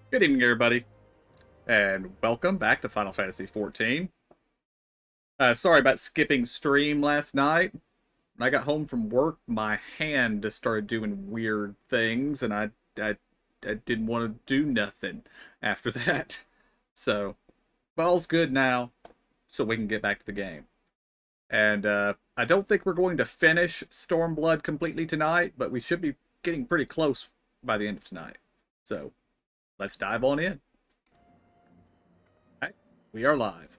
Good evening, everybody, and welcome back to Final Fantasy XIV. Sorry about skipping stream last night. When I got home from work, my hand just started doing weird things, and I didn't want to do nothing after that. So, but all's good now, so we can get back to the game. And I don't think we're going to finish Stormblood completely tonight, but we should be getting pretty close by the end of tonight. So, let's dive on in. All right, we are live.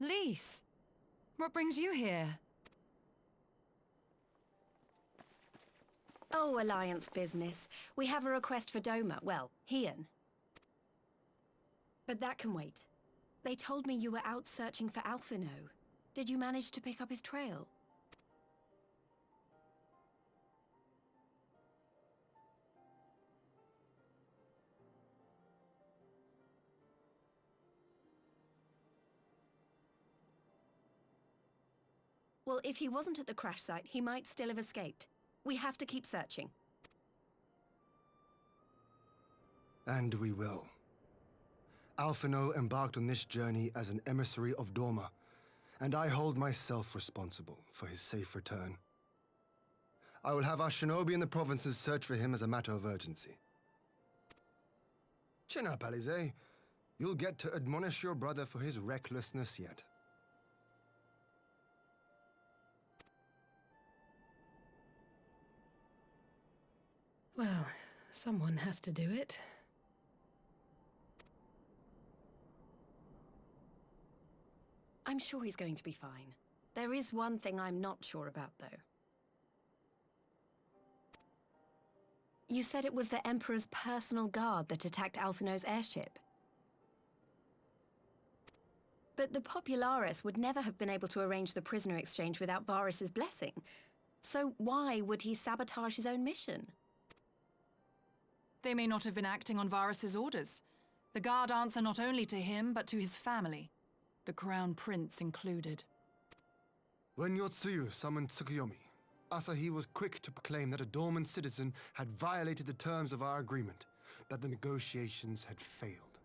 Lise, what brings you here? Oh, Alliance business. We have a request for Doma. Well, Hien. But that can wait. They told me you were out searching for Alphino. Did you manage to pick up his trail? Well, if he wasn't at the crash site, he might still have escaped. We have to keep searching. And we will. Alphino embarked on this journey as an emissary of Doma, and I hold myself responsible for his safe return. I will have our shinobi in the provinces search for him as a matter of urgency. Chin up, Alize. You'll get to admonish your brother for his recklessness yet. Well, someone has to do it. I'm sure he's going to be fine. There is one thing I'm not sure about, though. You said it was the Emperor's personal guard that attacked Alphino's airship. But the Popularis would never have been able to arrange the prisoner exchange without Varus's blessing. So why would he sabotage his own mission? They may not have been acting on Varus's orders. The guard answer not only to him, but to his family. The Crown Prince included. When Yotsuyu summoned Tsukuyomi, Asahi was quick to proclaim that a dormant citizen had violated the terms of our agreement, that the negotiations had failed.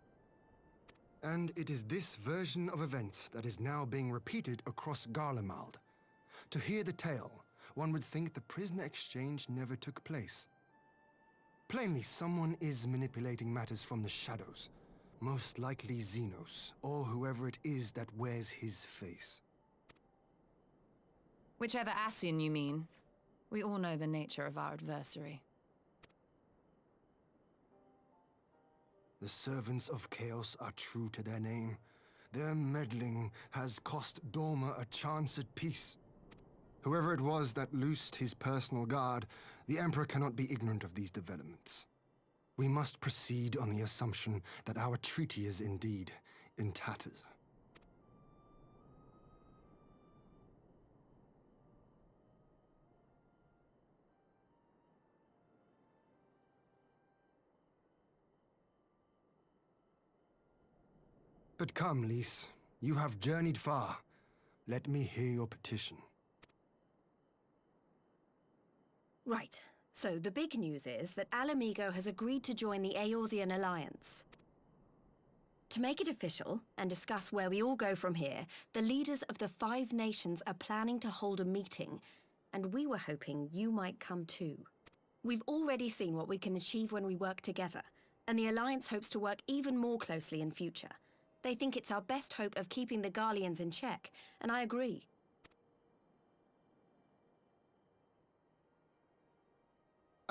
And it is this version of events that is now being repeated across Garlemald. To hear the tale, one would think the prisoner exchange never took place. Plainly, someone is manipulating matters from the shadows. Most likely Xenos, or whoever it is that wears his face. Whichever Ascian you mean. We all know the nature of our adversary. The servants of chaos are true to their name. Their meddling has cost Doma a chance at peace. Whoever it was that loosed his personal guard, the Emperor cannot be ignorant of these developments. We must proceed on the assumption that our treaty is indeed in tatters. But come, Lise. You have journeyed far. Let me hear your petition. Right. So the big news is that Alamigo has agreed to join the Eorzean Alliance. To make it official, and discuss where we all go from here, the leaders of the 5 nations are planning to hold a meeting, and we were hoping you might come too. We've already seen what we can achieve when we work together, and the Alliance hopes to work even more closely in future. They think it's our best hope of keeping the Garleans in check, and I agree.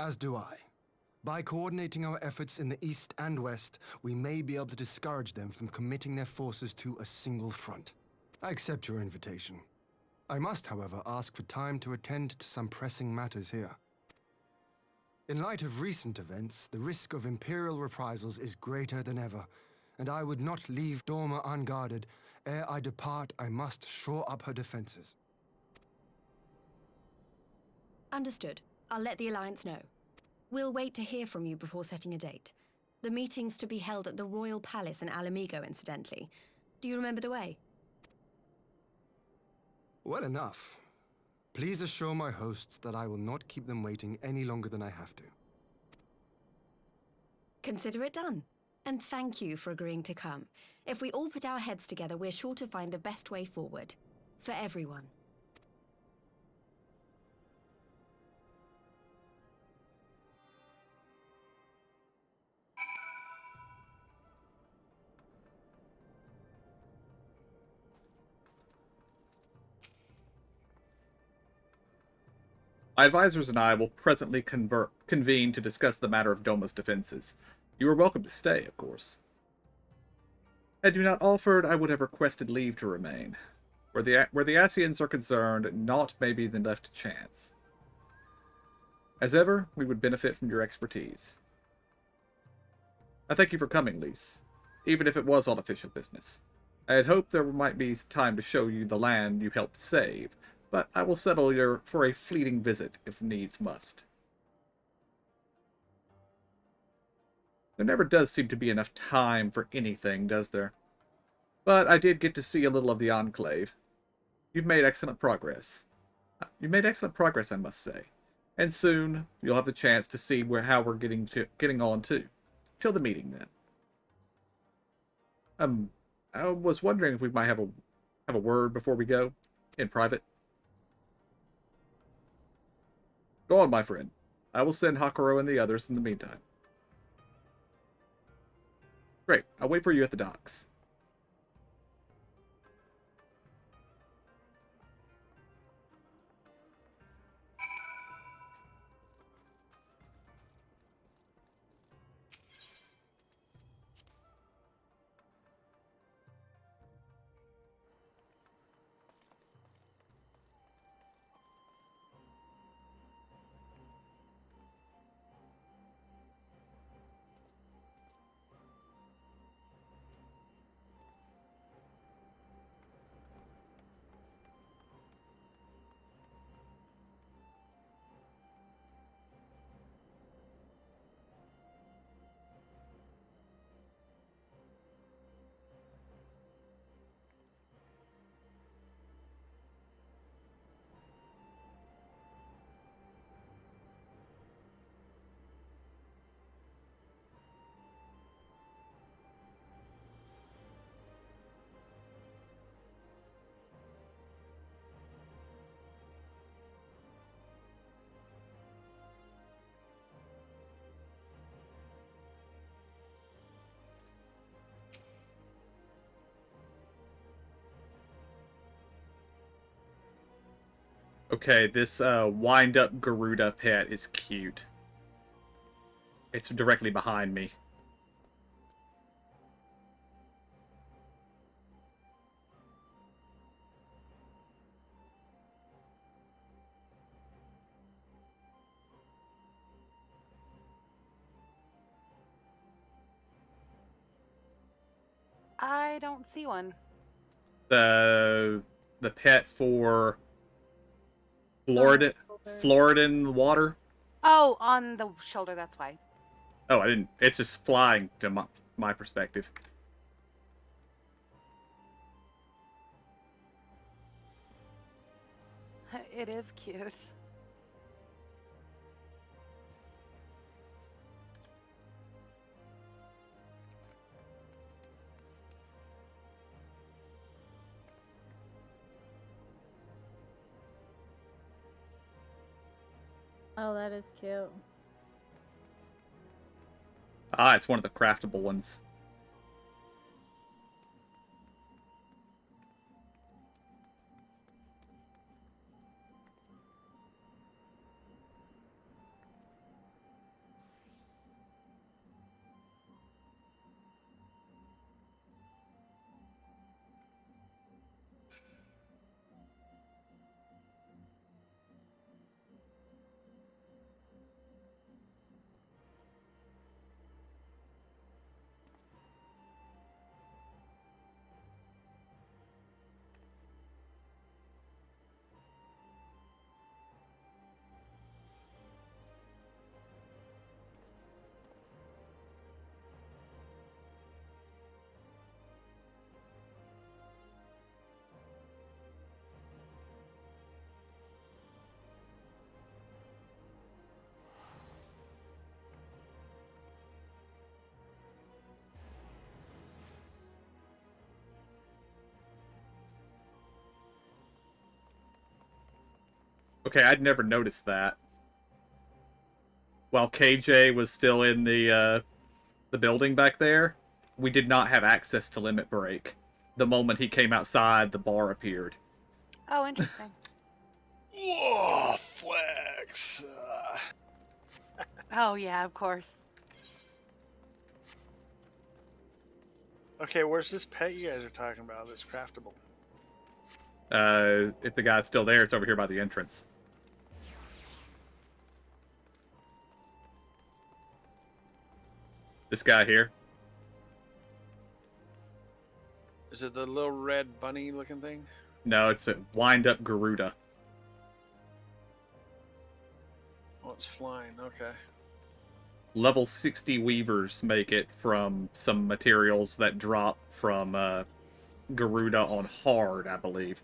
As do I. By coordinating our efforts in the east and west, we may be able to discourage them from committing their forces to a single front. I accept your invitation. I must, however, ask for time to attend to some pressing matters here. In light of recent events, the risk of Imperial reprisals is greater than ever, and I would not leave Dorma unguarded. Ere I depart, I must shore up her defenses. Understood. I'll let the Alliance know. We'll wait to hear from you before setting a date. The meeting's to be held at the Royal Palace in Alamigo, incidentally. Do you remember the way? Well enough. Please assure my hosts that I will not keep them waiting any longer than I have to. Consider it done. And thank you for agreeing to come. If we all put our heads together, we're sure to find the best way forward. For everyone. My advisors and I will presently convene to discuss the matter of Doma's defenses. You are welcome to stay, of course. Had you not offered, I would have requested leave to remain. Where the Asians are concerned, naught may be then left to chance. As ever, we would benefit from your expertise. I thank you for coming, Lise, even if it was on official business. I had hoped there might be time to show you the land you helped save, but I will settle for a fleeting visit if needs must. There never does seem to be enough time for anything, does there? But I did get to see a little of the Enclave. You've made excellent progress. You made excellent progress, I must say. And soon, you'll have the chance to see how we're getting on, too. Till the meeting, then. I was wondering if we might have a word before we go, in private. Go on, my friend. I will send Hakuro and the others in the meantime. Great. I'll wait for you at the docks. Okay, this wind-up Garuda pet is cute. It's directly behind me. I don't see one. The pet for Floridan water. Oh, on the shoulder, that's why. Oh, I didn't. It's just flying to my perspective. It is cute. Oh, that is cute. Ah, it's one of the craftable ones. Okay, I'd never noticed that. While KJ was still in the building back there, we did not have access to Limit Break. The moment he came outside, the bar appeared. Oh, interesting. Whoa, flex. Oh, yeah, of course. Okay, where's this pet you guys are talking about that's craftable? If the guy's still there, it's over here by the entrance. This guy here. Is it the little red bunny looking thing? No, it's a wind-up Garuda. Oh, it's flying. Okay. Level 60 weavers make it from some materials that drop from Garuda on hard, I believe.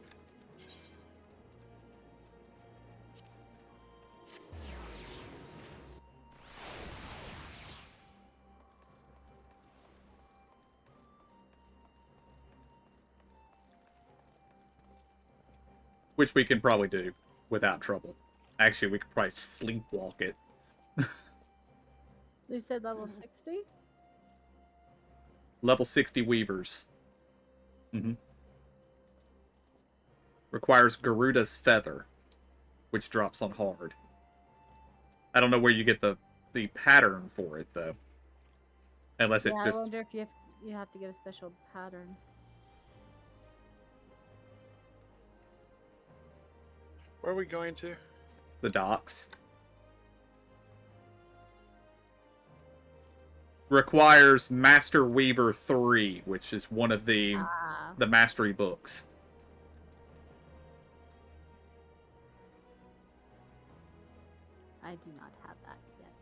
Which we can probably do without trouble. Actually, we could probably sleepwalk it. They said level 60? Level 60 weavers. Requires Garuda's feather, which drops on hard. I don't know where you get the pattern for it, though. Unless it Yeah, just... I wonder if you have to get a special pattern. Where are we going to? The docks. Requires Master Weaver 3, which is one of the mastery books. I do not have that yet.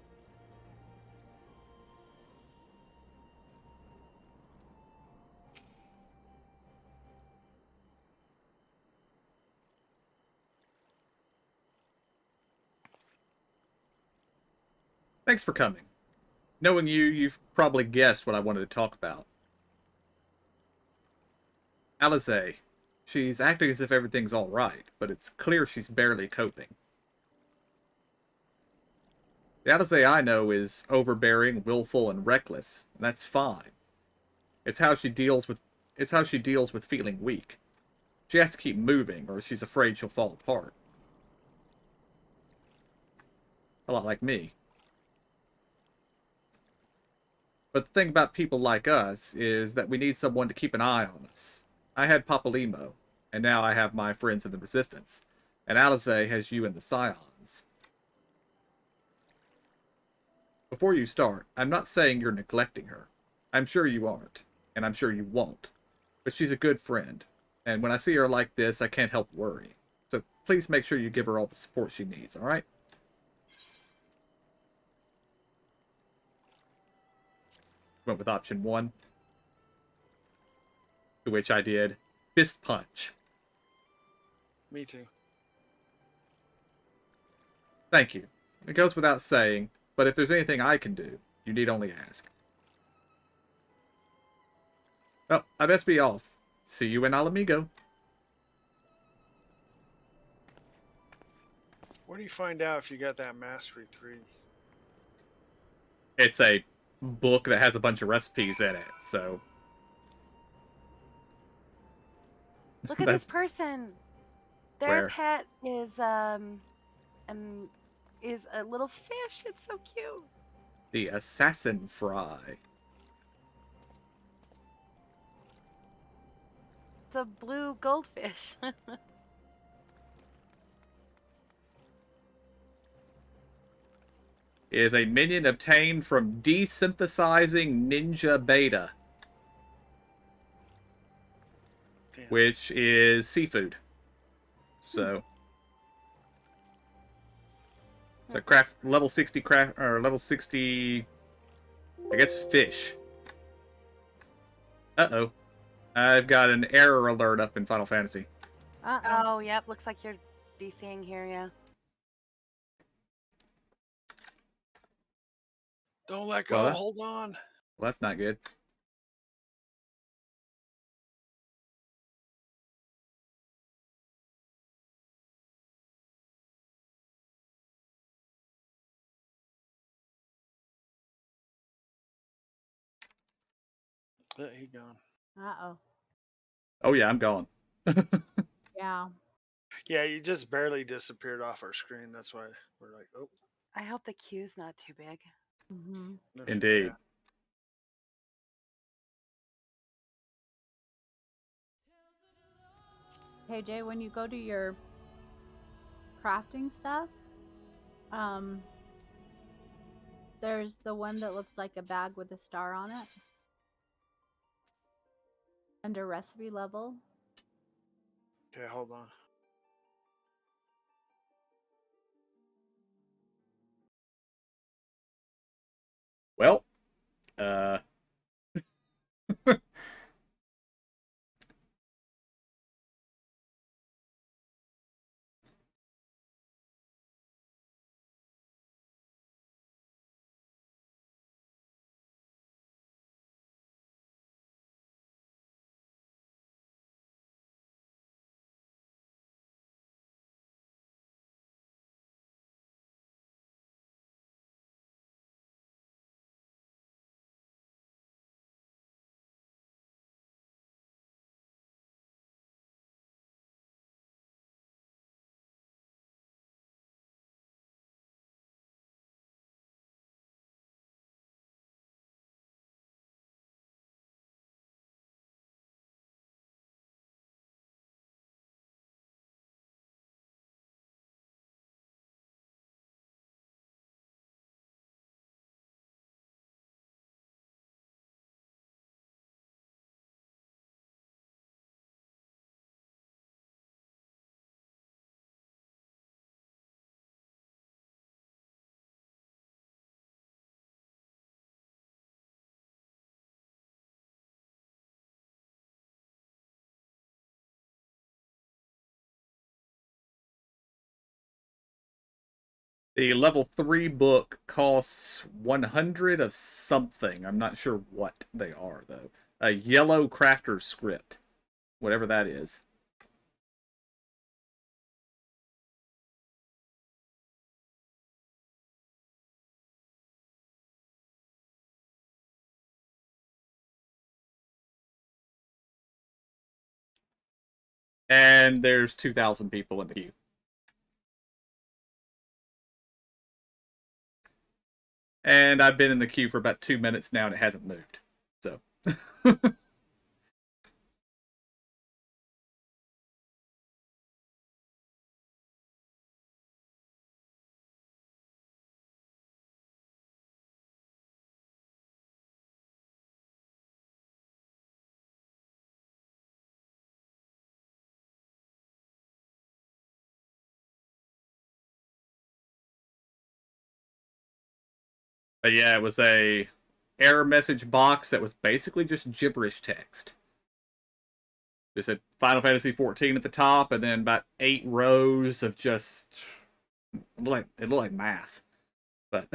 Thanks for coming. Knowing you, you've probably guessed what I wanted to talk about. Alize. She's acting as if everything's alright, but it's clear she's barely coping. The Alize I know is overbearing, willful, and reckless, and that's fine. It's how she deals with feeling weak. She has to keep moving, or she's afraid she'll fall apart. A lot like me. But the thing about people like us is that we need someone to keep an eye on us. I had Papalimo, and now I have my friends in the Resistance, and Alize has you in the Scions. Before you start, I'm not saying you're neglecting her. I'm sure you aren't, and I'm sure you won't. But she's a good friend, and when I see her like this, I can't help worrying. So please make sure you give her all the support she needs, alright? Went with option 1. To which I did fist punch. Me too. Thank you. It goes without saying, but if there's anything I can do, you need only ask. Well, I best be off. See you in Alamigo. Where do you find out if you got that Mastery 3? It's a book that has a bunch of recipes in it, so... Look at this person. Their Where? pet is a little fish. It's so cute. The Assassin Fry. It's a blue goldfish. Is a minion obtained from desynthesizing Ninja Beta. Damn. Which is seafood. So... So craft level 60 craft or level 60 I guess fish. Uh-oh. I've got an error alert up in Final Fantasy. Oh, yep. Looks like you're DCing here, yeah. Don't let go. Well, Hold on. Well, that's not good. He gone. Uh-oh. Oh yeah, I'm gone. Yeah. Yeah, you just barely disappeared off our screen. That's why we're like, oh, I hope the queue's not too big. Mm-hmm. no, Indeed. Hey, Jay, when you go to your crafting stuff, there's the one that looks like a bag with a star on it. Under recipe level. Okay, hold on. Well, the level 3 book costs 100 of something. I'm not sure what they are, though. A yellow crafter's script, whatever that is. And there's 2,000 people in the queue. And I've been in the queue for about 2 minutes now and it hasn't moved. So. But yeah, it was a error message box that was basically just gibberish text. It said Final Fantasy 14 at the top, and then about 8 rows of just it looked like math. But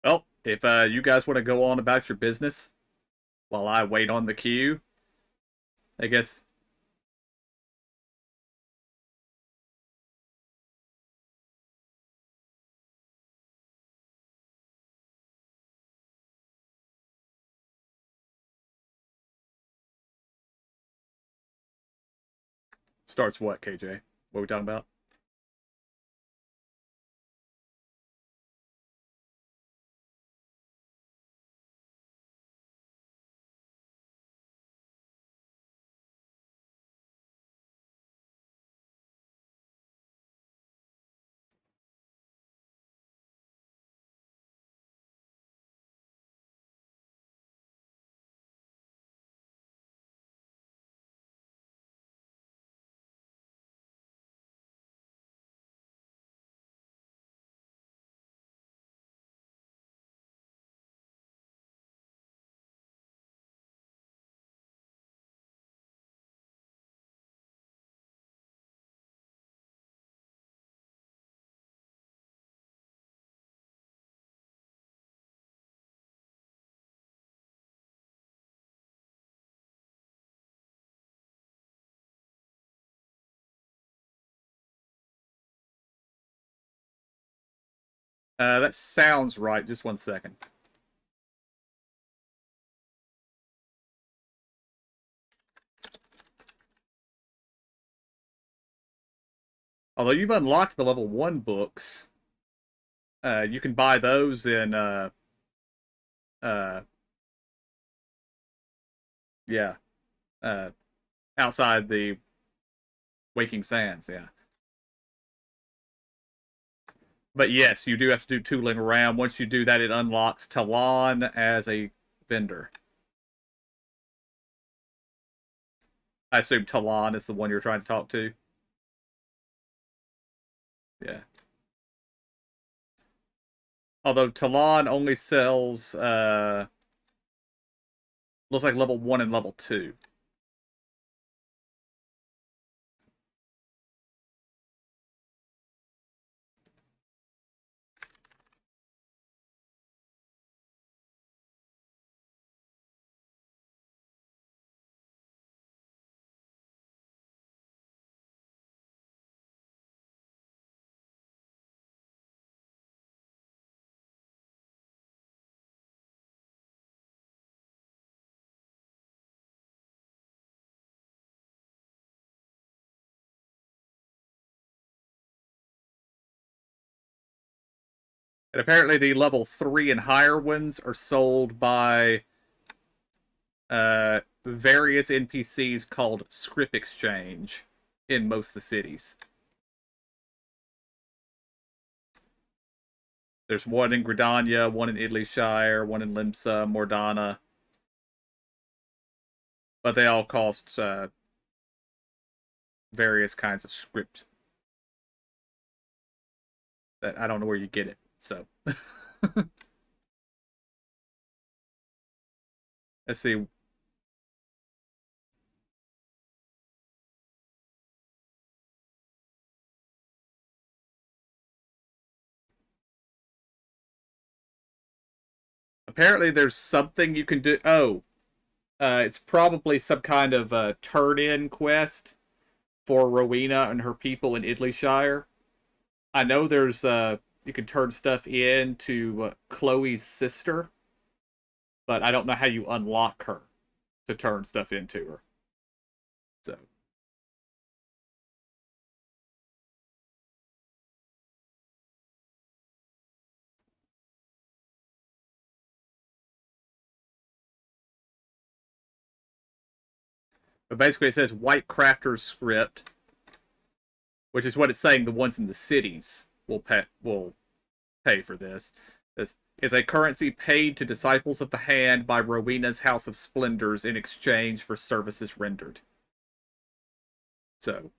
well, if you guys want to go on about your business while I wait on the queue, I guess. Starts what, KJ? What are we talking about? That sounds right. Just 1 second. Although you've unlocked the level 1 books, you can buy those in, yeah, outside the Waking Sands, yeah. But yes, you do have to do tooling around. Once you do that, it unlocks Talon as a vendor. I assume Talon is the one you're trying to talk to. Yeah. Although Talon only sells, looks like level 1 and level 2. And apparently the level 3 and higher ones are sold by various NPCs called Script Exchange in most of the cities. There's one in Gridania, one in Idleyshire, one in Limsa, Mordana. But they all cost various kinds of script. That I don't know where you get it, so. Let's see. Apparently there's something you can do. Oh, it's probably some kind of turn-in quest for Rowena and her people in Idleyshire. I know there's you can turn stuff in to Chloe's sister, but I don't know how you unlock her to turn stuff into her. So. But basically it says White Crafter's script, which is what it's saying the ones in the cities will pay for this. This is a currency paid to disciples of the hand by Rowena's House of Splendors in exchange for services rendered. So.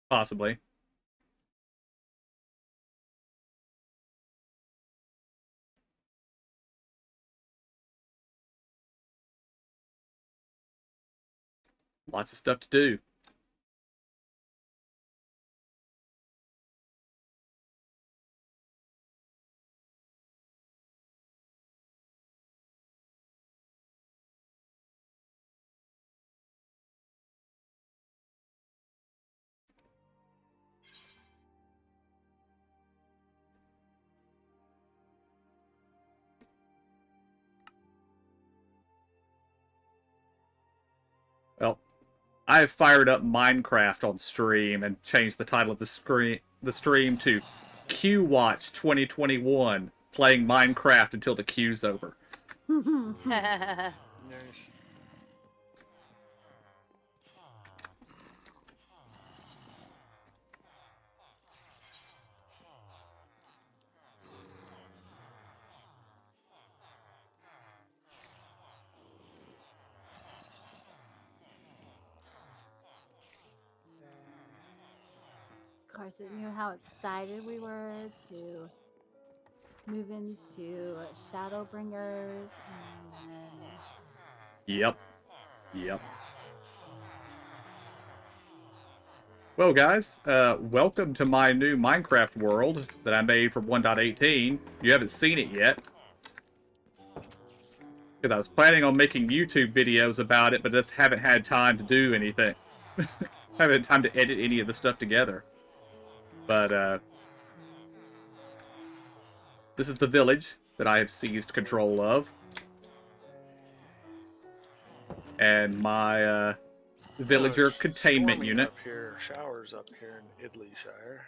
Possibly. Lots of stuff to do. Well, I've fired up Minecraft on stream and changed the title of the stream to Q Watch 2021, playing Minecraft until the queue's over. Nice. Carson knew how excited we were to move into Shadowbringers and then Yep. Yep. Well, guys, welcome to my new Minecraft world that I made for 1.18. You haven't seen it yet. Because I was planning on making YouTube videos about it, but just haven't had time to do anything. Haven't had time to edit any of the stuff together. But, this is the village that I have seized control of. And my, villager it's containment storming unit. up here. Showers up here in Idleyshire.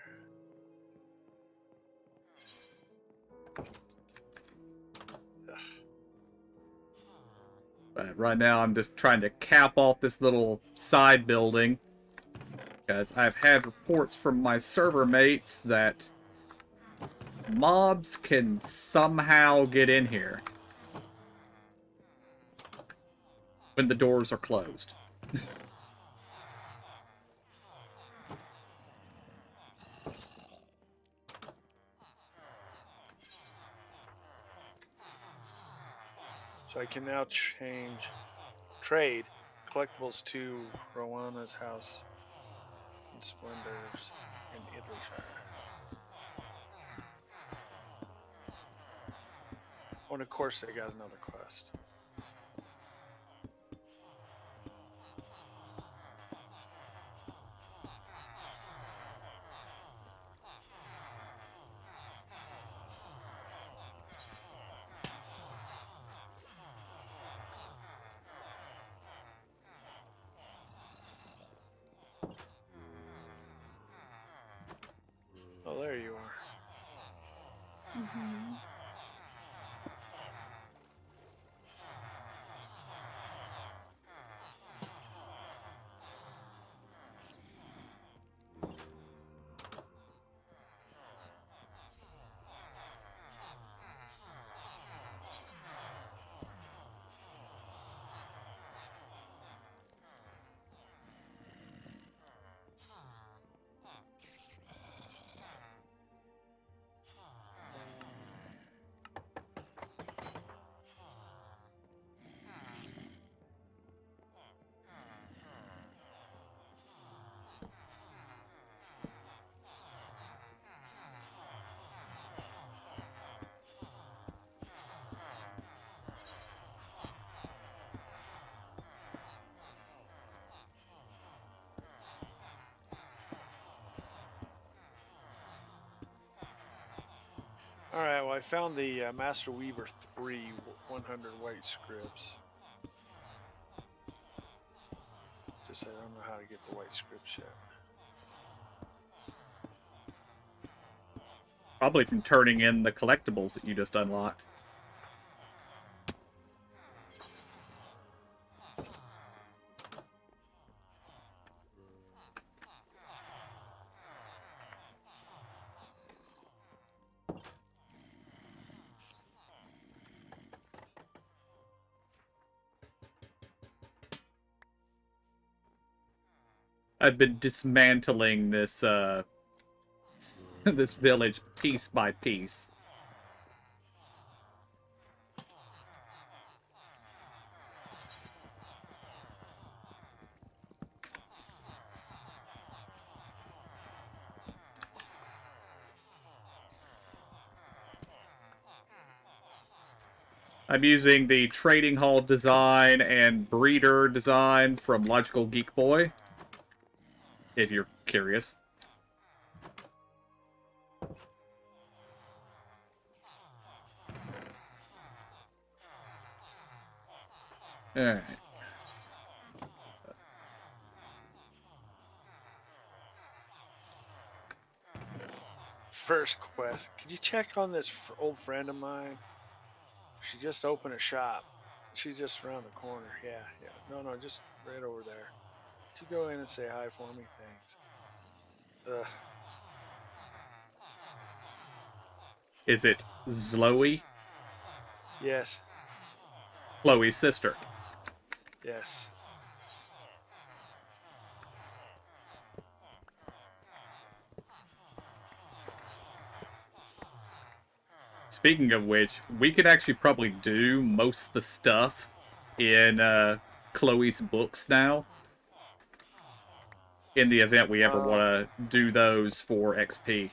But right now I'm just trying to cap off this little side building. Because I've had reports from my server mates that mobs can somehow get in here when the doors are closed. So I can now trade collectibles to Rowana's house and Splendors in Idleyshire. Oh, and of course they got another quest. Oh, there you are. Mm-hmm. All right, well, I found the Master Weaver 3 100 white scripts. Just I don't know how to get the white scripts yet. Probably from turning in the collectibles that you just unlocked. I've been dismantling this, this village piece by piece. I'm using the trading hall design and breeder design from Logical Geek Boy, if you're curious. Alright. First quest. Could you check on this old friend of mine? She just opened a shop. She's just around the corner. Yeah, yeah. No, just right over there. Could you go in and say hi for me? Thanks. Ugh. Is it Zloe? Yes. Chloe's sister. Yes. Speaking of which, we could actually probably do most of the stuff in Chloe's books now. in the event we ever want to do those for XP.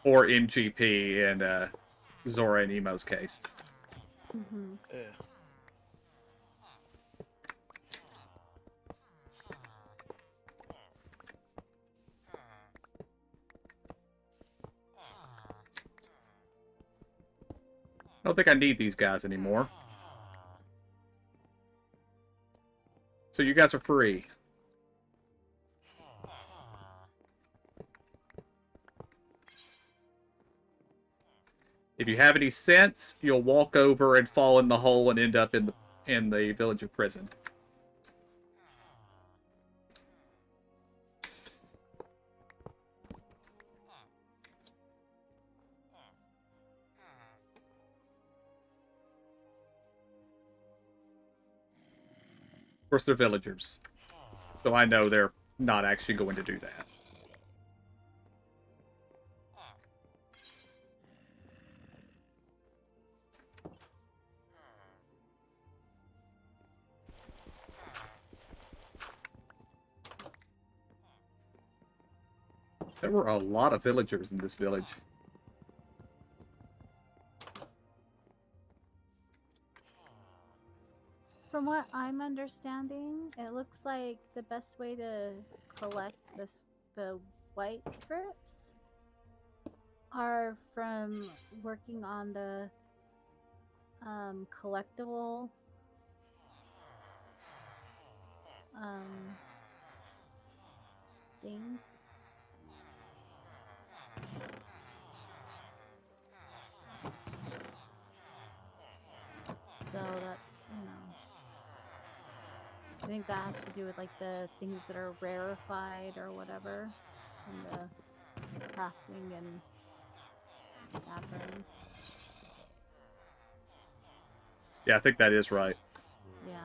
Or in GP in Zora and Emo's case. Mm-hmm. Yeah. I don't think I need these guys anymore. So you guys are free. If you have any sense, you'll walk over and fall in the hole and end up in the village of prison. Of course, they're villagers, so I know they're not actually going to do that. There were a lot of villagers in this village. From what I'm understanding, it looks like the best way to collect the white scripts are from working on the collectible things. So that's, I think that has to do with like the things that are rarefied or whatever, and the crafting and gathering. Yeah, I think that is right. Yeah.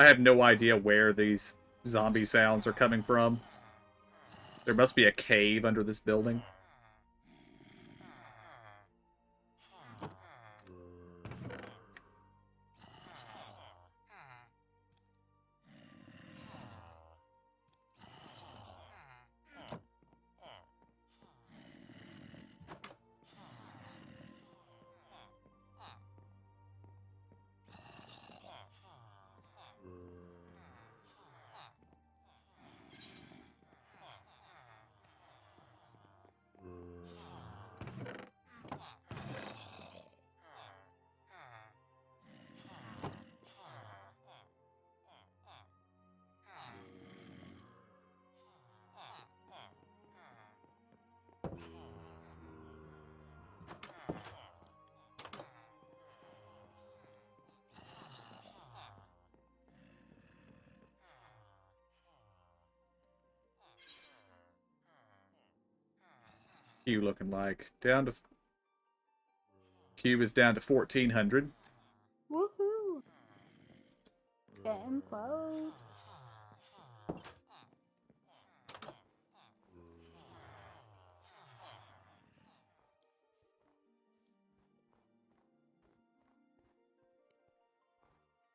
I have no idea where these zombie sounds are coming from. There must be a cave under this building. Q looking like down to Q is down to 1400. Woohoo! Getting close.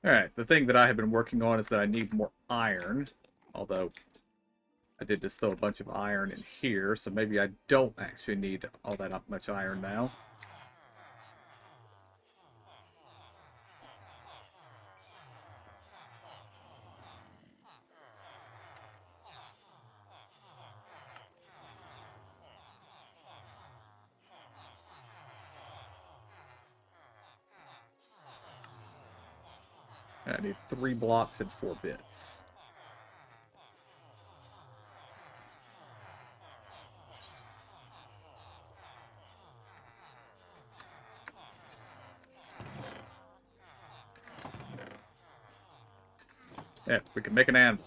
Alright, the thing that I have been working on is that I need more iron. Although, I did just throw a bunch of iron in here, so maybe I don't actually need all that much iron now. I need 3 blocks and 4 bits. Yeah, we can make an anvil.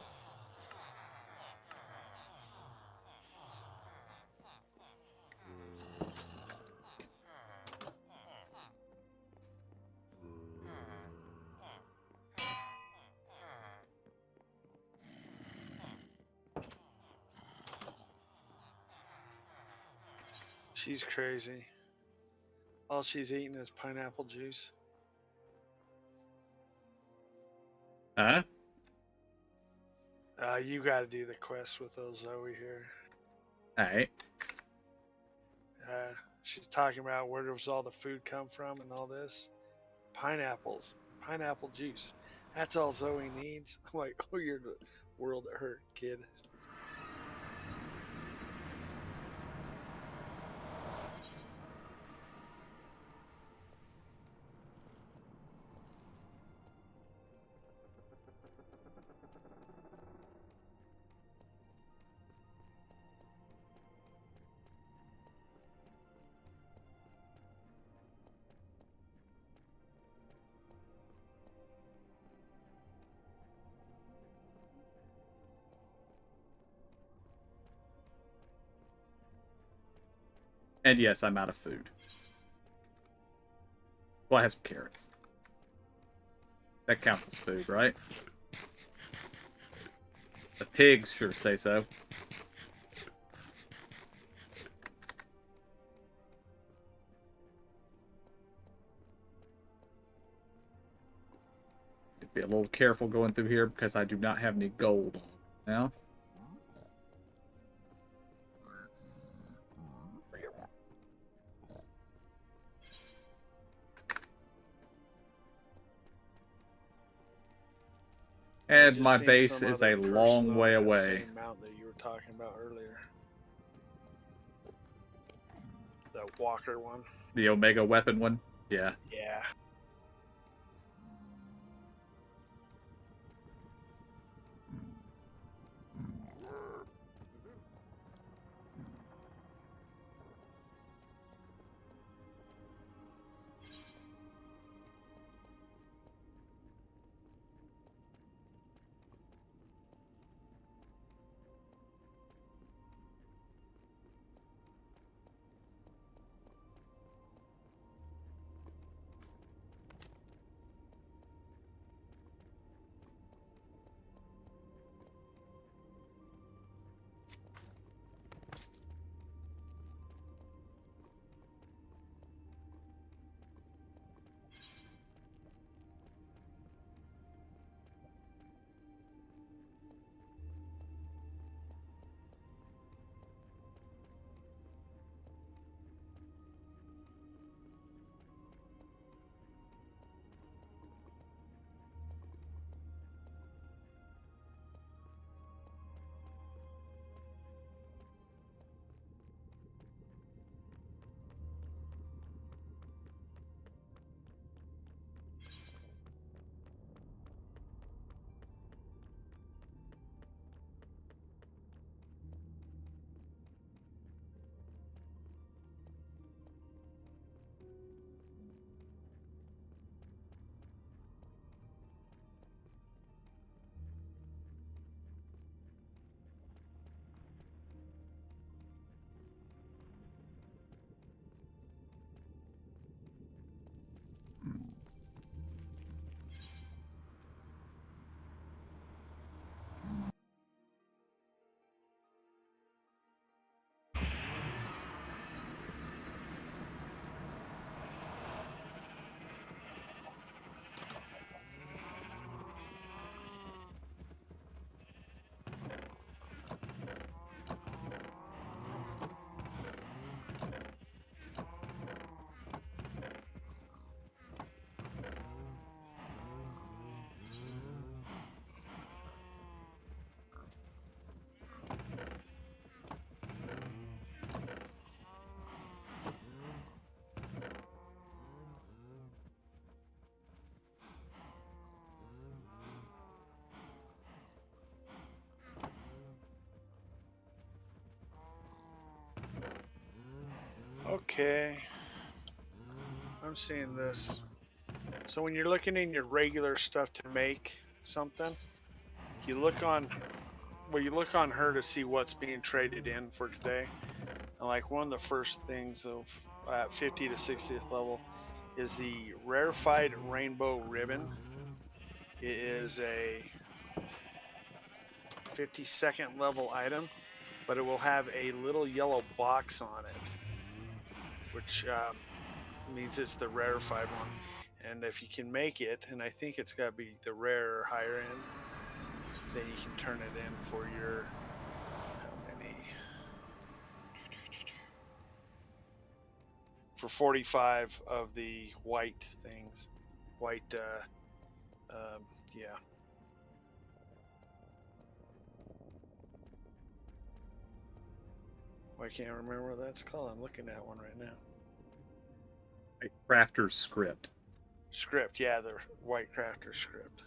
She's crazy. All she's eating is pineapple juice. Huh? You got to do the quest with those Zoe here. Alright. She's talking about where does all the food come from and all this. Pineapples, pineapple juice. That's all Zoe needs. I'm like, oh, you're the world that hurt, kid. And yes, I'm out of food. Well, I have some carrots. That counts as food, right? The pigs sure say so. Be a little careful going through here because I do not have any gold now. And my base is a long way away. Same mountain that you were talking about earlier. The walker one. The Omega weapon one? Yeah. Yeah. Okay. I'm seeing this. So when you're looking in your regular stuff to make something, you look on you look on her to see what's being traded in for today. And like one of the first things of at 50 to 60th level is the rarefied rainbow ribbon. It is a 52nd level item, but it will have a little yellow box on it, which means it's the rarefied one. And if you can make it, and I think it's got to be the rare or higher end, then you can turn it in for your, how many? For 45 of the white things. White, yeah. I can't remember what that's called. I'm looking at one right now. A crafter's script. Script, yeah, the white crafter script.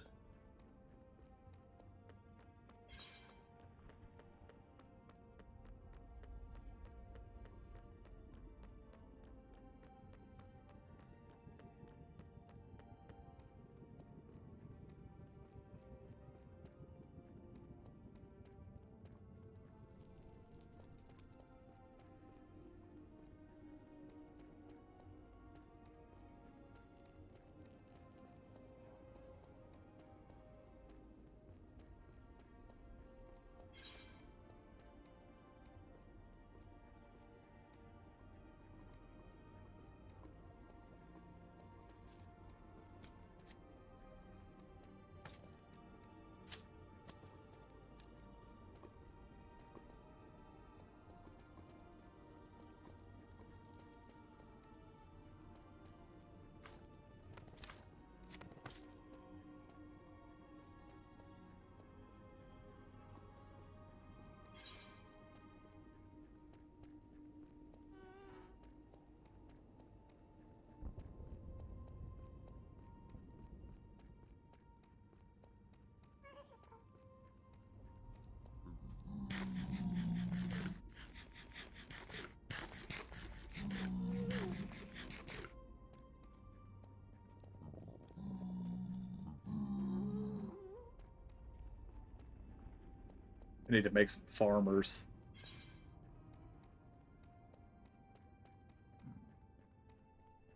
I need to make some farmers.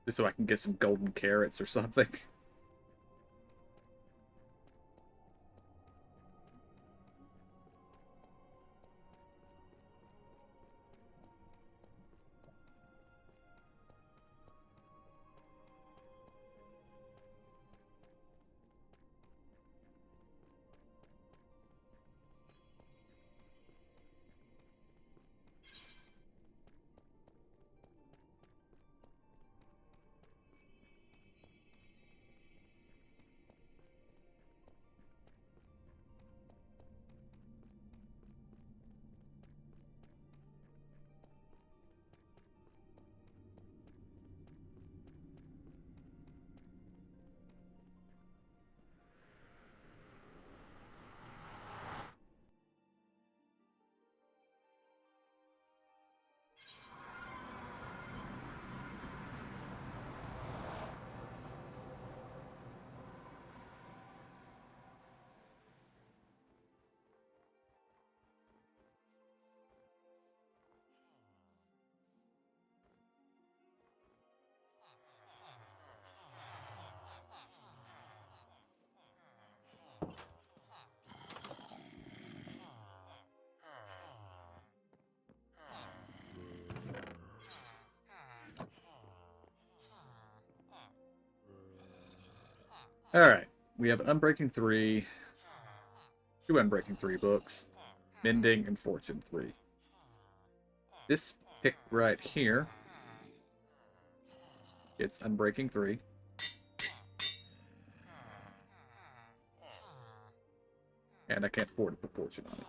Just so I can get some golden carrots or something. Alright, we have Unbreaking 3, 2 Unbreaking 3 books, Mending, and Fortune 3. This pick right here, it's Unbreaking 3. And I can't afford to put Fortune on it.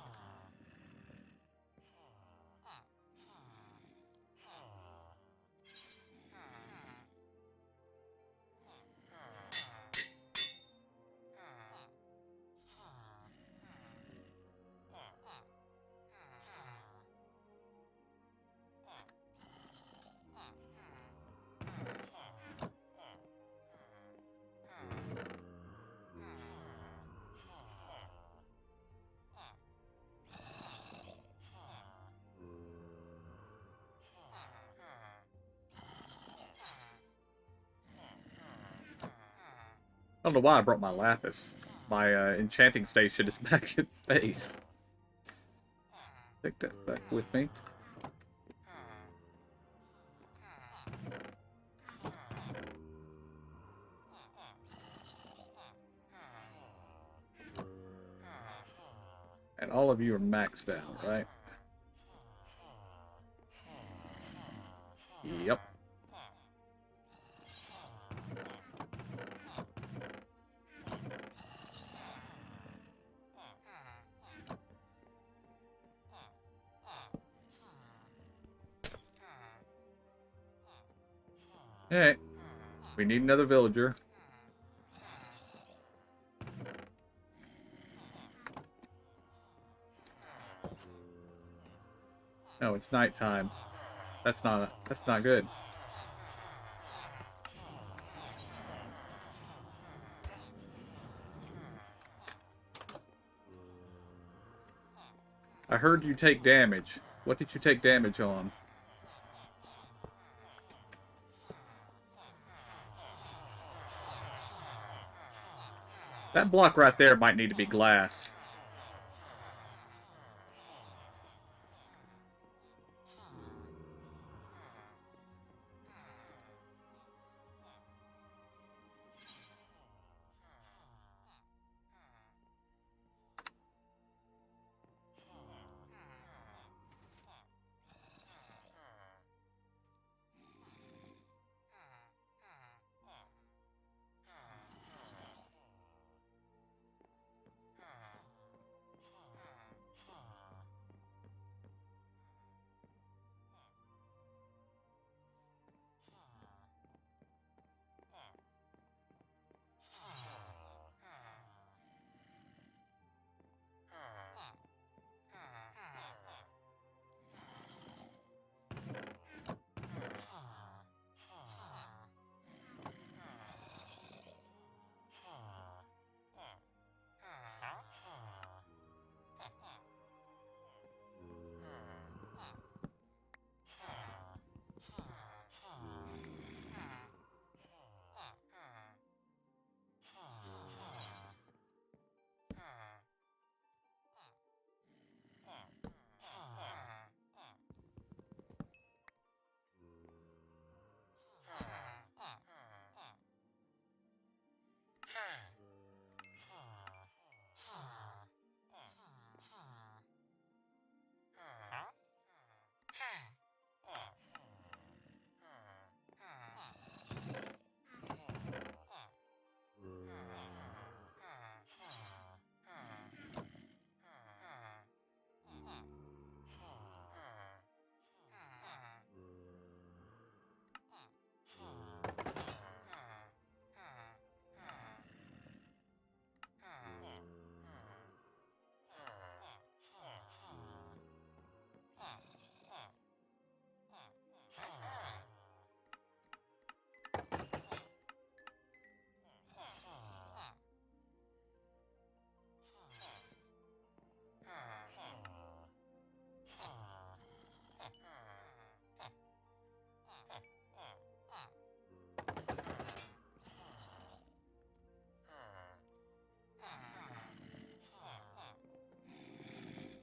I don't know why I brought my lapis. My enchanting station is back at base. Take that back with me. And all of you are maxed out, right? Yep. Alright. We need another villager. No, it's nighttime. That's not good. I heard you take damage. What did you take damage on? That block right there might need to be glass.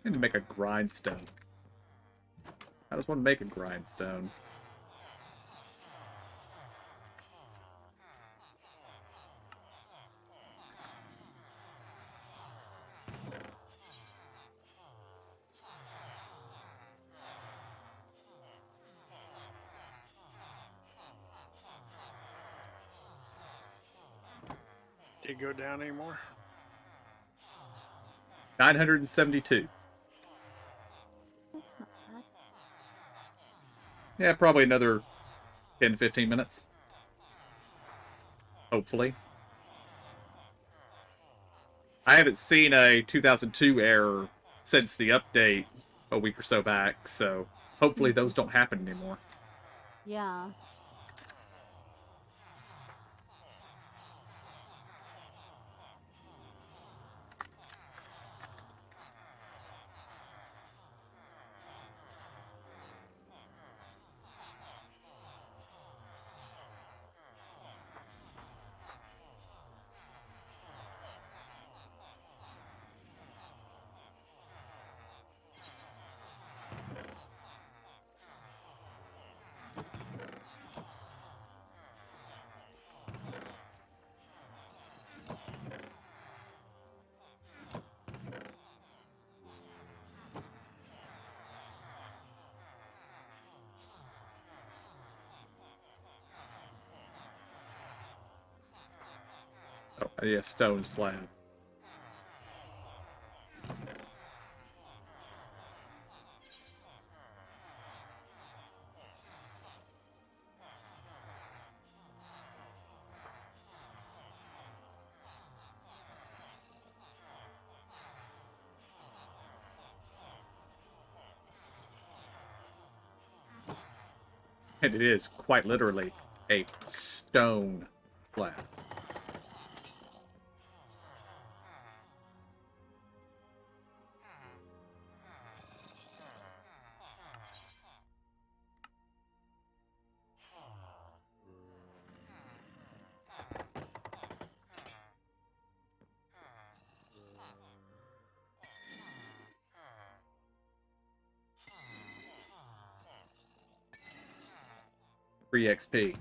I need to make a grindstone. I just want to make a grindstone. Did it go down anymore? 972. That's not bad. Yeah, probably another 10 to 15 minutes. Hopefully. I haven't seen a 2002 error since the update a week or so back, so hopefully those don't happen anymore. Yeah. Oh, yeah, stone slab. And it is quite literally a stone slab. Free XP.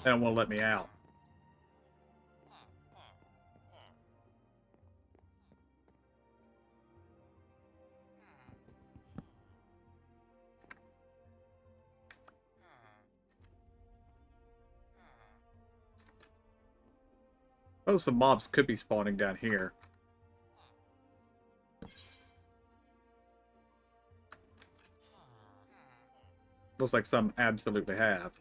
They don't want to let me out. Oh, some mobs could be spawning down here. Looks like some absolutely have.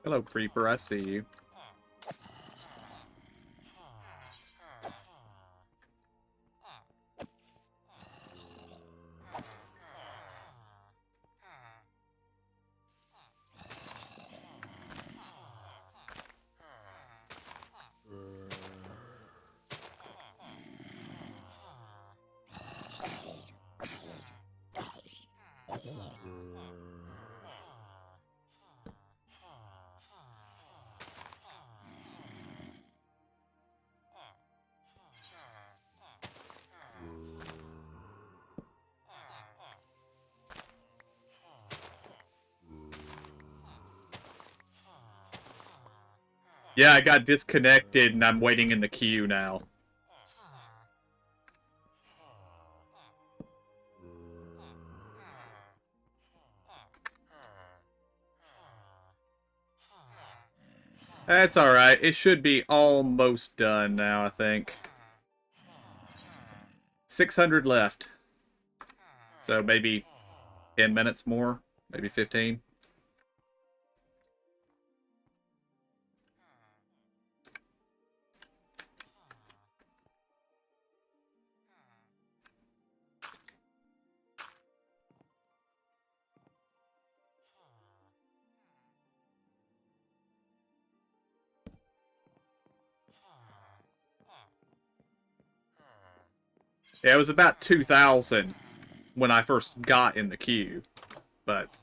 Hello, Creeper. I see you. Yeah, I got disconnected and I'm waiting in the queue now. That's alright. It should be almost done now, I think. 600 left. So maybe 10 minutes more. Maybe 15. Yeah, it was about 2,000 when I first got in the queue. But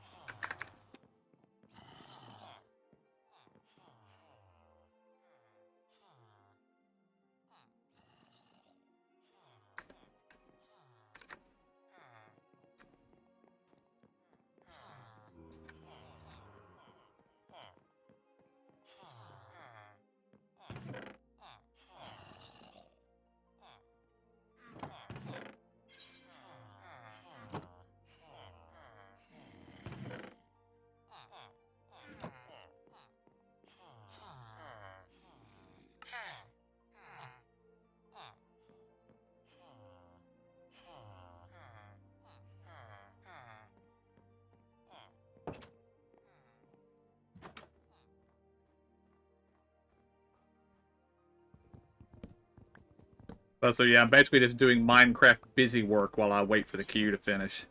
so yeah, I'm basically just doing Minecraft busy work while I wait for the queue to finish.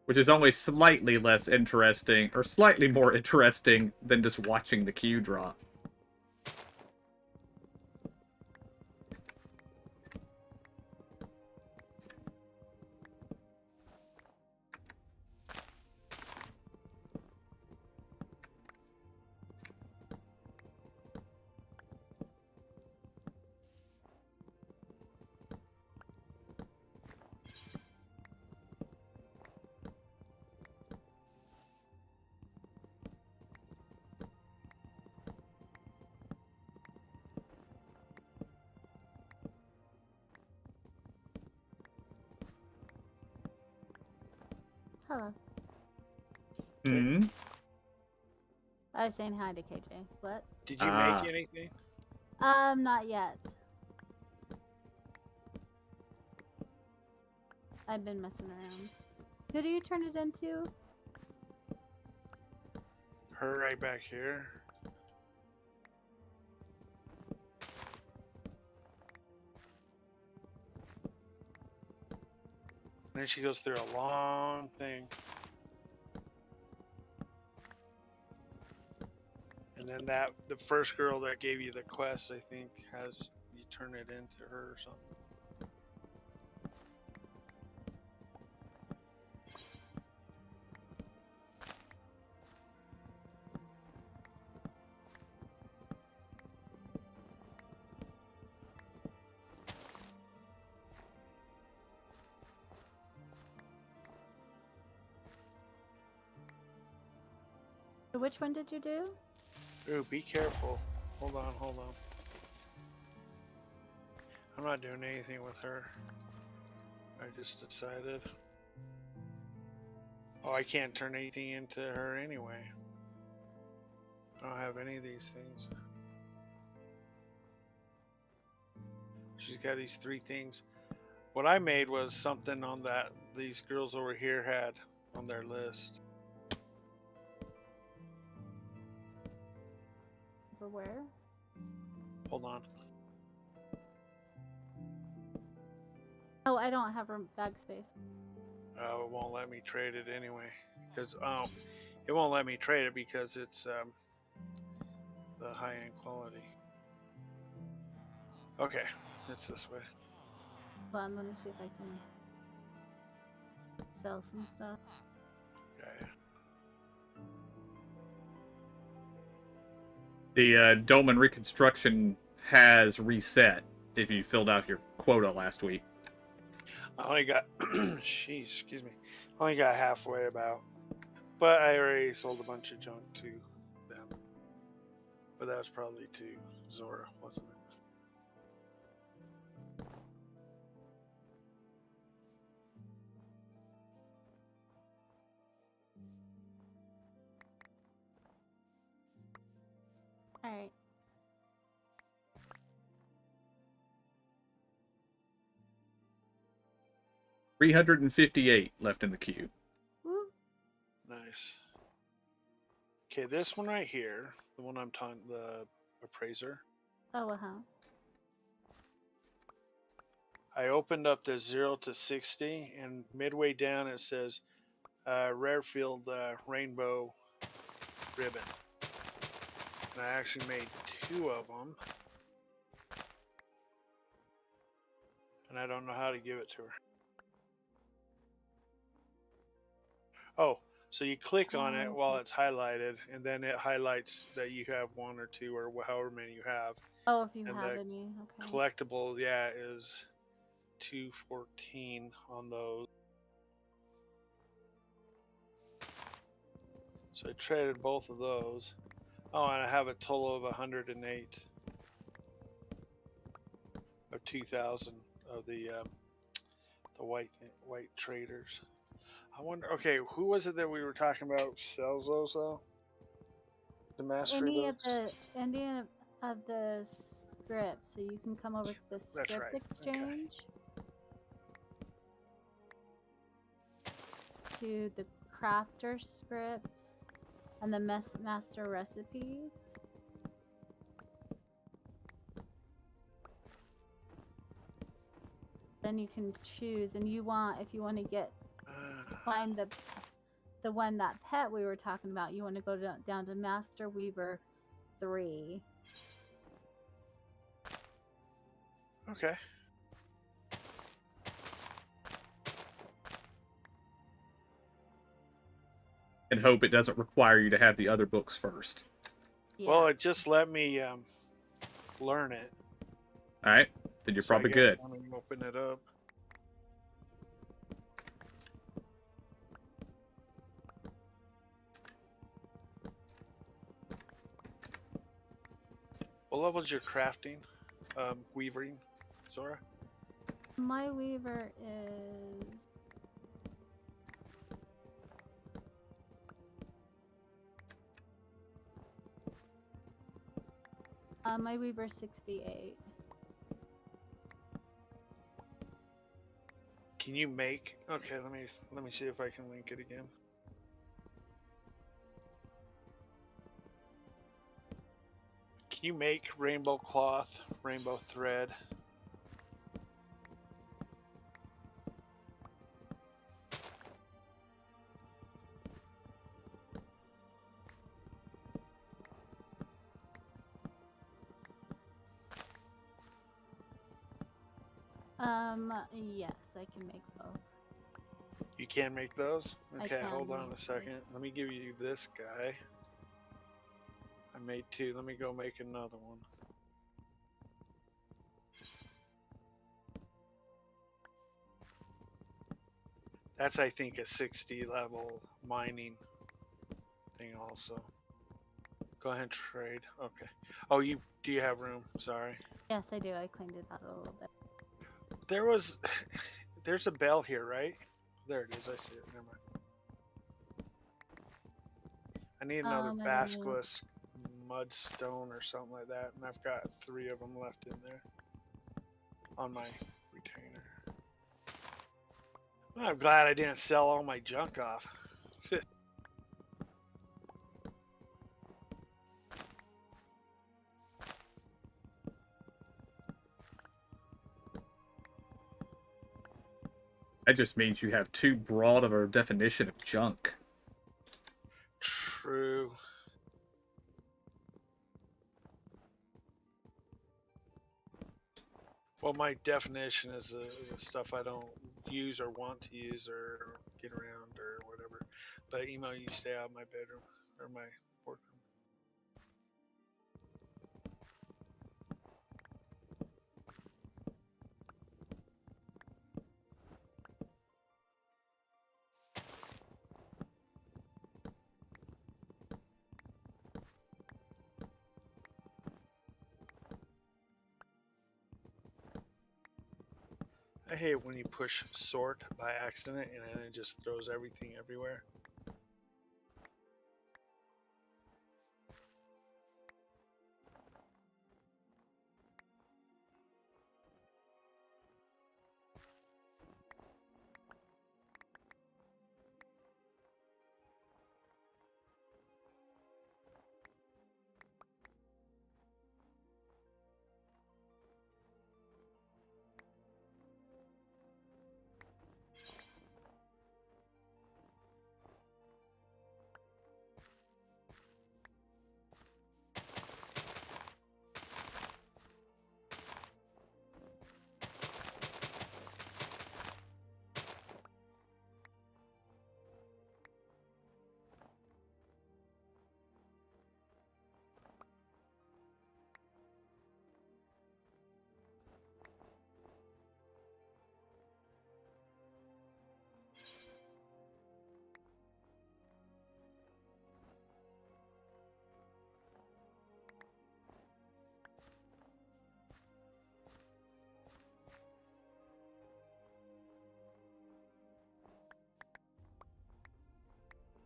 Which is only slightly less interesting, or slightly more interesting than just watching the queue drop. Hello. Hmm? I was saying hi to KJ. What? Did you make anything? Not yet. I've been messing around. Who do you turn it into? Her right back here. Then she goes through a long thing. And then the first girl that gave you the quest, I think, has you turn it into her or something. Which one did you do? Ooh, be careful. Hold on, hold on. I'm not doing anything with her. I just decided. Oh, I can't turn anything into her anyway. I don't have any of these things. She's got these 3 things. What I made was something on that these girls over here had on their list. over where? Hold on. Oh, I don't have room bag space. It won't let me trade it anyway. Because it won't let me trade it because it's the high-end quality. Okay, it's this way. Hold on, let me see if I can sell some stuff. Okay. The Dolmen reconstruction has reset if you filled out your quota last week. I only got, jeez, excuse me. I only got halfway about. But I already sold a bunch of junk to them. But that was probably to Zora, wasn't it? All right. $358 left in the queue. Woo. Nice. Okay, this one right here, the one I'm talking, the appraiser. Oh, I opened up the 0 to 60, and midway down it says Rarefield Rainbow Ribbon. And I actually made 2 of them. And I don't know how to give it to her. Oh, so you click on it while it's highlighted, and then it highlights that you have 1 or 2 or however many you have. Oh, if you And have the any. Okay. collectible, yeah, is 214 on those. So I traded both of those. Oh, and I have a total of 108 of 2,000 of the white traders. I wonder. Okay, who was it that we were talking about sells those though? The mastery Any of books. the scripts, so you can come over to the That's script right. exchange to the crafter scripts and the master recipes. Then you can choose, and if you want to get find the one, that pet we were talking about, you want to go down to Master Weaver 3. Okay. And hope it doesn't require you to have the other books first. Yeah. Well, it just let me learn it. All right, then you're So probably I guess good. I'm gonna open it up. What level's your crafting, weaving, Zora? My weaver is my weaver 68. Can you make? Okay, let me see if I can link it again. Can you make rainbow cloth, rainbow thread? Yes, I can make both. You can make those? Okay, can hold on make a second. Let me give you this guy. I made 2. Let me go make another one. That's, I think, a 60 level mining thing also. Go ahead and trade. Okay. Oh, do you have room? Sorry. Yes, I do. I cleaned it out a little bit. There's a bell here, right? There it is. I see it. Never mind. I need another basilisk mudstone or something like that, and I've got 3 of them left in there on my retainer. Well, I'm glad I didn't sell all my junk off. That just means you have too broad of a definition of junk. True. Well, my definition is the stuff I don't use or want to use or get around or whatever. But email, you stay out of my bedroom or my workroom. I hate when you push sort by accident and then it just throws everything everywhere.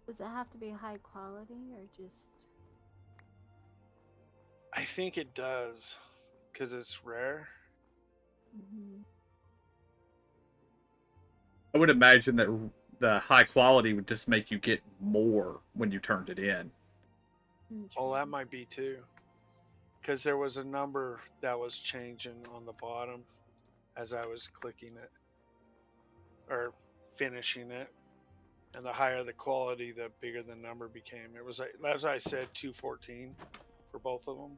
Does it have to be high quality or just? I think it does because it's rare. Mm-hmm. I would imagine that the high quality would just make you get more when you turned it in. Oh, that might be too. Because there was a number that was changing on the bottom as I was clicking it or finishing it. And the higher the quality, the bigger the number became. It was like, as I said, 214 for both of them.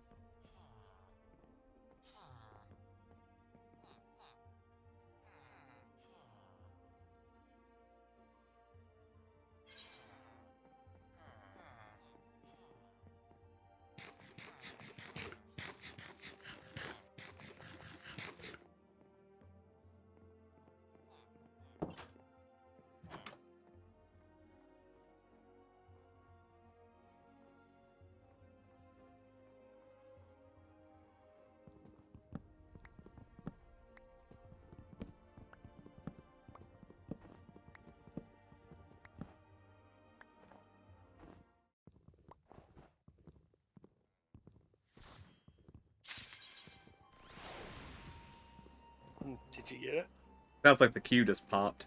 Did you get it? Sounds like the queue just popped.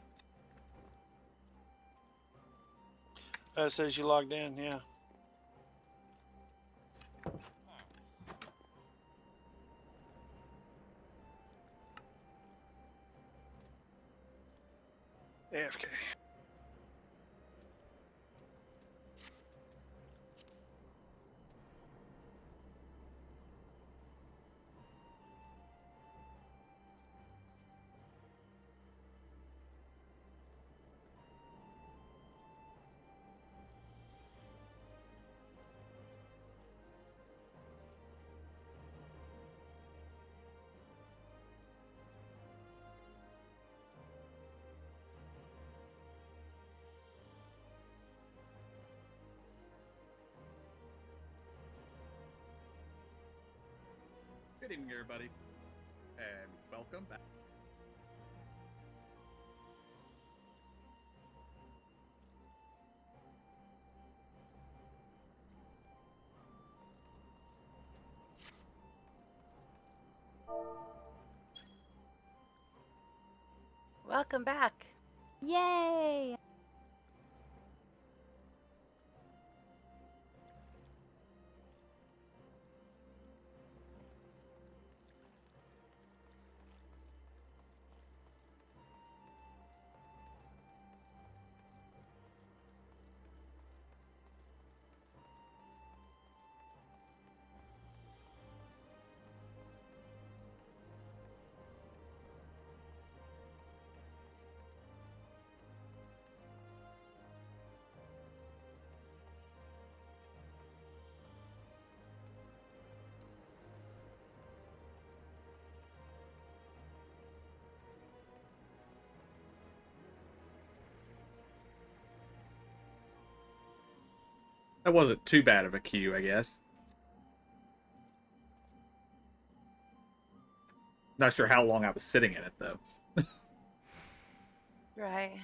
It says you logged in, yeah. AFK. Good evening, everybody, and welcome back. Welcome back. Yay! That wasn't too bad of a queue, I guess. Not sure how long I was sitting in it, though. Right.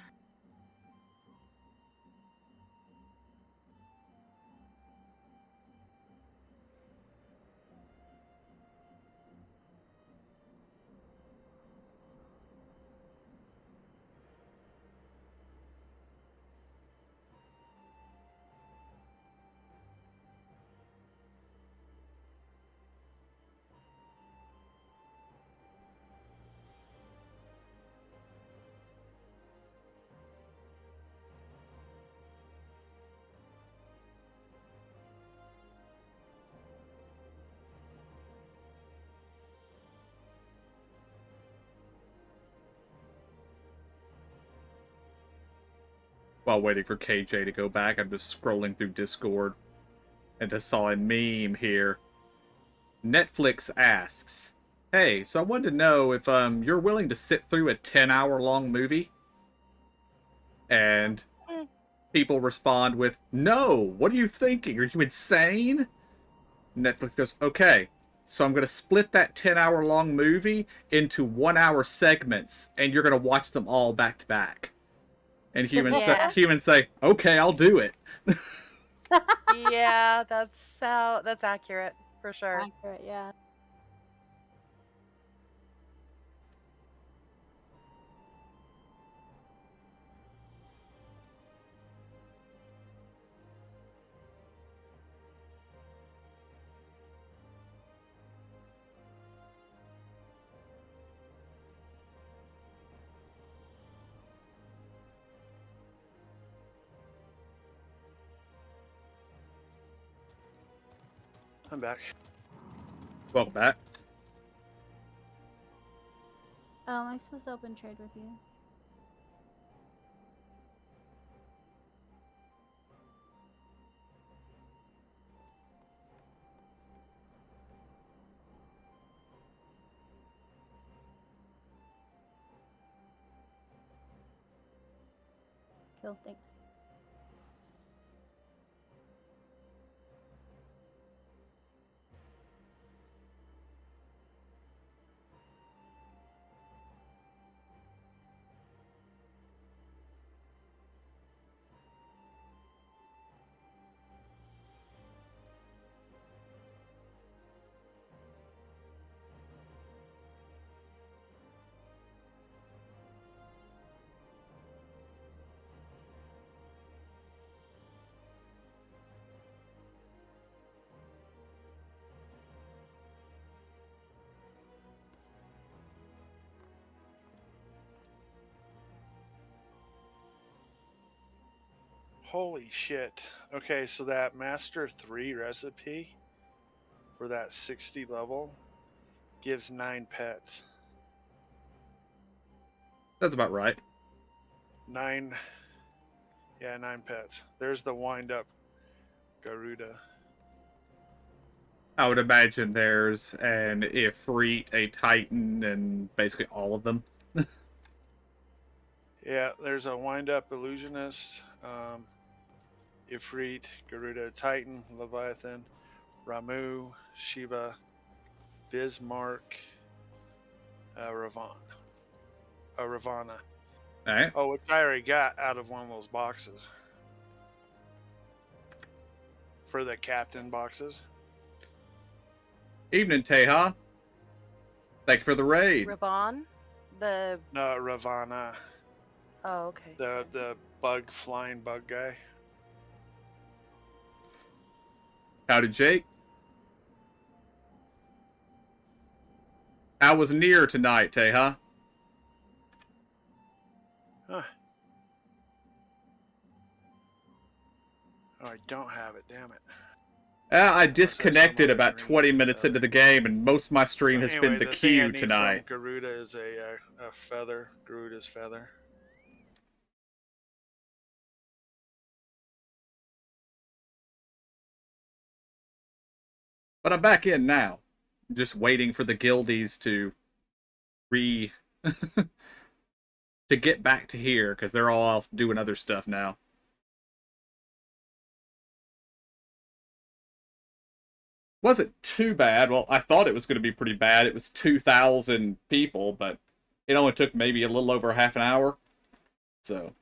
While waiting for KJ to go back, I'm just scrolling through Discord and just saw a meme here. Netflix asks, "Hey, so I wanted to know if you're willing to sit through a 10-hour long movie?" And Mm. people respond with, "No, what are you thinking? Are you insane?" Netflix goes, "Okay, so I'm going to split that 10-hour long movie into 1-hour segments, and you're going to watch them all back to back." And Yeah. humans say, "Okay, I'll do it." Yeah, that's accurate for sure. Accurate, yeah. I'm back. Welcome back. Oh, am I supposed to open trade with you? Cool, thanks. Holy shit. Okay, so that Master 3 recipe for that 60 level gives 9 pets. That's about right. 9, yeah, 9 pets. There's the wind up Garuda. I would imagine there's an Ifrit, a Titan, and basically all of them. Yeah, there's a wind up illusionist, Ifrit, Garuda, Titan, Leviathan, Ramu, Shiva, Bismarck, Ravana. Alright. Oh, which I already got out of one of those boxes. For the captain boxes. Evening, Teha. Thank you for the raid. Raban? The No, Ravana. oh, okay. The flying bug guy. Howdy, Jake. How was near tonight, Teha? Huh. Oh, I don't have it, damn it. I Unless there's disconnected some about other 20 green minutes into feather. the game, and most of my stream But has been anyway, the the thing I queue need tonight. from Garuda is a feather. Garuda's feather. But I'm back in now. Just waiting for the guildies to to get back to here, because they're all off doing other stuff now. Wasn't too bad. Well, I thought it was going to be pretty bad. It was 2,000 people, but it only took maybe a little over half an hour. So,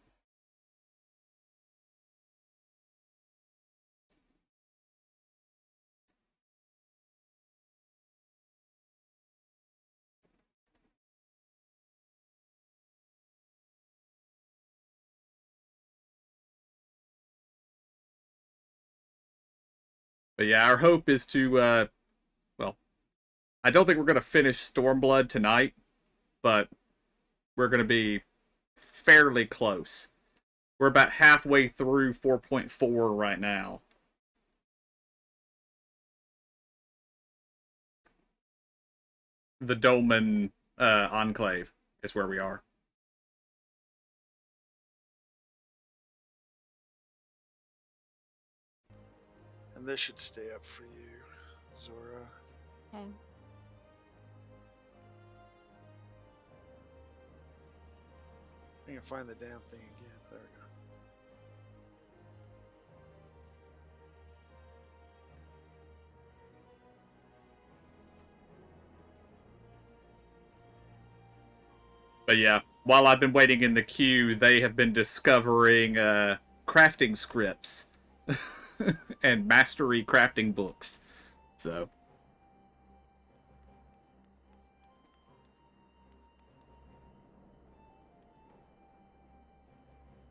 but yeah, our hope is to, well, I don't think we're going to finish Stormblood tonight, but we're going to be fairly close. We're about halfway through 4.4 right now. The Dolmen Enclave is where we are. And this should stay up for you, Zora. Okay. I can find the damn thing again. There we go. But yeah, while I've been waiting in the queue, they have been discovering crafting scripts and mastery crafting books. So,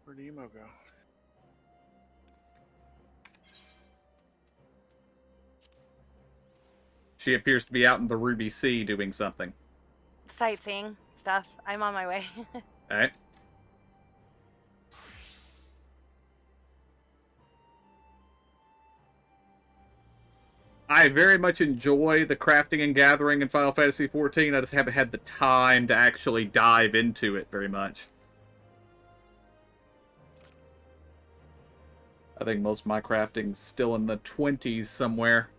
Where'd Emo go? she appears to be out in the Ruby Sea doing something. Sightseeing stuff. I'm on my way. Alright. I very much enjoy the crafting and gathering in Final Fantasy XIV. I just haven't had the time to actually dive into it very much. I think most of my crafting's still in the 20s somewhere.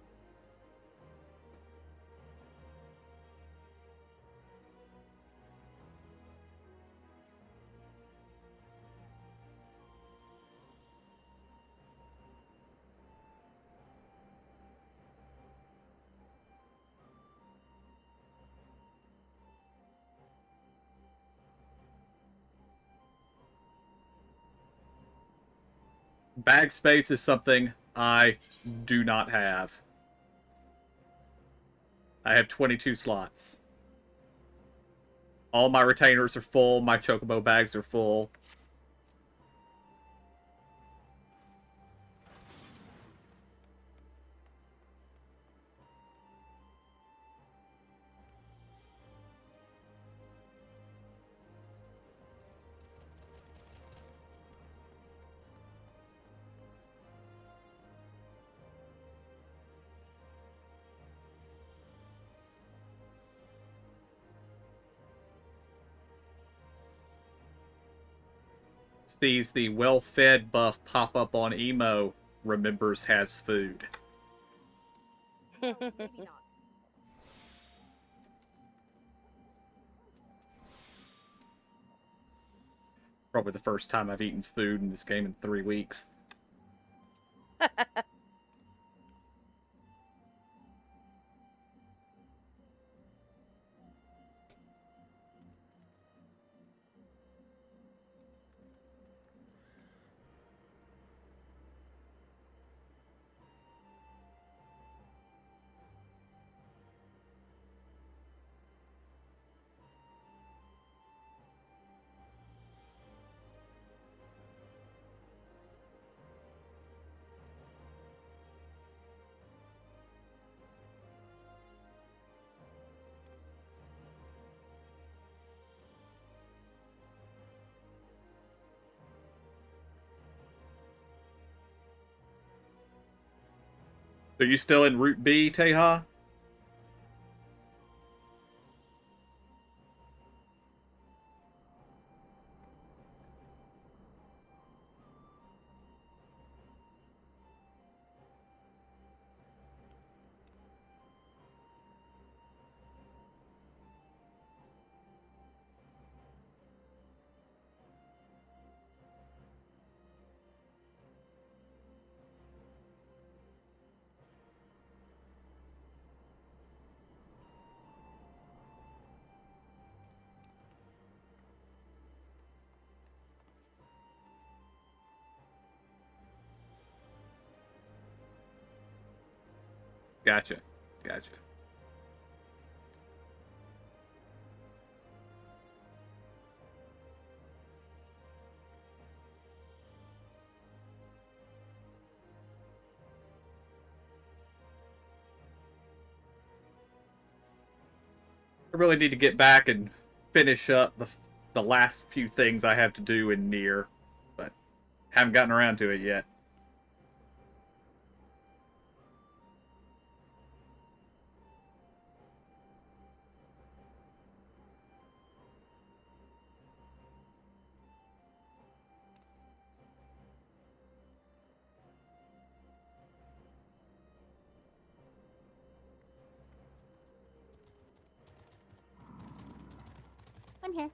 Bag space is something I do not have. I have 22 slots. All my retainers are full, my chocobo bags are full. Sees the well-fed buff pop up on Emo, remembers has food. Probably the first time I've eaten food in this game in 3 weeks. Are you still in Route B, Teha? Gotcha. Gotcha. I really need to get back and finish up the last few things I have to do in Nier, but haven't gotten around to it yet. I'm here.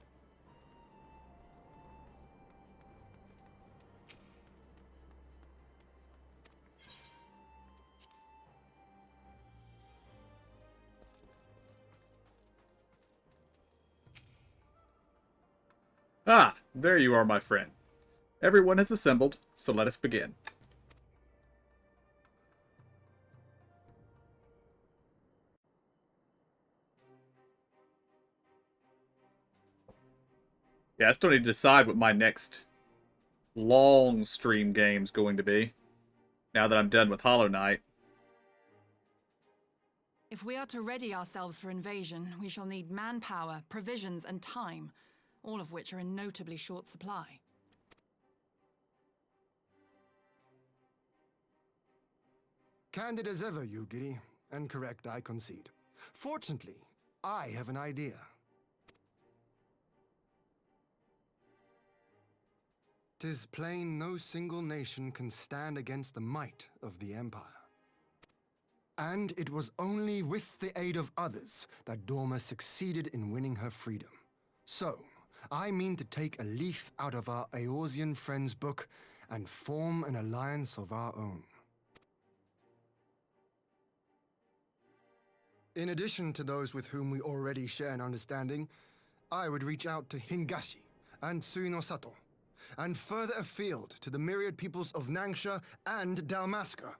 Ah, there you are, my friend. Everyone has assembled, so let us begin. Yeah, I still need to decide what my next long stream game's going to be, now that I'm done with Hollow Knight. If we are to ready ourselves for invasion, we shall need manpower, provisions, and time, all of which are in notably short supply. Candid as ever, Yugiri, and correct, I concede. Fortunately, I have an idea. 'Tis plain no single nation can stand against the might of the Empire. And it was only with the aid of others that Dorma succeeded in winning her freedom. So, I mean to take a leaf out of our Eorzean friends' book and form an alliance of our own. In addition to those with whom we already share an understanding, I would reach out to Hingashi and Suinosato, and further afield to the myriad peoples of Nangsha and Dalmasca.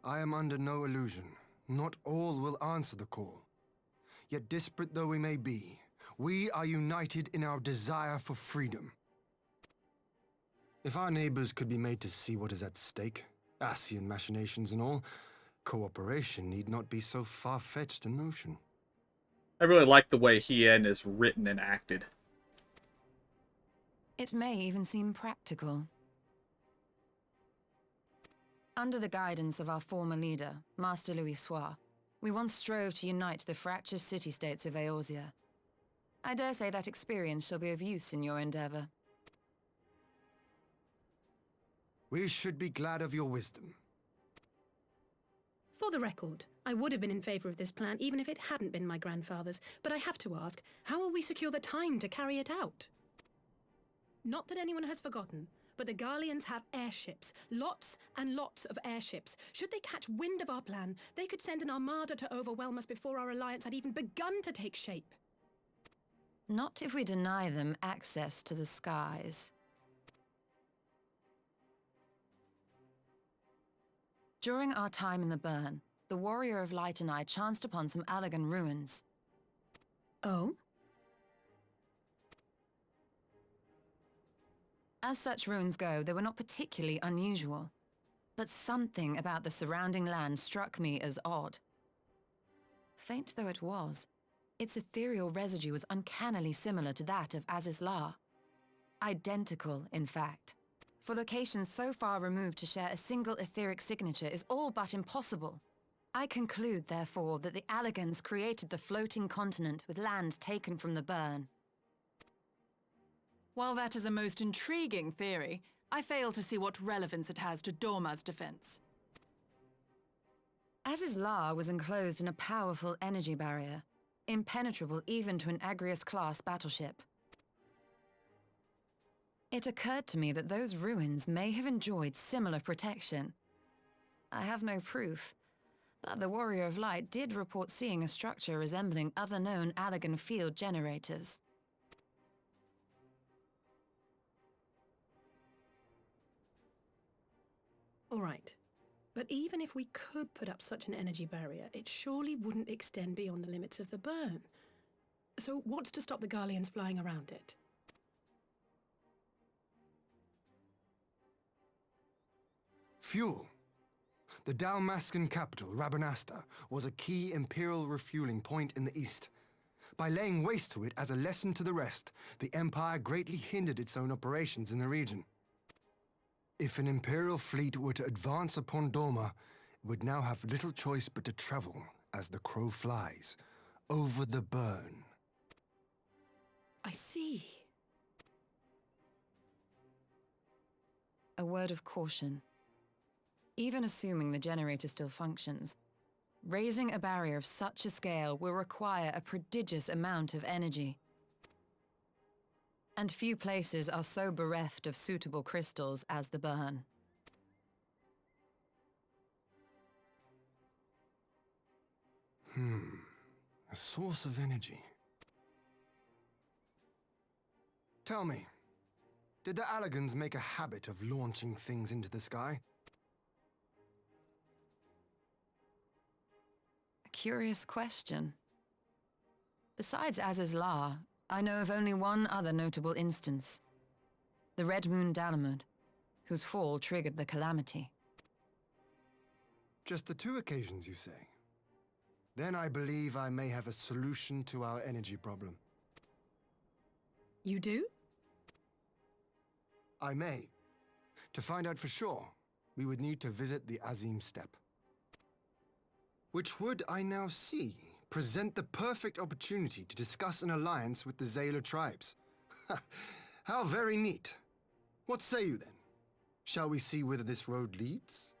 I am under no illusion. Not all will answer the call. Yet disparate though we may be, we are united in our desire for freedom. If our neighbors could be made to see what is at stake, Asian machinations and all, cooperation need not be so far-fetched a notion. I really like the way Hien is written and acted. It may even seem practical. Under the guidance of our former leader, Master Louis Soir, we once strove to unite the fractious city-states of Eorzea. I dare say that experience shall be of use in your endeavor. We should be glad of your wisdom. For the record, I would have been in favor of this plan even if it hadn't been my grandfather's, but I have to ask, how will we secure the time to carry it out? Not that anyone has forgotten, but the Garleans have airships. Lots and lots of airships. Should they catch wind of our plan, they could send an armada to overwhelm us before our alliance had even begun to take shape. Not if we deny them access to the skies. During our time in the Burn, the Warrior of Light and I chanced upon some Allagan ruins. Oh? As such ruins go, they were not particularly unusual. But something about the surrounding land struck me as odd. Faint though it was, its ethereal residue was uncannily similar to that of Azizlar. Identical, in fact. For locations so far removed to share a single etheric signature is all but impossible. I conclude, therefore, that the Allagans created the floating continent with land taken from the Burn. While that is a most intriguing theory, I fail to see what relevance it has to Dorma's defense. Azizlar was enclosed in a powerful energy barrier, impenetrable even to an Agrius-class battleship. It occurred to me that those ruins may have enjoyed similar protection. I have no proof, but the Warrior of Light did report seeing a structure resembling other known Allagan field generators. All right. But even if we could put up such an energy barrier, it surely wouldn't extend beyond the limits of the burn. So what's to stop the Garleans flying around it? Fuel. The Dalmascan capital, Rabanasta, was a key imperial refueling point in the east. By laying waste to it as a lesson to the rest, the Empire greatly hindered its own operations in the region. If an imperial fleet were to advance upon Doma, it would now have little choice but to travel, as the crow flies, over the burn. I see. A word of caution. Even assuming the generator still functions, raising a barrier of such a scale will require a prodigious amount of energy. And few places are so bereft of suitable crystals as the burn. A source of energy. Tell me, did the Allagans make a habit of launching things into the sky? A curious question. Besides Az's La, I know of only one other notable instance. The Red Moon Dalamud, whose fall triggered the calamity. Just the 2 occasions, you say? Then I believe I may have a solution to our energy problem. You do? I may. To find out for sure, we would need to visit the Azim Steppe. Which would, I now see, present the perfect opportunity to discuss an alliance with the Zayla tribes. How very neat. What say you then? Shall we see whither this road leads?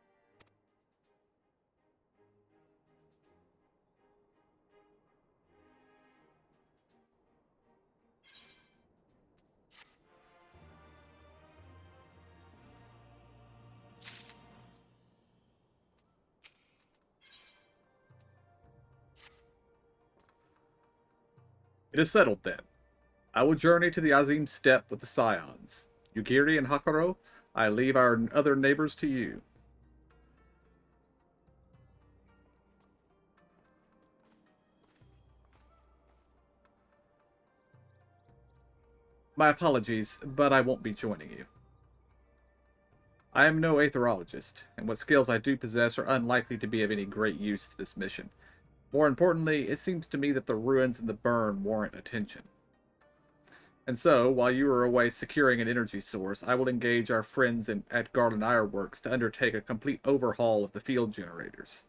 It is settled then. I will journey to the Azim Steppe with the Scions. Yugiri and Hakaro, I leave our other neighbors to you. My apologies, but I won't be joining you. I am no aetherologist, and what skills I do possess are unlikely to be of any great use to this mission. More importantly, it seems to me that the ruins and the burn warrant attention. And so, while you are away securing an energy source, I will engage our friends at Garland Ironworks to undertake a complete overhaul of the field generators.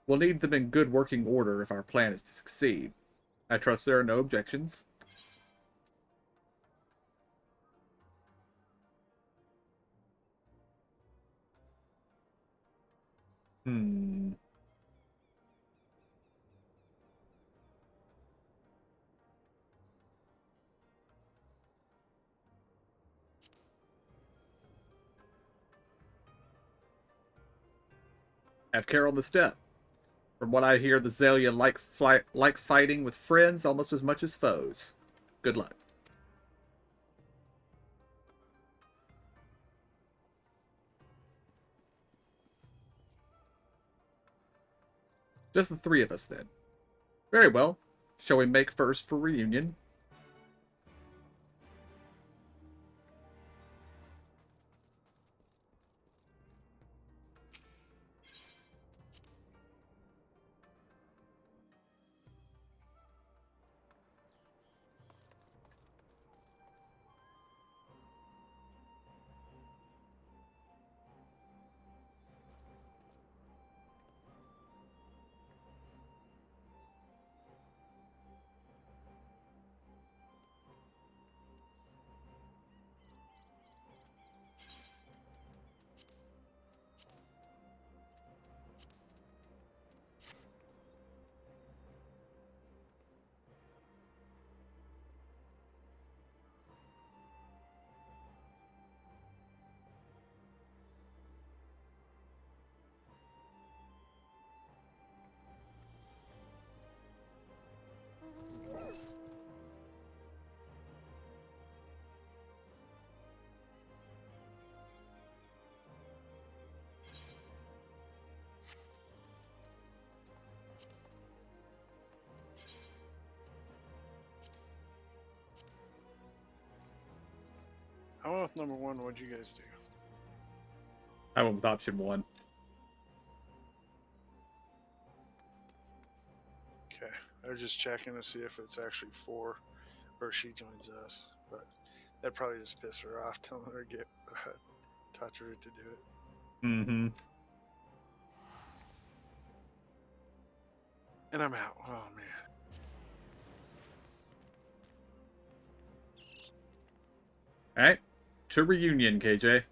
We'll need them in good working order if our plan is to succeed. I trust there are no objections. Have care on the step. From what I hear, the Zalia like fighting with friends almost as much as foes. Good luck. Just the 3 of us, then. Very well. Shall we make first for reunion? I went with number 1. What'd you guys do? I went with option 1. Okay. I was just checking to see if it's actually 4 or she joins us. But that'd probably just piss her off, telling her to get touch her to do it. Mm-hmm. And I'm out. Oh, man. Alright. To reunion, KJ.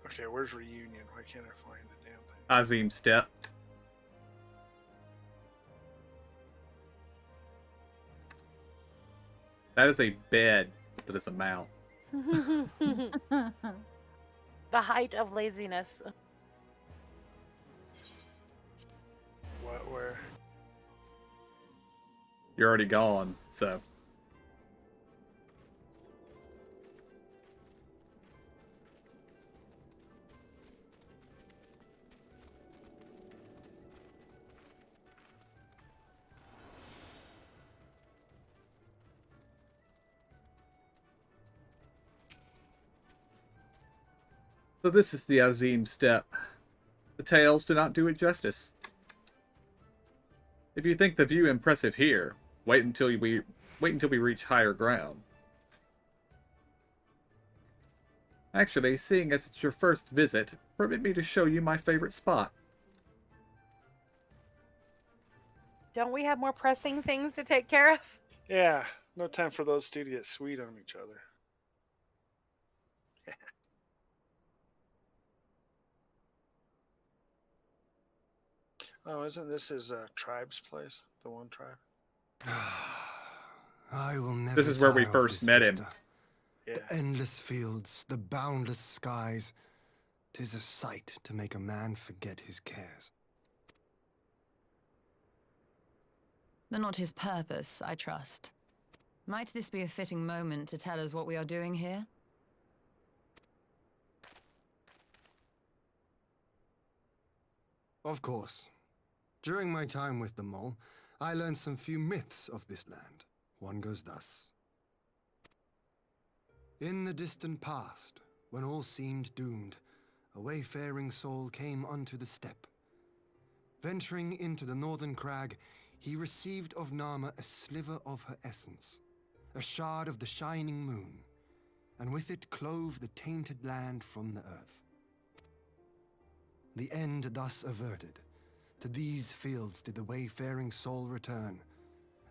Okay, where's reunion? Why can't I find the damn thing? Azim step. That is a bed that is a mount. The height of laziness. What? Where? You're already gone, so. So this is the Azim step. The tales do not do it justice. If you think the view impressive here, wait until we reach higher ground. Actually, seeing as it's your first visit, permit me to show you my favorite spot. Don't we have more pressing things to take care of? Yeah, no time for those two to get sweet on each other. Oh, isn't this his tribe's place? The one tribe? I will never This is where we tire of first this met him. vista. Yeah. The endless fields, the boundless skies. 'Tis a sight to make a man forget his cares. But not his purpose, I trust. Might this be a fitting moment to tell us what we are doing here? Of course. During my time with the mole, I learned some few myths of this land. One goes thus. In the distant past, when all seemed doomed, a wayfaring soul came unto the steppe. Venturing into the northern crag, he received of Nama a sliver of her essence, a shard of the shining moon, and with it clove the tainted land from the earth. The end thus averted, to these fields did the wayfaring soul return,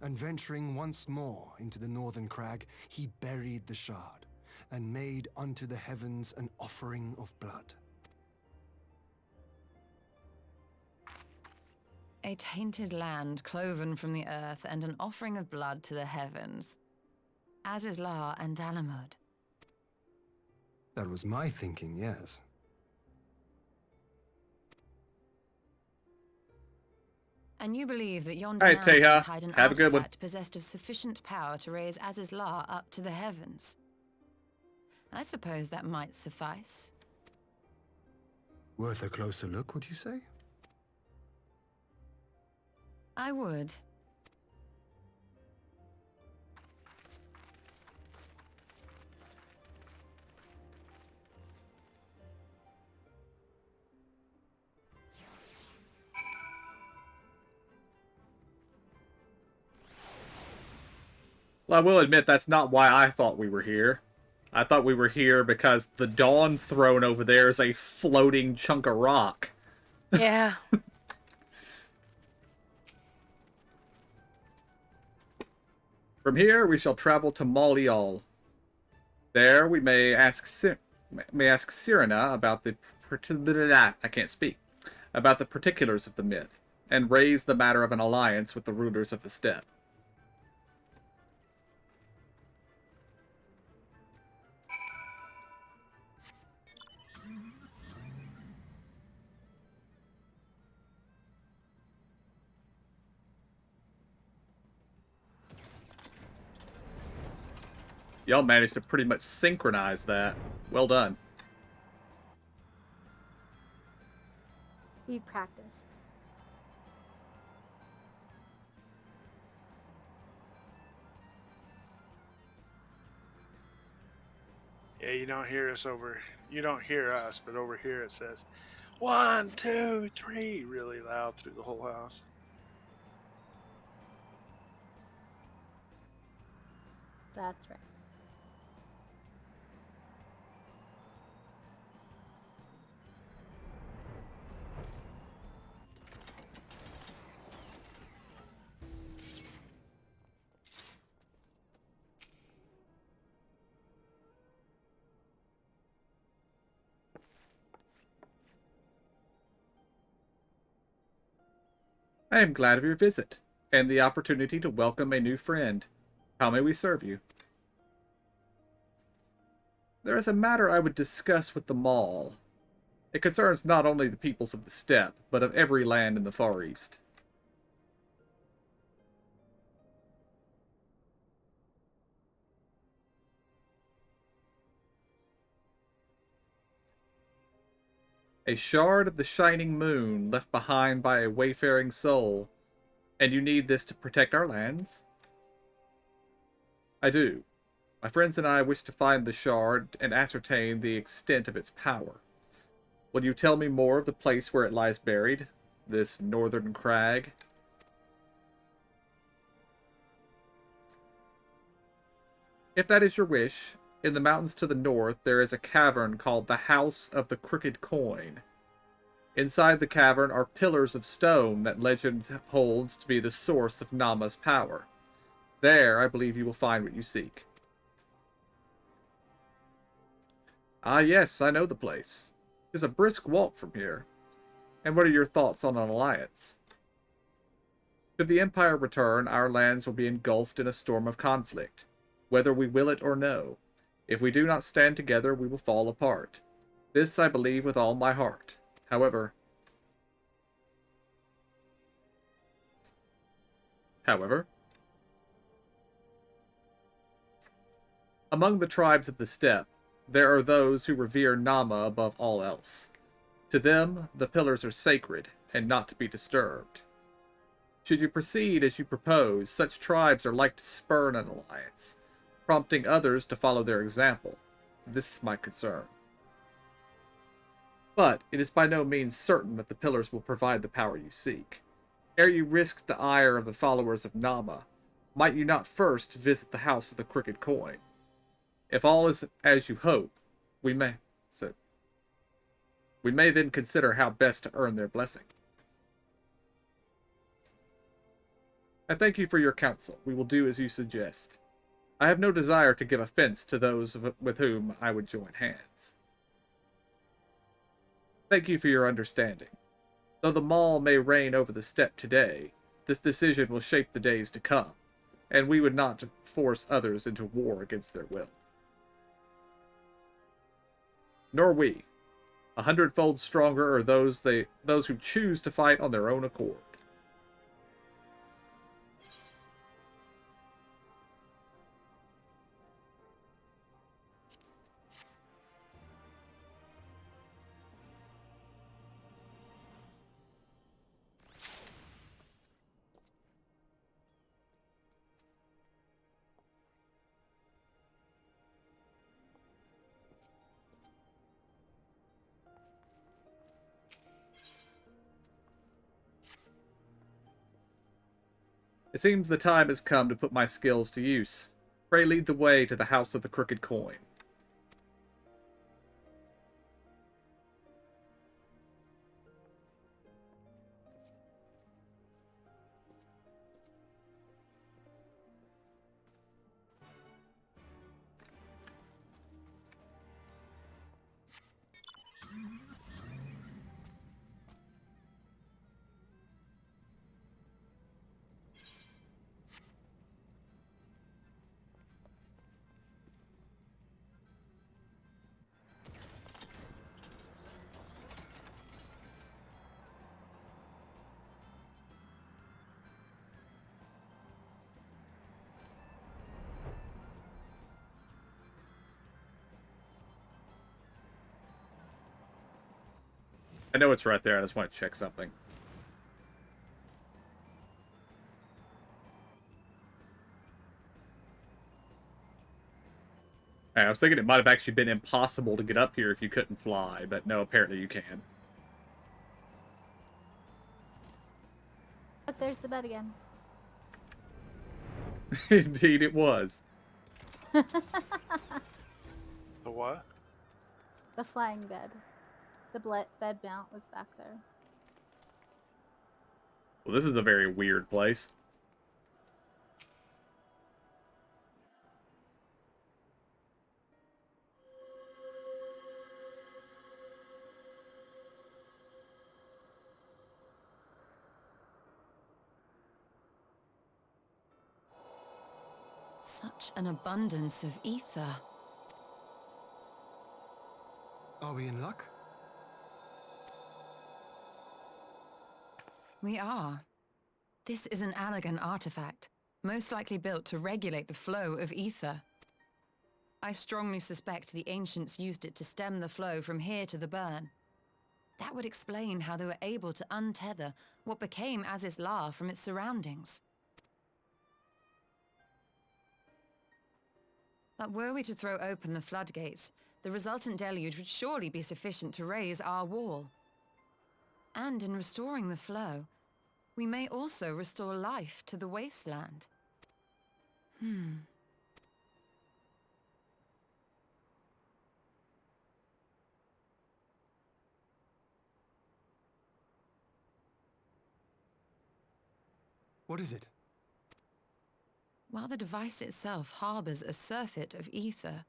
and venturing once more into the northern crag, he buried the shard, and made unto the heavens an offering of blood. A tainted land cloven from the earth and an offering of blood to the heavens. Azizlar and Dalamud. That was my thinking, yes. And you believe that yonder Alright, mountains Teja. hide an Have a good one. artifact possessed of sufficient power to raise Azizlar up to the heavens? I suppose that might suffice. Worth a closer look, would you say? I would. Well, I will admit that's not why I thought we were here. I thought we were here because the Dawn Throne over there is a floating chunk of rock. Yeah. From here, we shall travel to Malial. There, we may ask Cyrena about the I can't speak about the particulars of the myth, and raise the matter of an alliance with the rulers of the steppe. Y'all managed to pretty much synchronize that. Well done. We've practiced. Yeah, you don't hear us over. You don't hear us, but over here it says, 1, 2, 3, really loud through the whole house. That's right. I am glad of your visit, and the opportunity to welcome a new friend. How may we serve you? There is a matter I would discuss with the Mall. It concerns not only the peoples of the steppe, but of every land in the Far East. A shard of the shining moon left behind by a wayfaring soul, and you need this to protect our lands? I do. My friends and I wish to find the shard and ascertain the extent of its power. Will you tell me more of the place where it lies buried? This northern crag? If that is your wish, in the mountains to the north there is a cavern called the House of the Crooked Coin. Inside the cavern are pillars of stone that legend holds to be the source of Nama's power. There, I believe you will find what you seek. Ah yes, I know the place. It is a brisk walk from here. And what are your thoughts on an alliance? Should the Empire return, our lands will be engulfed in a storm of conflict, whether we will it or no. If we do not stand together, we will fall apart. This I believe with all my heart. However, among the tribes of the steppe, there are those who revere Nama above all else. To them, the pillars are sacred and not to be disturbed. Should you proceed as you propose, such tribes are like to spurn an alliance, prompting others to follow their example. This is my concern. But it is by no means certain that the pillars will provide the power you seek. Ere you risk the ire of the followers of Nama, might you not first visit the House of the Crooked Coin? If all is as you hope, we may then consider how best to earn their blessing. I thank you for your counsel. We will do as you suggest. I have no desire to give offense to those with whom I would join hands. Thank you for your understanding. Though the Maul may reign over the steppe today, this decision will shape the days to come, and we would not force others into war against their will. Nor we. 100-fold stronger are those who choose to fight on their own accord. It seems the time has come to put my skills to use. Pray lead the way to the House of the Crooked Coin. I know it's right there. I just want to check something. I was thinking it might have actually been impossible to get up here if you couldn't fly, but no, apparently you can. Look, there's the bed again. Indeed it was. The what? The flying bed. The bed mount was back there. Well, this is a very weird place. Such an abundance of ether. Are we in luck? We are. This is an Allegan artifact, most likely built to regulate the flow of ether. I strongly suspect the ancients used it to stem the flow from here to the burn. That would explain how they were able to untether what became Azys La from its surroundings. But were we to throw open the floodgates, the resultant deluge would surely be sufficient to raise our wall. And in restoring the flow, we may also restore life to the wasteland. What is it? While the device itself harbors a surfeit of ether,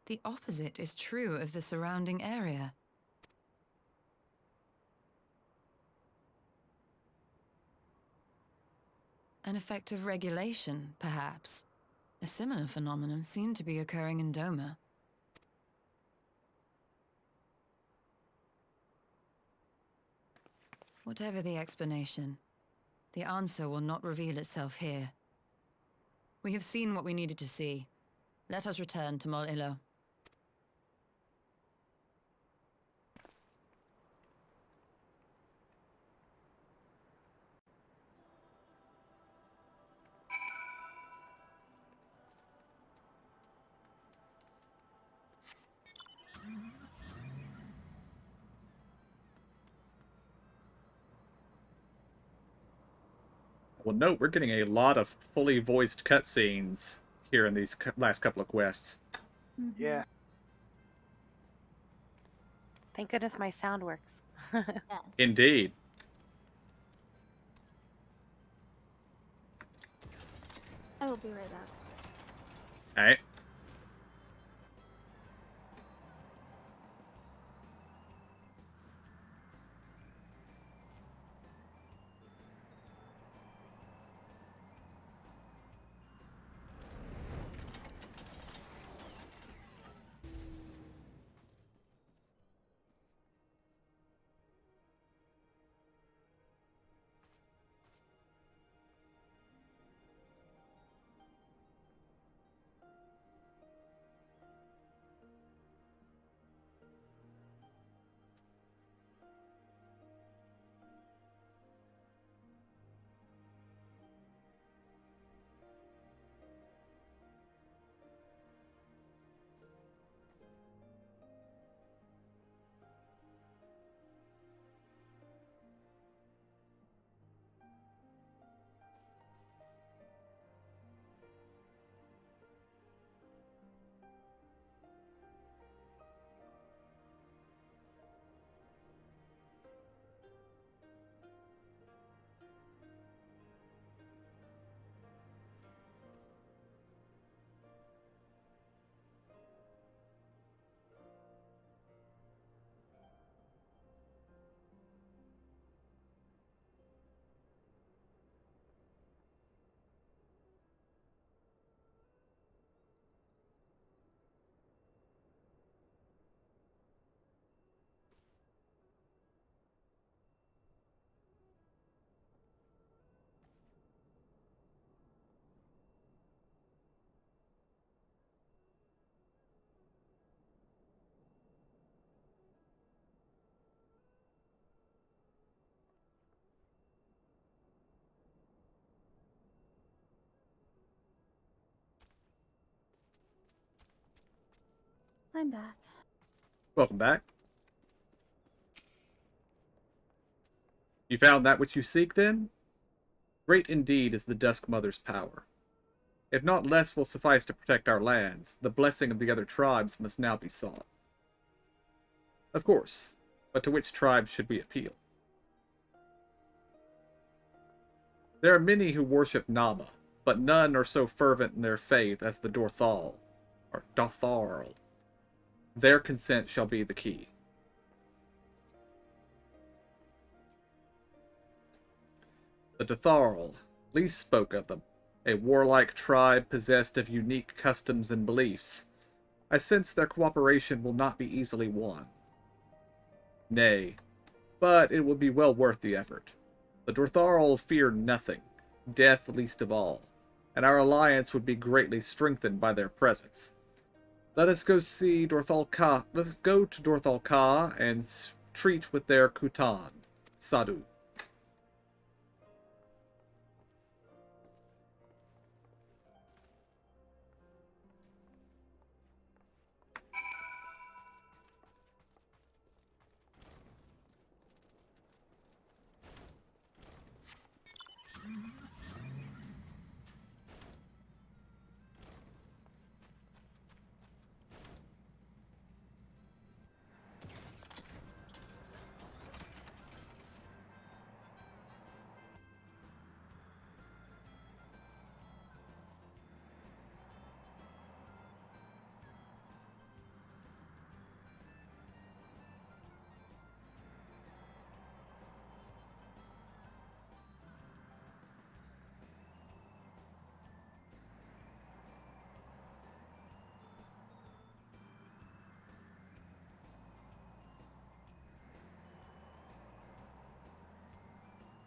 the opposite is true of the surrounding area. An effect of regulation, perhaps. A similar phenomenon seemed to be occurring in Doma. Whatever the explanation, the answer will not reveal itself here. We have seen what we needed to see. Let us return to Mol Ilo. Well, note, we're getting a lot of fully voiced cutscenes here in these last couple of quests. Yeah. Thank goodness my sound works. Yes. Indeed. I will be right back. Alright. I'm back. Welcome back. You found that which you seek, then? Great indeed is the Dusk Mother's power. If not less will suffice to protect our lands, the blessing of the other tribes must now be sought. Of course, but to which tribes should we appeal? There are many who worship Nama, but none are so fervent in their faith as the Dorthal, or Dotharl. Their consent shall be the key. The Dotharl, least spoke of them, a warlike tribe possessed of unique customs and beliefs. I sense their cooperation will not be easily won. Nay, but it will be well worth the effort. The Dortharl fear nothing, death least of all, and our alliance would be greatly strengthened by their presence. Let us go see Dorthal Ka. Let us go to Dorthal Ka and treat with their Kutan, Sadhu.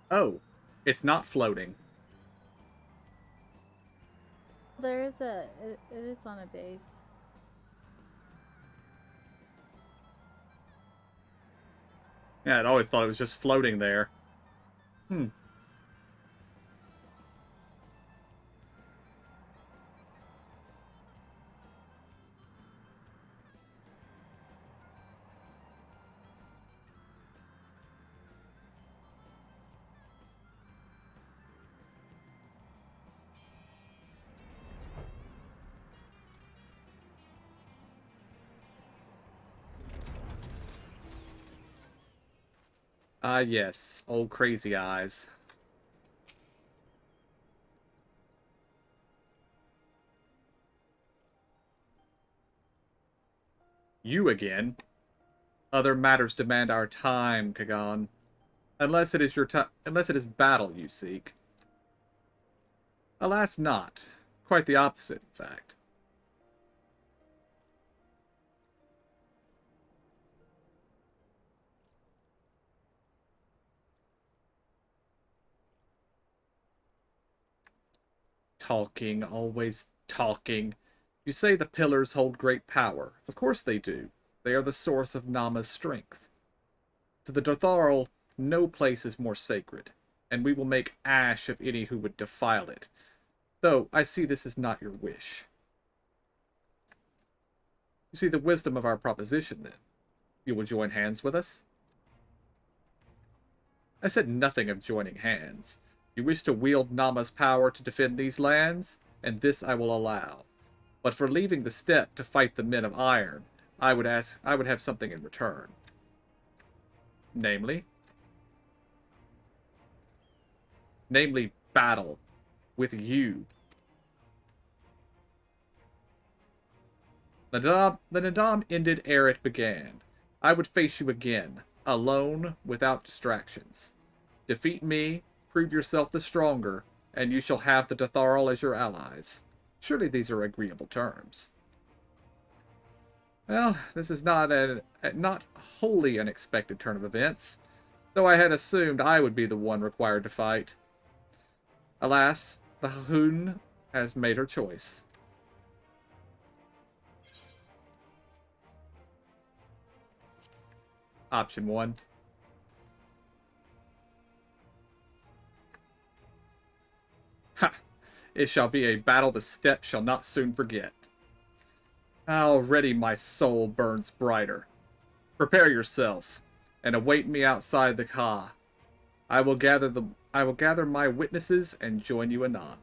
Oh, it's not floating. There is it is on a base. Yeah, I'd always thought it was just floating there. Hmm. Ah, yes, old crazy eyes. You again? Other matters demand our time, Kagan. Unless it is unless it is battle you seek. Alas, not. Quite the opposite, in fact. Talking, always talking. You say the pillars hold great power. Of course they do. They are the source of Nama's strength. To the Dotharl, no place is more sacred, and we will make ash of any who would defile it. Though, I see this is not your wish. You see the wisdom of our proposition, then. You will join hands with us? I said nothing of joining hands. You wish to wield Nama's power to defend these lands, and this I will allow. But for leaving the steppe to fight the men of iron, I would have something in return. Namely? Namely, battle. With you. The Nadam ended ere it began. I would face you again, alone, without distractions. Defeat me, prove yourself the stronger, and you shall have the Dotharl as your allies. Surely these are agreeable terms. Well, this is not a not wholly unexpected turn of events, though I had assumed I would be the one required to fight. Alas, the Hun has made her choice. Option 1. Ha! It shall be a battle the steppe shall not soon forget. Already my soul burns brighter. Prepare yourself, and await me outside the Ka. I will gather my witnesses and join you anon.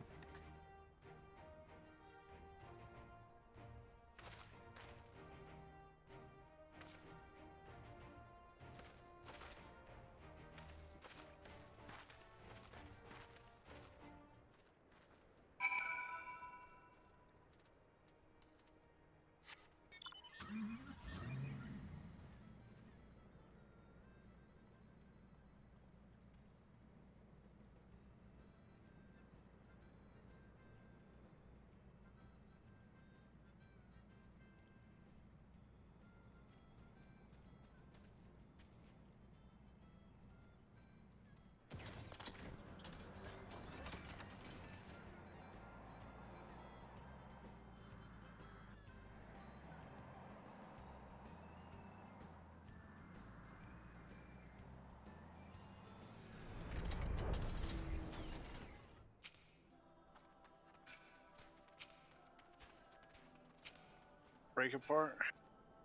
Break apart.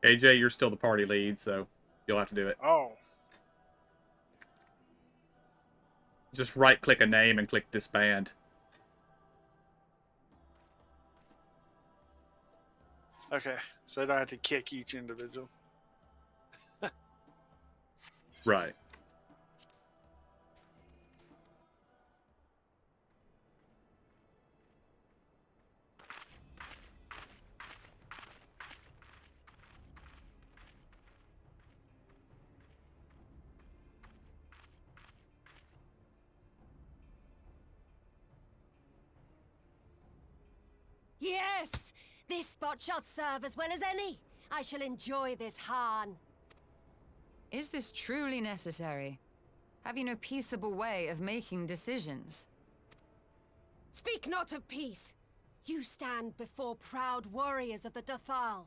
AJ, you're still the party lead, so you'll have to do it. Oh. Just right-click a name and click disband. Okay. So I don't have to kick each individual. Right. Yes! This spot shall serve as well as any. I shall enjoy this Hahn. Is this truly necessary? Have you no peaceable way of making decisions? Speak not of peace. You stand before proud warriors of the Dathal.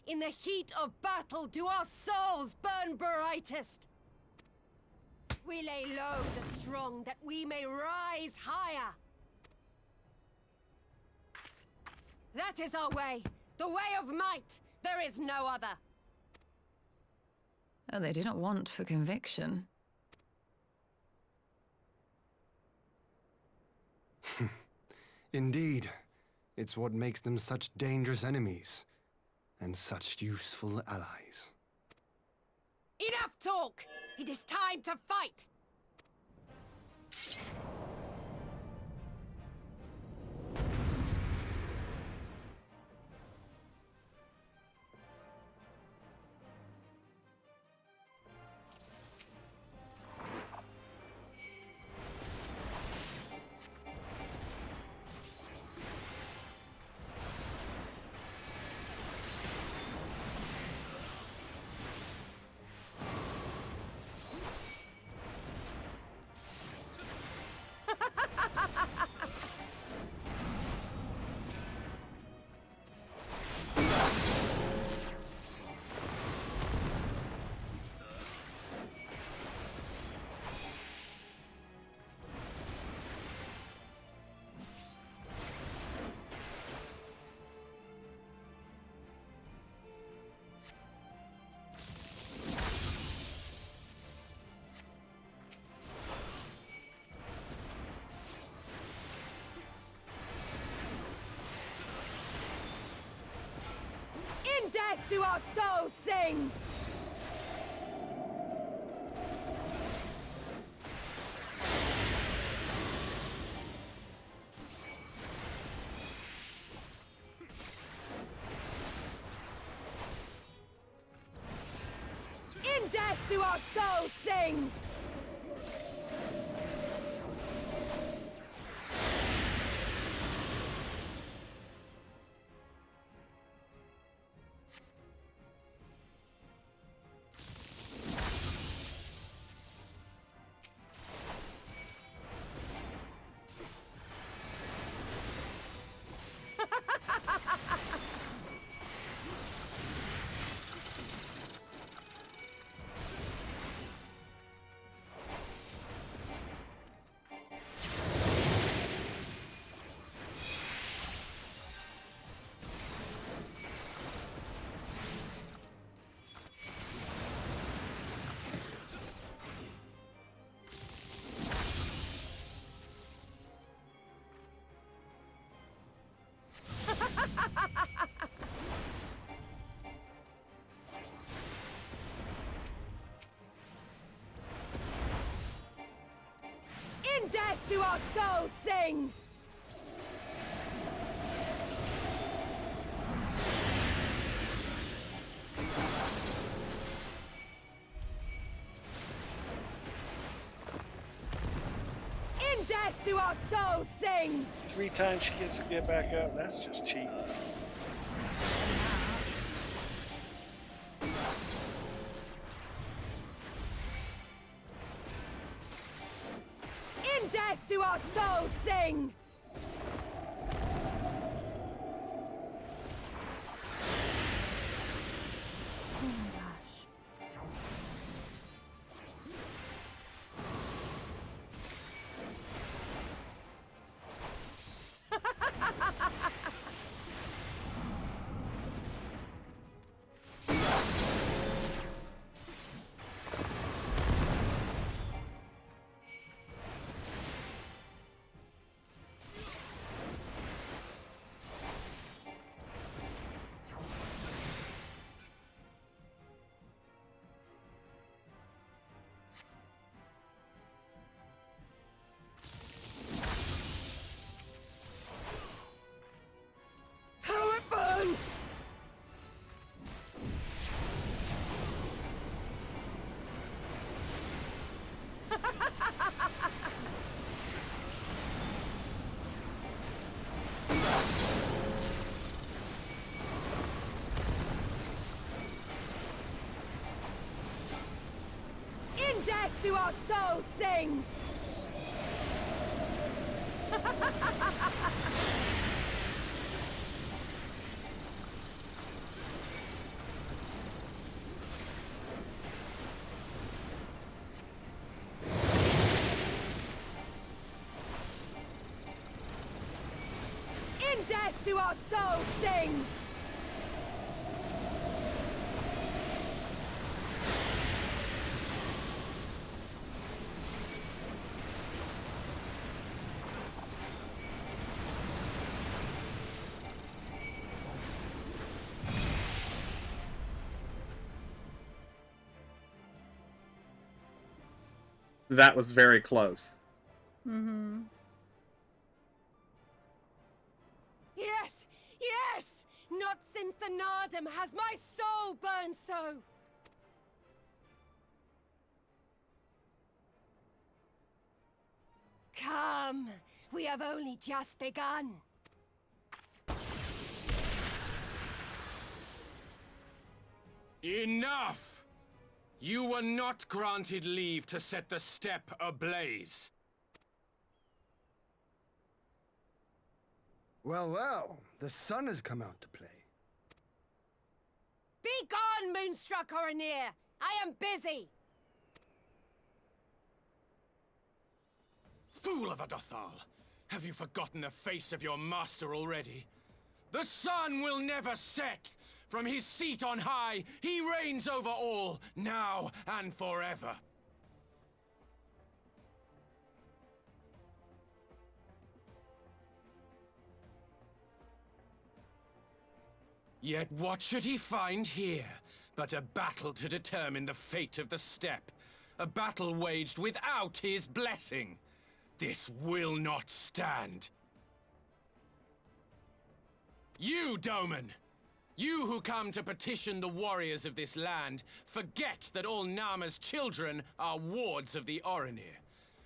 In the heat of battle do our souls burn brightest. We lay low the strong that we may rise higher. That is our way, the way of might. There is no other. Oh, they do not want for conviction. Indeed. It's what makes them such dangerous enemies, and such useful allies. Enough talk! It is time to fight! In death do our souls sing! In death do our souls sing! sing! In death do our souls sing! 3 times she gets to get back up. That's just cheap. In death do our souls sing! How it burns! In death do our souls sing! In death do our souls sing! That was very close. Mm-hmm. Yes! Yes! Not since the Nardum has my soul burned so! Come! We have only just begun. Enough! You were not granted leave to set the steppe ablaze. Well, well, the sun has come out to play. Be gone, Moonstruck Oranir! I am busy! Fool of a Dothal! Have you forgotten the face of your master already? The sun will never set! From his seat on high, he reigns over all, now and forever. Yet what should he find here but a battle to determine the fate of the steppe? A battle waged without his blessing. This will not stand. You, Doman! You who come to petition the warriors of this land, forget that all Nama's children are wards of the Oranir.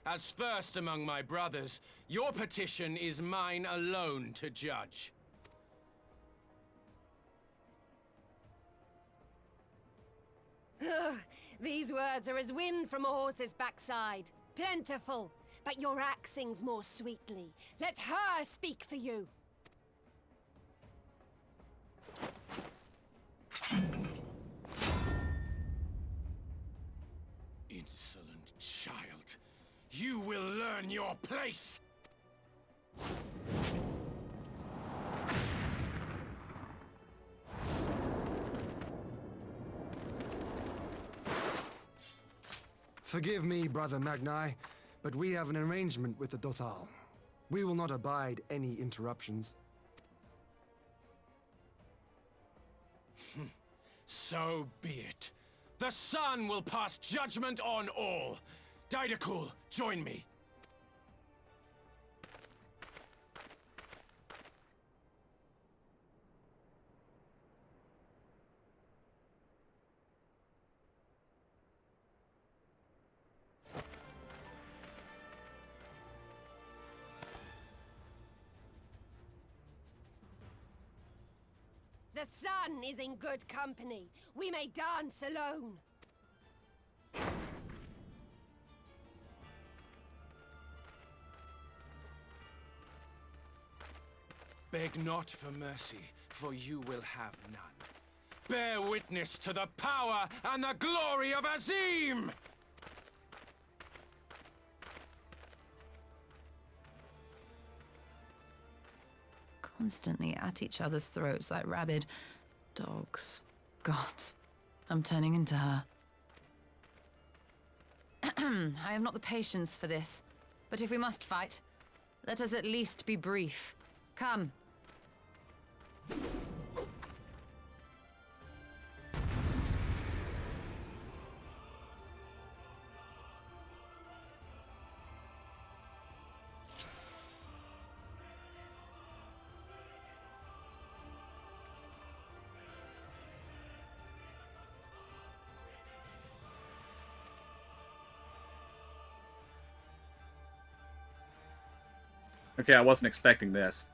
As first among my brothers, your petition is mine alone to judge. Ugh, these words are as wind from a horse's backside. Plentiful, but your axe sings more sweetly. Let her speak for you. Insolent child, you will learn your place! Forgive me, Brother Magni, but we have an arrangement with the Dothal. We will not abide any interruptions. So be it. The sun will pass judgment on all. Daidakul, join me. The sun is in good company. We may dance alone. Beg not for mercy, for you will have none. Bear witness to the power and the glory of Azim! Constantly at each other's throats like rabid dogs. Gods, I'm turning into her. I have not the patience for this. But if we must fight, let us at least be brief. Come. Okay, I wasn't expecting this.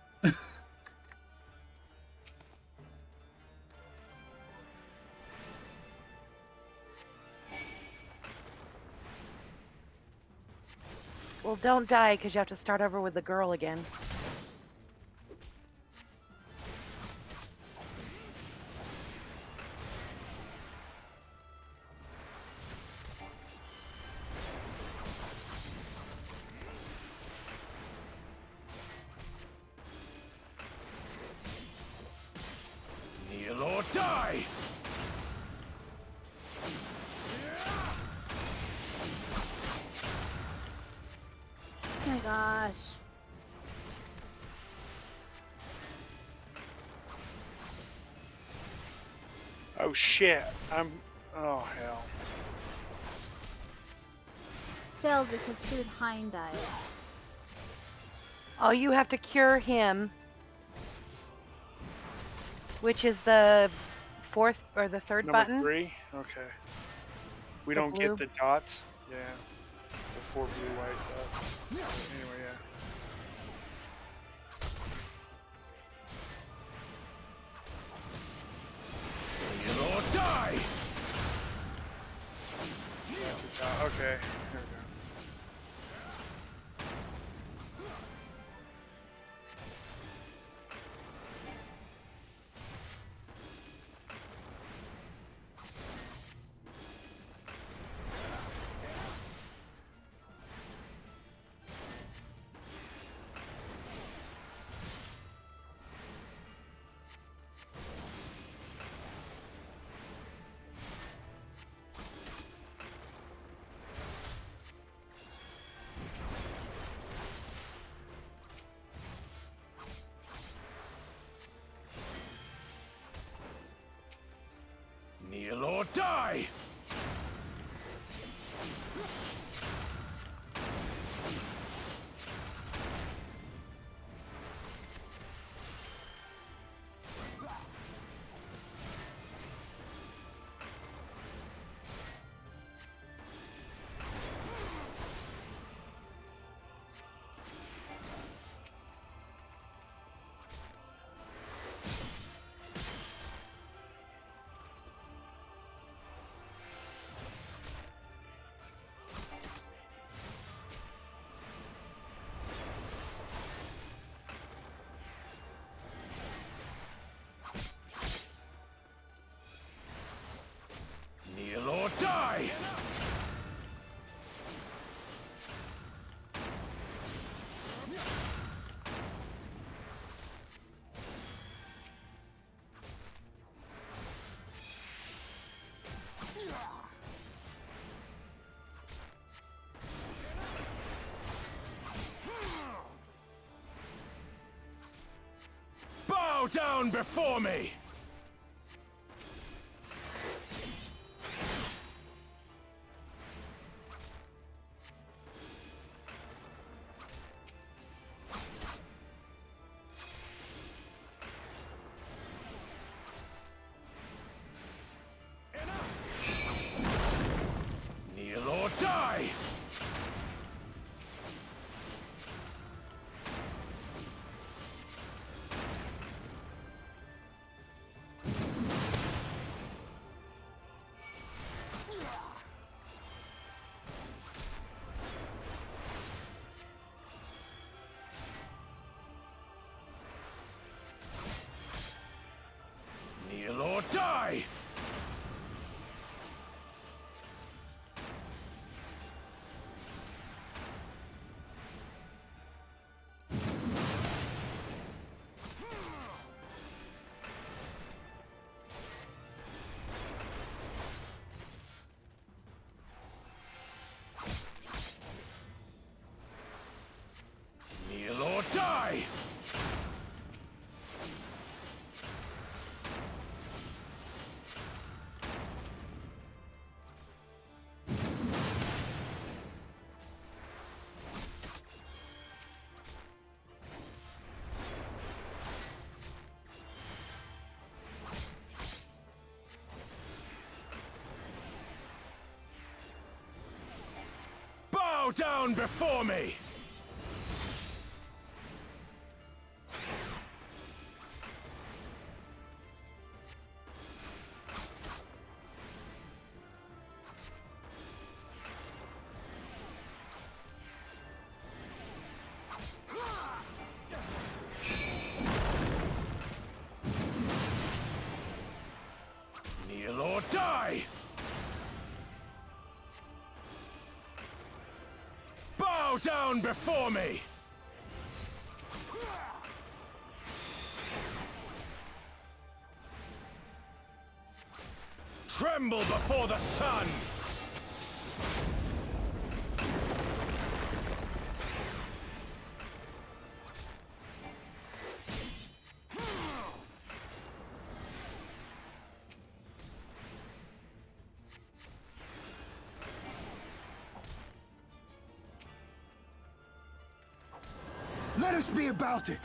Well, don't die, because you have to start over with the girl again. Kneel or die! Oh my gosh. Oh shit! Oh hell! Failed because Food Hind died. Oh, you have to cure him, which is the fourth or the third Number button. 3. Okay. We The don't blue? get the dots. Yeah. The 4 blue white dots. Anyway, yeah. Kneel or die! That's a dot. Okay. Here we go. Kneel or die! Kneel or die! Bow down before me! Kneel or die! die! Kneel or die! Bow down before me! Kneel or die! Bow down before me! Tremble before the sun! Let us be about it!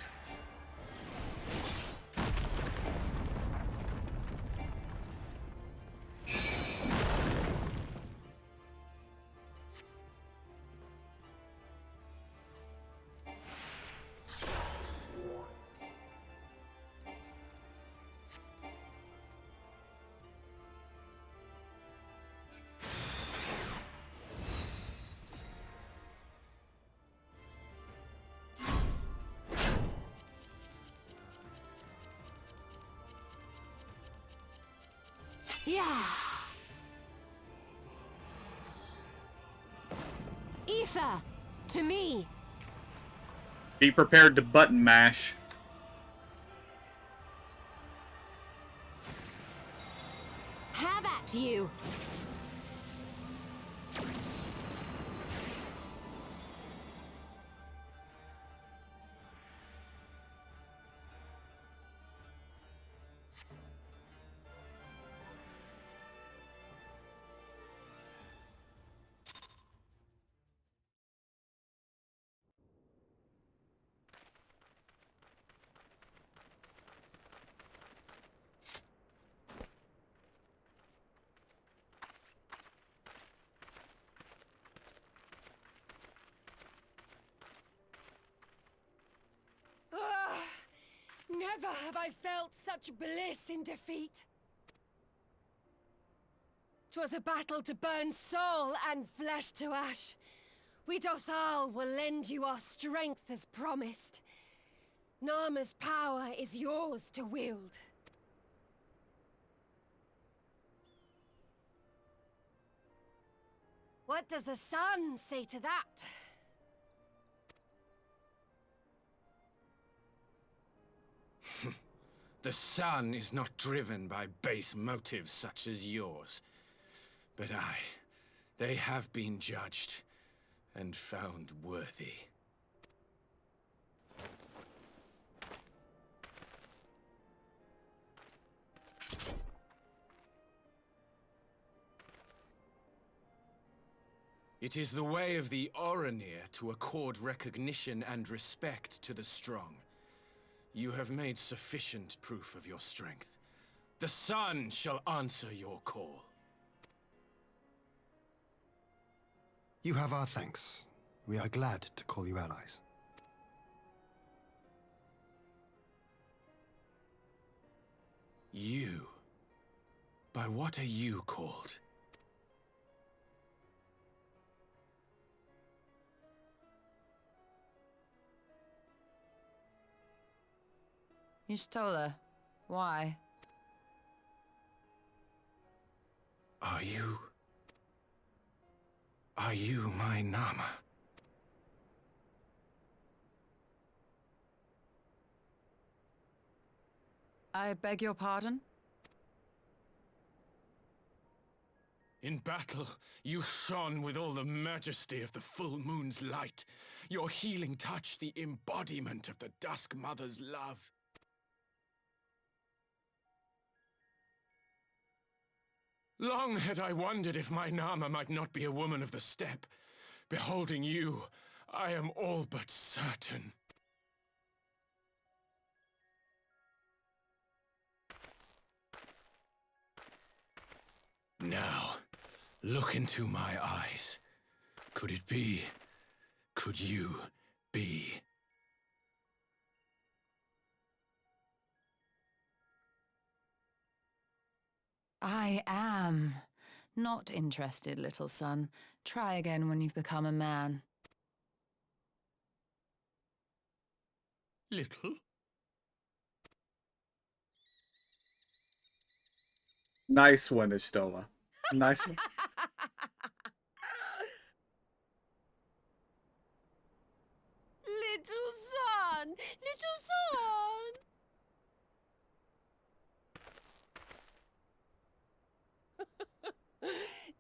Yeah. Ether, to me. Be prepared to button mash. Have at you. Never have I felt such bliss in defeat. 'Twas a battle to burn soul and flesh to ash. We Dothal will lend you our strength as promised. Narma's power is yours to wield. What does the sun say to that? The sun is not driven by base motives such as yours. But they have been judged and found worthy. It is the way of the Oranir to accord recognition and respect to the strong. You have made sufficient proof of your strength. The sun shall answer your call. You have our thanks. We are glad to call you allies. You? By what are you called? Y'shtola, why? Are you... Are you my Nama? I beg your pardon? In battle, you shone with all the majesty of the full moon's light. Your healing touch, the embodiment of the Dusk Mother's love. Long had I wondered if my Nama might not be a woman of the steppe. Beholding you, I am all but certain. Now, look into my eyes. Could it be? Could you be? I am. Not interested, little son. Try again when you've become a man. Little? Nice one, Ishtola. Nice one. Little son! Little son!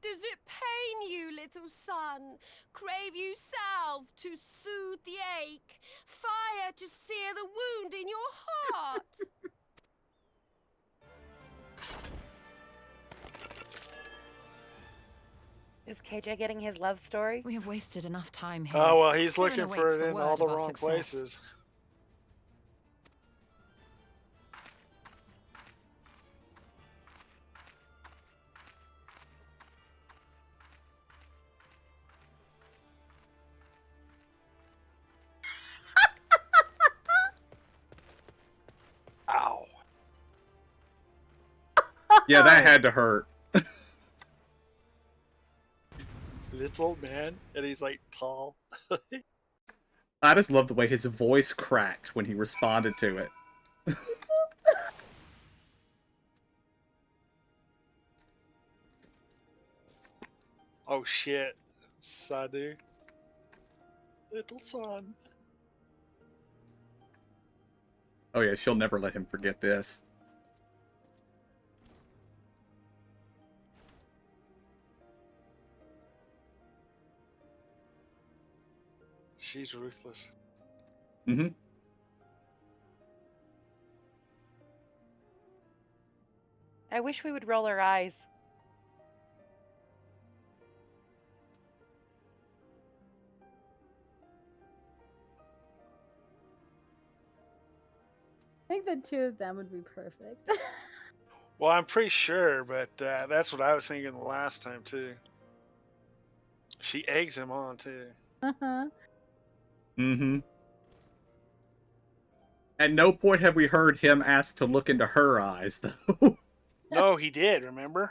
Does it pain you, little son? Crave you salve to soothe the ache? Fire to sear the wound in your heart? Is KJ getting his love story? We have wasted enough time here. Oh, well, he's Siren looking for awaits it in word all the of our wrong success. places. Ow. Yeah, that had to hurt. Little man, and he's like tall. I just love the way his voice cracked when he responded to it. Oh shit. Sadhu. Little son. Oh yeah, she'll never let him forget this. She's ruthless. Mm-hmm. I wish we would roll our eyes. I think the two of them would be perfect. Well, I'm pretty sure, but that's what I was thinking the last time too. She eggs him on too. Uh-huh. Mm-hmm. At no point have we heard him ask to look into her eyes, though. No, he did, remember?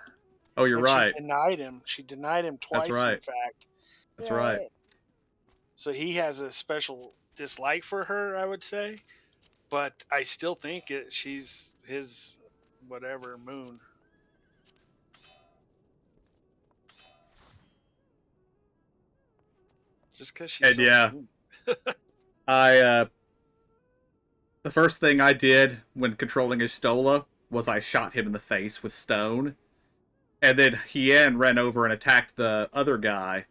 Oh, you're And right. She denied him. She denied him twice, right. in fact. That's right. So he has a special dislike for her, I would say. But I still think she's his whatever moon. Just because she's And so yeah, mean. the first thing I did when controlling Ishtola was I shot him in the face with stone. And then Hien ran over and attacked the other guy.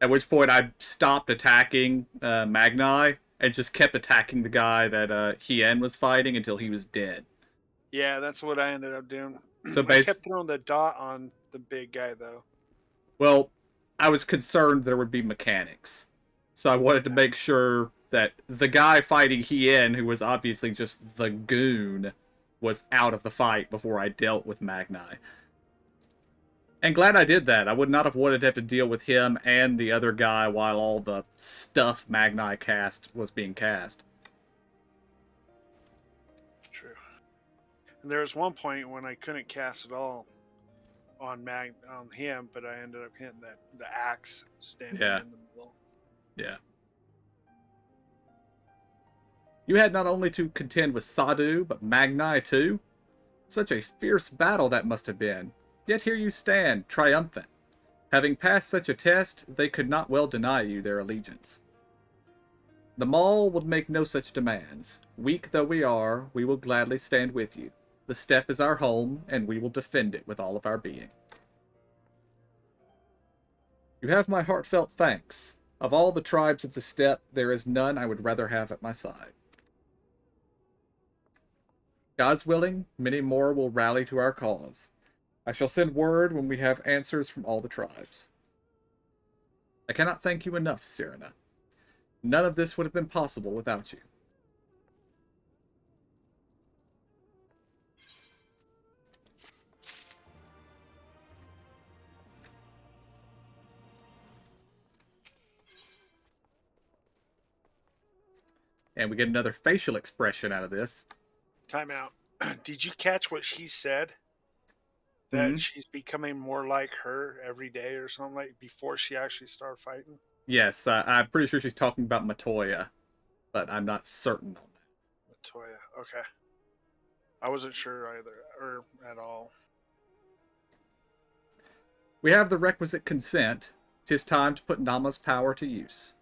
At which point I stopped attacking Magni and just kept attacking the guy that Hien was fighting until he was dead. Yeah, that's what I ended up doing. So I kept throwing the dot on the big guy, though. Well, I was concerned there would be mechanics. So I wanted to make sure that the guy fighting Hien, who was obviously just the goon, was out of the fight before I dealt with Magni. And glad I did that. I would not have wanted to have to deal with him and the other guy while all the stuff Magni cast was being cast. True. And there was one point when I couldn't cast at all on him, but I ended up hitting the axe standing in the middle. Yeah. You had not only to contend with Sadhu, but Magni too. Such a fierce battle that must have been. Yet here you stand, triumphant. Having passed such a test, they could not well deny you their allegiance. The Maul would make no such demands. Weak though we are, we will gladly stand with you. The steppe is our home, and we will defend it with all of our being. You have my heartfelt thanks. Of all the tribes of the steppe, there is none I would rather have at my side. God's willing, many more will rally to our cause. I shall send word when we have answers from all the tribes. I cannot thank you enough, Cyrena. None of this would have been possible without you. And we get another facial expression out of this. Time out. Did you catch what she said? That she's becoming more like her every day or something, like before she actually started fighting? Yes, I'm pretty sure she's talking about Matoya, but I'm not certain on that. Matoya, okay. I wasn't sure either, or at all. We have the requisite consent. 'Tis time to put Nama's power to use.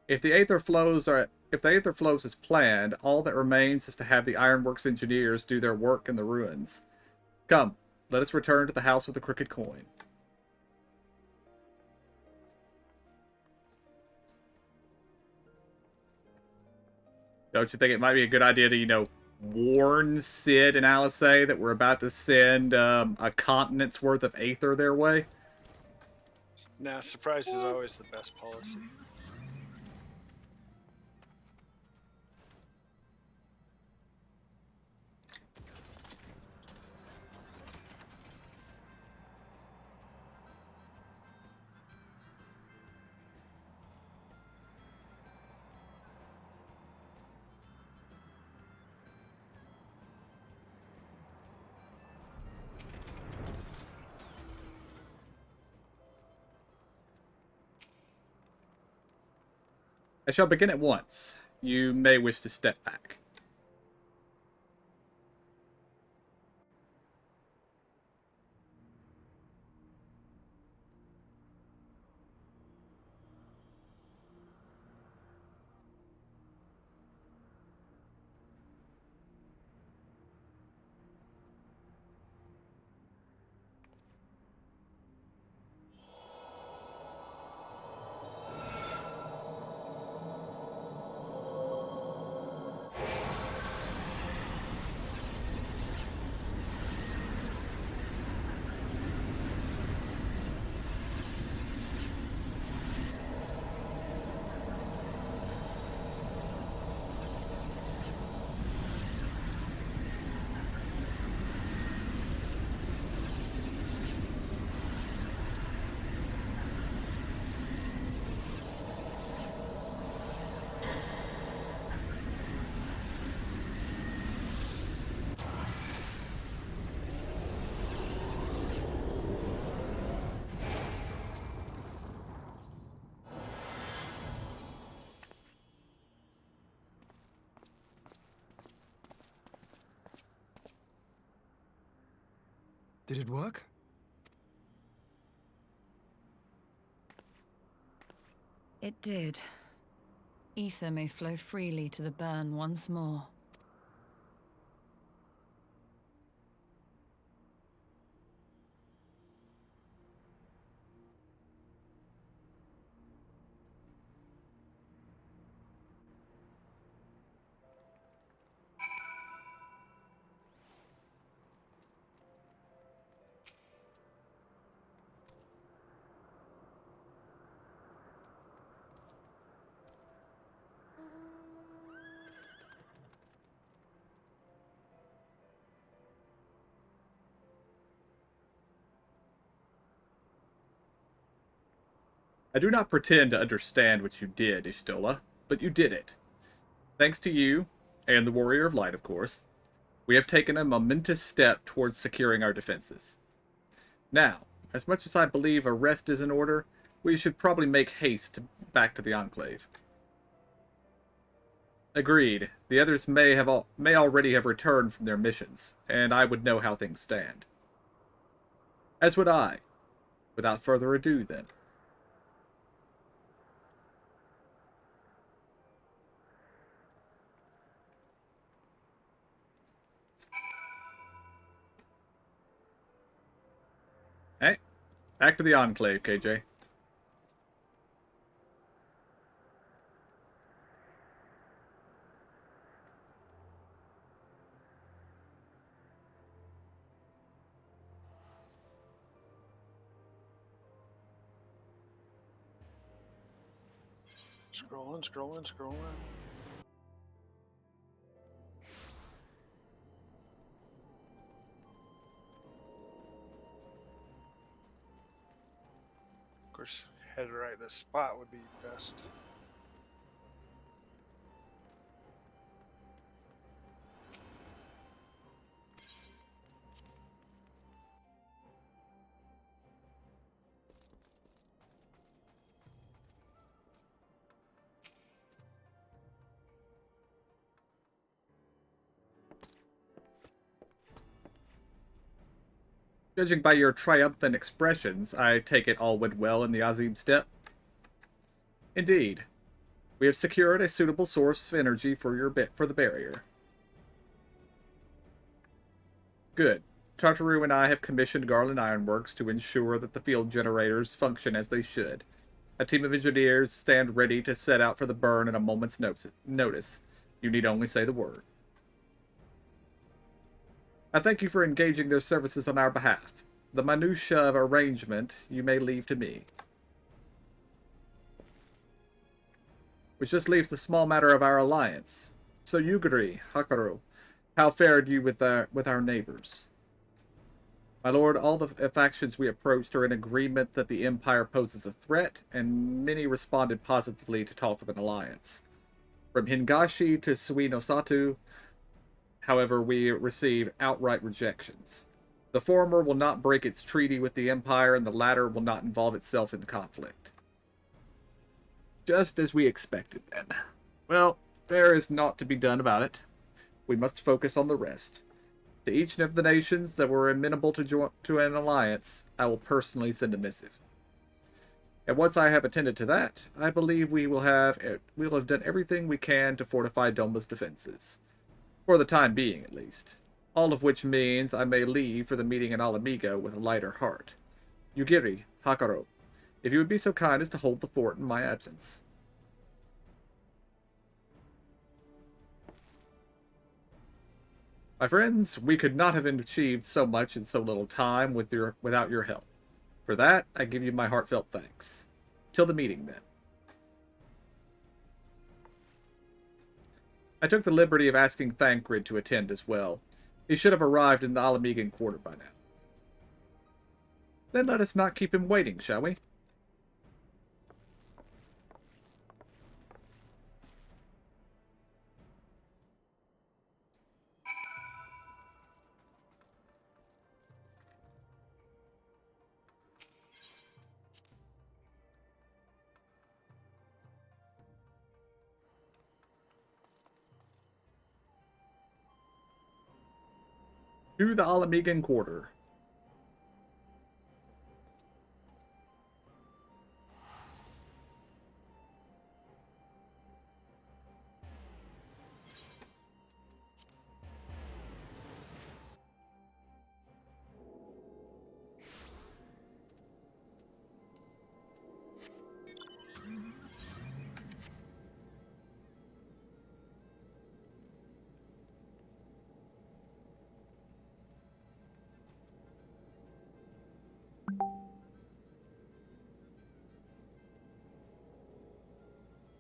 If the Aether flows as planned, all that remains is to have the Ironworks engineers do their work in the ruins. Come, let us return to the House of the Crooked Coin. Don't you think it might be a good idea to, warn Cid and Alisei that we're about to send a continent's worth of Aether their way? Nah, surprise is always the best policy. I shall begin at once. You may wish to step back. Did it work? It did. Ether may flow freely to the burn once more. I do not pretend to understand what you did, Ishtola, but you did it. Thanks to you, and the Warrior of Light, of course, we have taken a momentous step towards securing our defenses. Now, as much as I believe a rest is in order, we should probably make haste back to the Enclave. Agreed. The others may already have returned from their missions, and I would know how things stand. As would I. Without further ado, then. Hey, back to the Enclave, KJ. Scrolling. Of course, head right this spot would be best. Judging by your triumphant expressions, I take it all went well in the Azim Steppe? Indeed. We have secured a suitable source of energy for the barrier. Good. Tartaru and I have commissioned Garland Ironworks to ensure that the field generators function as they should. A team of engineers stand ready to set out for the burn at a moment's notice. You need only say the word. I thank you for engaging their services on our behalf. The minutiae of arrangement you may leave to me. Which just leaves the small matter of our alliance. So Yugiri, Hakaru, how fared you with our neighbors? My lord, all the factions we approached are in agreement that the Empire poses a threat, and many responded positively to talk of an alliance. From Hingashi to Suinosatu, however, we receive outright rejections. The former will not break its treaty with the Empire, and the latter will not involve itself in the conflict. Just as we expected, then. Well, there is naught to be done about it. We must focus on the rest. To each of the nations that were amenable to an alliance, I will personally send a missive. And once I have attended to that, I believe we will have done everything we can to fortify Doma's defenses. For the time being, at least. All of which means I may leave for the meeting in Alamigo with a lighter heart. Yugiri, Hakaru, if you would be so kind as to hold the fort in my absence. My friends, we could not have achieved so much in so little time without your help. For that, I give you my heartfelt thanks. Till the meeting, then. I took the liberty of asking Thancred to attend as well. He should have arrived in the Alamigan quarter by now. Then let us not keep him waiting, shall we? To the Alamigan quarter.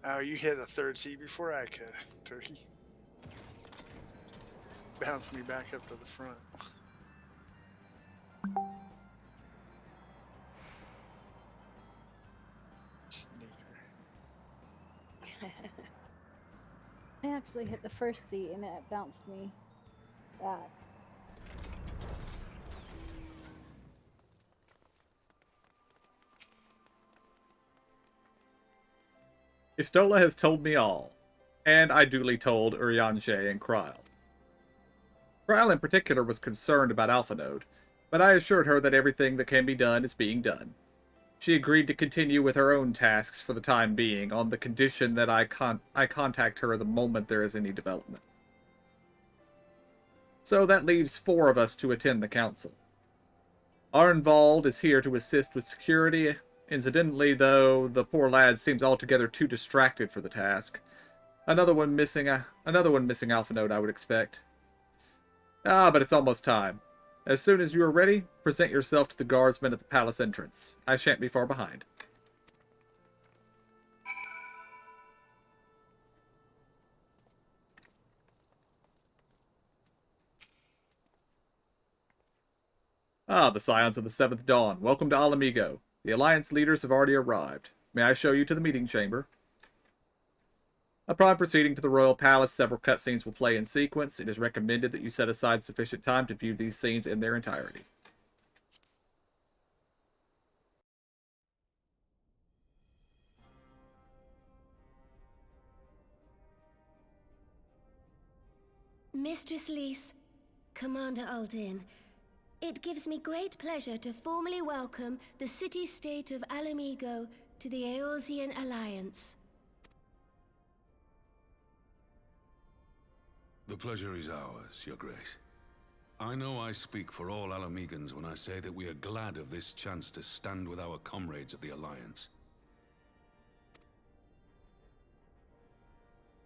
Oh, you hit the third seat before I could, Turkey. Bounce me back up to the front. Sneaker. I actually hit the first seat and it bounced me back. Istola has told me all, and I duly told Urianger and Kryl. Kryl in particular was concerned about Alphanode, but I assured her that everything that can be done is being done. She agreed to continue with her own tasks for the time being, on the condition that I contact her the moment there is any development. So that leaves 4 of us to attend the council. Arnvald is here to assist with security. Incidentally, though, the poor lad seems altogether too distracted for the task. Another one missing Alpha Node, I would expect. But it's almost time. As soon as you are ready, present yourself to the guardsmen at the palace entrance. I shan't be far behind. The Scions of the Seventh Dawn. Welcome to Alamigo. The Alliance leaders have already arrived. May I show you to the meeting chamber? Upon proceeding to the royal palace, several cutscenes will play in sequence. It is recommended that you set aside sufficient time to view these scenes in their entirety. Mistress Lys, Commander Aldin, it gives me great pleasure to formally welcome the city-state of Alamigo to the Eorzean Alliance. The pleasure is ours, Your Grace. I know I speak for all Alamegans when I say that we are glad of this chance to stand with our comrades of the Alliance.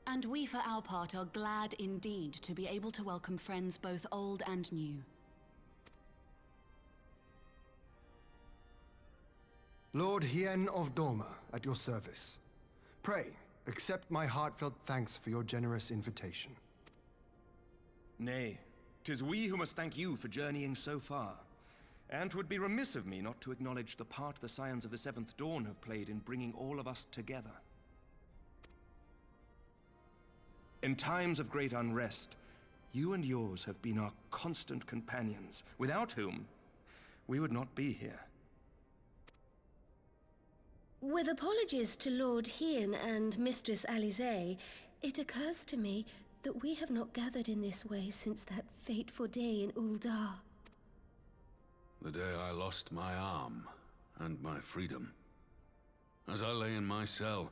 And we for our part are glad indeed to be able to welcome friends both old and new. Lord Hien of Doma, at your service. Pray, accept my heartfelt thanks for your generous invitation. Nay, 'tis we who must thank you for journeying so far. And 'twould be remiss of me not to acknowledge the part the Scions of the Seventh Dawn have played in bringing all of us together. In times of great unrest, you and yours have been our constant companions, without whom we would not be here. With apologies to Lord Hien and Mistress Alize, it occurs to me that we have not gathered in this way since that fateful day in Uldar. The day I lost my arm and my freedom. As I lay in my cell,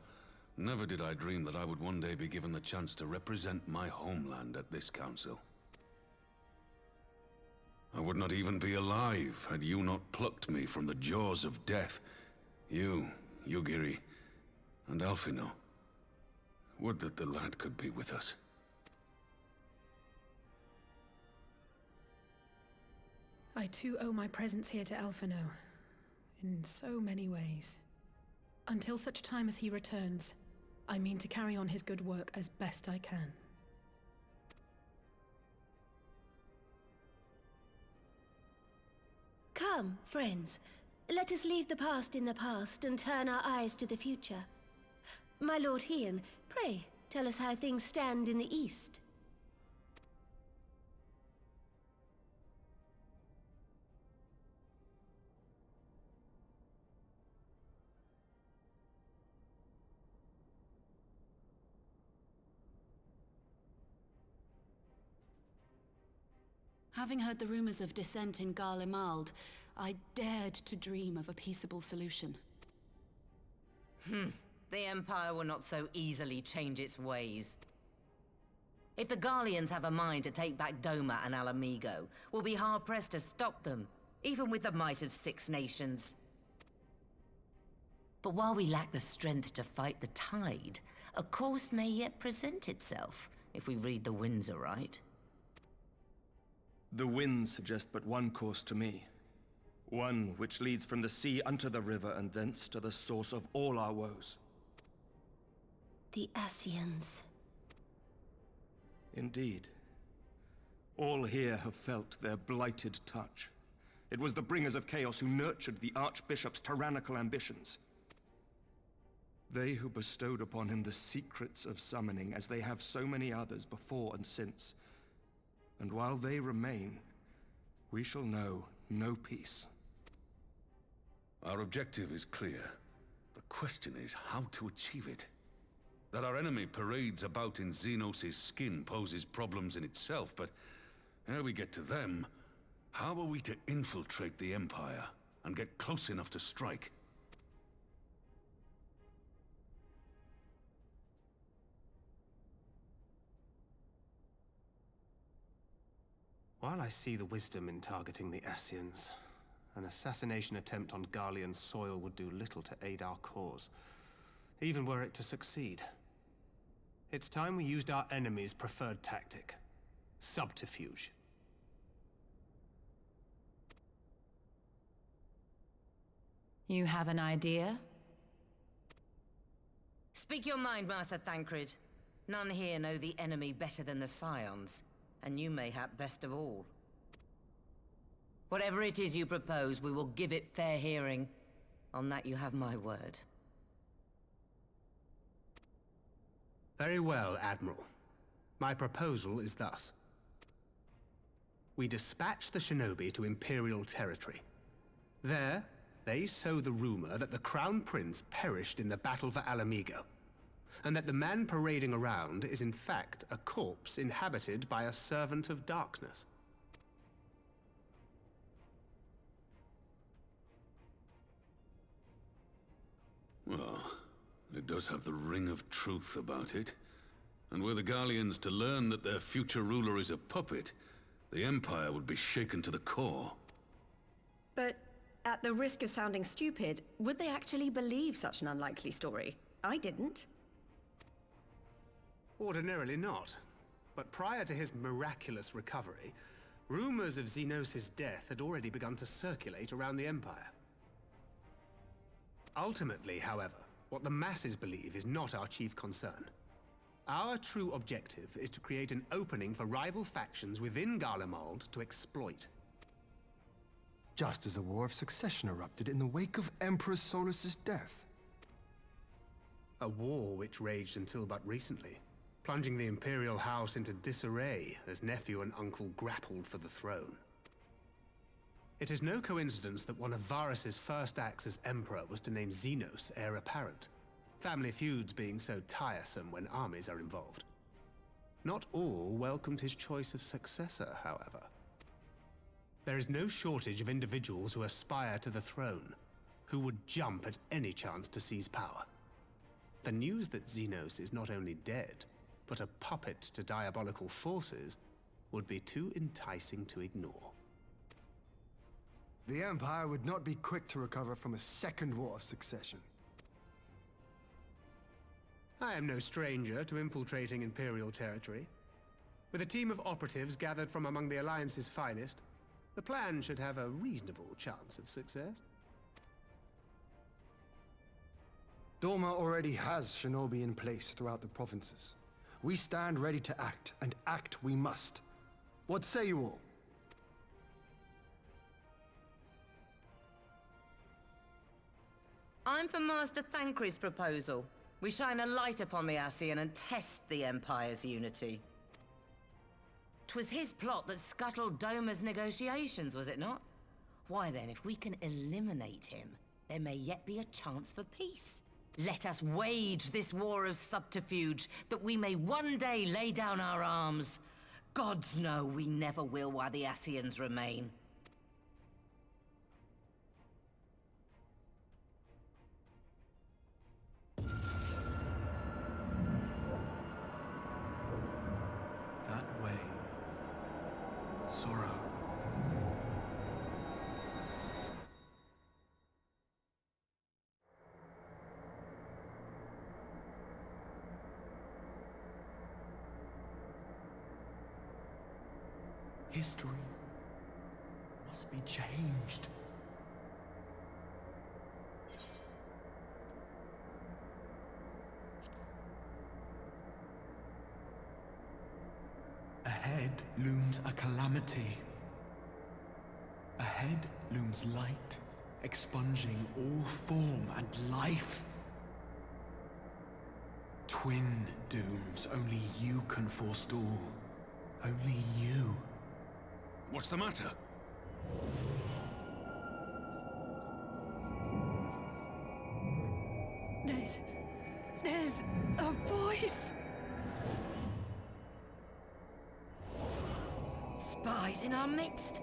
never did I dream that I would one day be given the chance to represent my homeland at this council. I would not even be alive had you not plucked me from the jaws of death. You, Yugiri, and Alphino. Would that the lad could be with us. I too owe my presence here to Alphino, in so many ways. Until such time as he returns, I mean to carry on his good work as best I can. Come, friends. Let us leave the past in the past and turn our eyes to the future. My Lord Hien, pray, tell us how things stand in the East. Having heard the rumors of dissent in Garlemald, I dared to dream of a peaceable solution. The Empire will not so easily change its ways. If the Garleans have a mind to take back Doma and Alamigo, we'll be hard-pressed to stop them, even with the might of 6 nations. But while we lack the strength to fight the tide, a course may yet present itself, if we read the winds aright. The winds suggest but one course to me. One which leads from the sea unto the river and thence to the source of all our woes. The Ascians. Indeed. All here have felt their blighted touch. It was the bringers of chaos who nurtured the Archbishop's tyrannical ambitions. They who bestowed upon him the secrets of summoning, as they have so many others before and since. And while they remain, we shall know no peace. Our objective is clear. The question is how to achieve it. That our enemy parades about in Xenos' skin poses problems in itself, but ere we get to them, How are we to infiltrate the Empire and get close enough to strike? While I see the wisdom in targeting the Ascians, an assassination attempt on Garlean soil would do little to aid our cause, even were it to succeed. It's time we used our enemy's preferred tactic: subterfuge. You have an idea? Speak your mind, Master Thancred. None here know the enemy better than the Scions, and you mayhap best of all. Whatever it is you propose, we will give it fair hearing. On that you have my word. Very well, Admiral. My proposal is thus. We dispatch the shinobi to Imperial territory. There, they sow the rumor that the Crown Prince perished in the battle for Alamigo, and that the man parading around is in fact a corpse inhabited by a servant of darkness. Well, it does have the ring of truth about it. And were the Garleans to learn that their future ruler is a puppet, the Empire would be shaken to the core. But at the risk of sounding stupid, would they actually believe such an unlikely story? I didn't. Ordinarily not. But prior to his miraculous recovery, rumors of Xenos' death had already begun to circulate around the Empire. Ultimately, however, what the masses believe is not our chief concern. Our true objective is to create an opening for rival factions within Garlemald to exploit. Just as a war of succession erupted in the wake of Emperor Solus's death. A war which raged until but recently, plunging the Imperial House into disarray as nephew and uncle grappled for the throne. It is no coincidence that one of Varys' first acts as Emperor was to name Xenos heir apparent, family feuds being so tiresome when armies are involved. Not all welcomed his choice of successor, however. There is no shortage of individuals who aspire to the throne, who would jump at any chance to seize power. The news that Xenos is not only dead, but a puppet to diabolical forces, would be too enticing to ignore. The Empire would not be quick to recover from a second war of succession. I am no stranger to infiltrating Imperial territory. With a team of operatives gathered from among the Alliance's finest, the plan should have a reasonable chance of success. Dorma already has shinobi in place throughout the provinces. We stand ready to act, and act we must. What say you all? I'm for Master Thancred's proposal. We shine a light upon the Ascian and test the Empire's unity. 'Twas his plot that scuttled Doma's negotiations, was it not? Why then, if we can eliminate him, there may yet be a chance for peace. Let us wage this war of subterfuge, that we may one day lay down our arms. Gods know we never will while the Ascians remain. That way. Sorrow. History must be changed. Ahead looms a calamity. Ahead looms light, expunging all form and life. Twin dooms only you can forestall. Only you. What's the matter? There's a voice. Spies in our midst.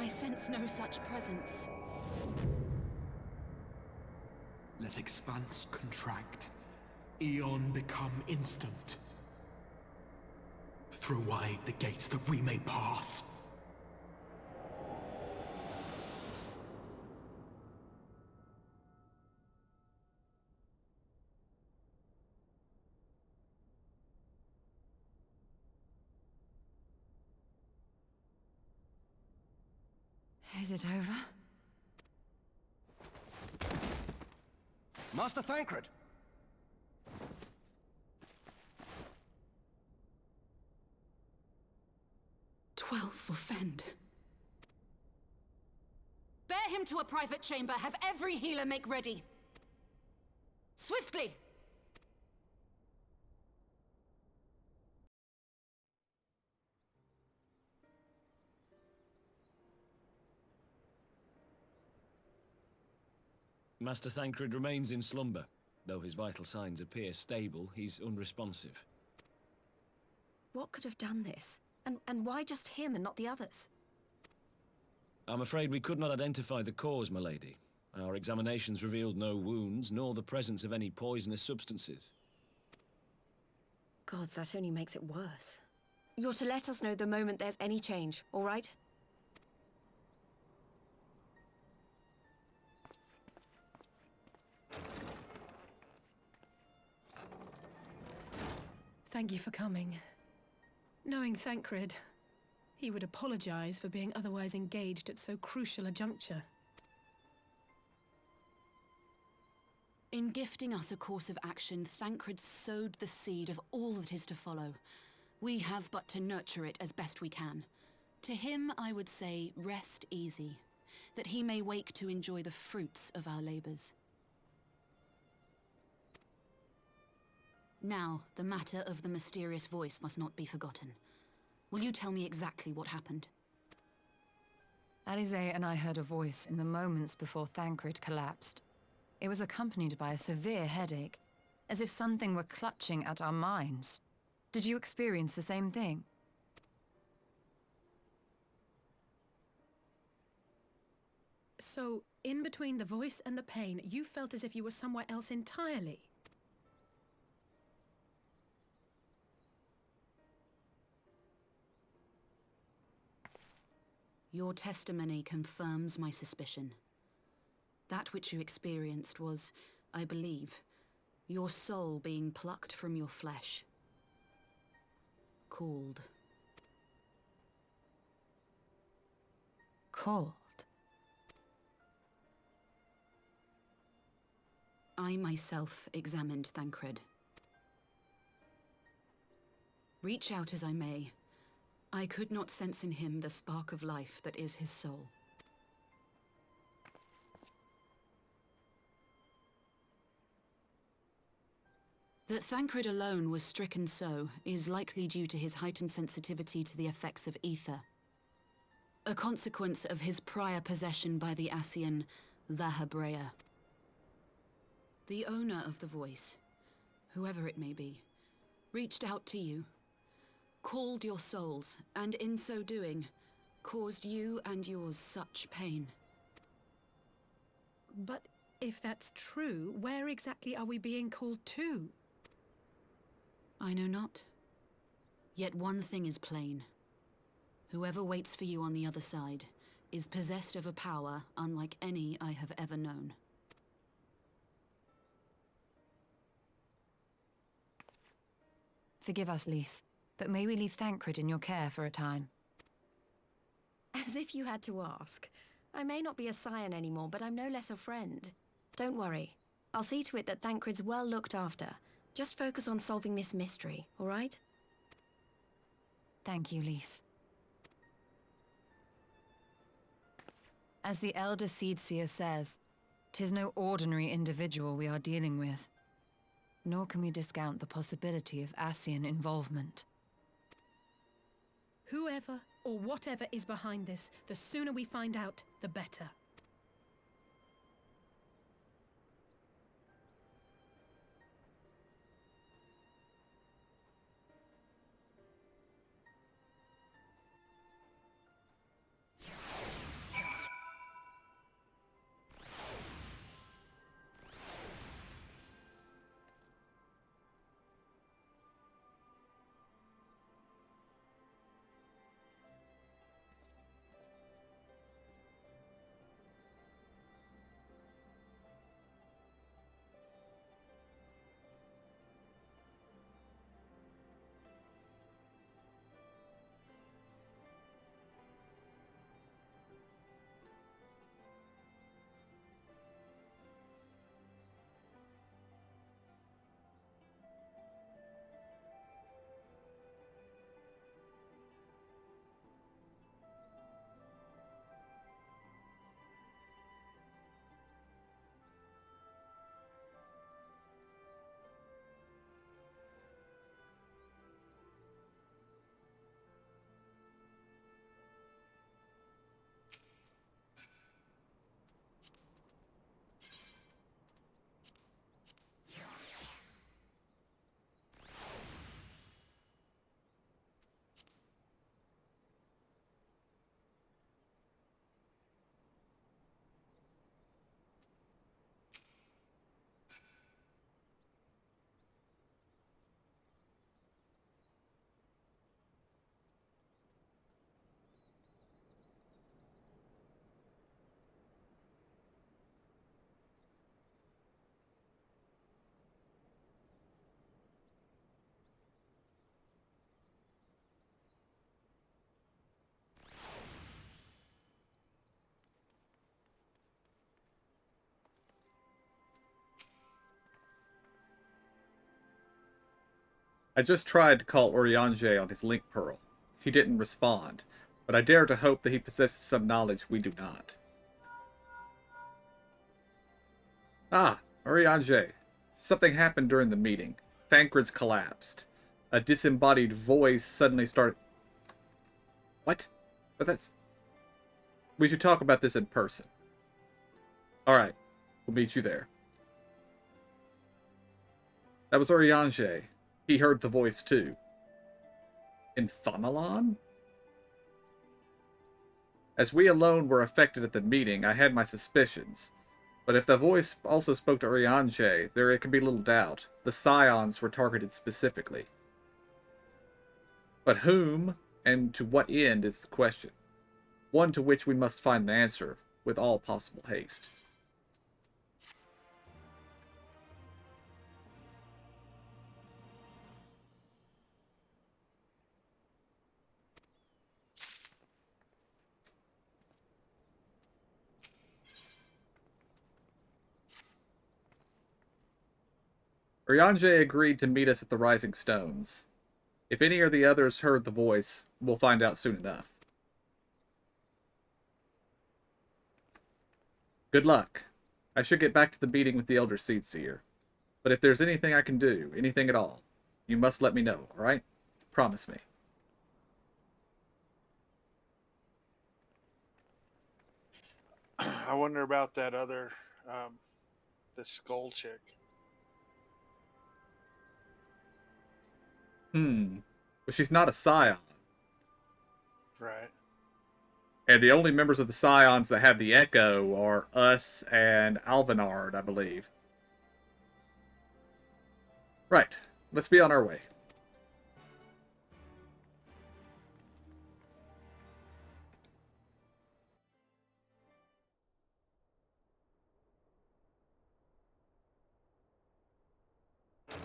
I sense no such presence. Let expanse contract. Eon become instant. Throw wide the gates that we may pass. Is it over? Master Thancred! 12 for Fend. Bear him to a private chamber. Have every healer make ready. Swiftly! Master Thancred remains in slumber. Though his vital signs appear stable, he's unresponsive. What could have done this? And why just him and not the others? I'm afraid we could not identify the cause, my lady. Our examinations revealed no wounds, nor the presence of any poisonous substances. Gods, that only makes it worse. You're to let us know the moment there's any change, all right? Thank you for coming. Knowing Thancred, he would apologize for being otherwise engaged at so crucial a juncture. In gifting us a course of action, Thancred sowed the seed of all that is to follow. We have but to nurture it as best we can. To him, I would say, rest easy, that he may wake to enjoy the fruits of our labors. Now, the matter of the mysterious voice must not be forgotten. Will you tell me exactly what happened? Alize and I heard a voice in the moments before Thancred collapsed. It was accompanied by a severe headache, as if something were clutching at our minds. Did you experience the same thing? So, in between the voice and the pain, you felt as if you were somewhere else entirely. Your testimony confirms my suspicion. That which you experienced was, I believe, your soul being plucked from your flesh. Called. Called? I myself examined Thancred. Reach out as I may, I could not sense in him the spark of life that is his soul. That Thancred alone was stricken so is likely due to his heightened sensitivity to the effects of ether, a consequence of his prior possession by the Ascian Lahabrea. The owner of the voice, whoever it may be, reached out to you, called your souls, and in so doing, caused you and yours such pain. But if that's true, where exactly are we being called to? I know not. Yet one thing is plain. Whoever waits for you on the other side is possessed of a power unlike any I have ever known. Forgive us, Lys, but may we leave Thancred in your care for a time? As if you had to ask. I may not be a scion anymore, but I'm no less a friend. Don't worry. I'll see to it that Thancred's well looked after. Just focus on solving this mystery, all right? Thank you, Lys. As the Elder Seedseer says, 'tis no ordinary individual we are dealing with. Nor can we discount the possibility of Ascian involvement. Whoever or whatever is behind this, the sooner we find out, the better. I just tried to call Urianger on his link pearl. He didn't respond, but I dare to hope that he possesses some knowledge we do not. Ah, Urianger. Something happened during the meeting. Thancred's collapsed. A disembodied voice suddenly started... What? But that's... We should talk about this in person. Alright, we'll meet you there. That was Urianger. He heard the voice too. In Thanalan? As we alone were affected at the meeting, I had my suspicions. But if the voice also spoke to Urianger, there can be little doubt. The Scions were targeted specifically. But whom, and to what end, is the question. One to which we must find an answer, with all possible haste. Urianger agreed to meet us at the Rising Stones. If any or the others heard the voice, we'll find out soon enough. Good luck. I should get back to the meeting with the Elder Seedseer. But if there's anything I can do, anything at all, you must let me know, alright? Promise me. I wonder about that other, the skull chick. But she's not a Scion. Right. And the only members of the Scions that have the Echo are us and Alvinard, I believe. Right. Let's be on our way.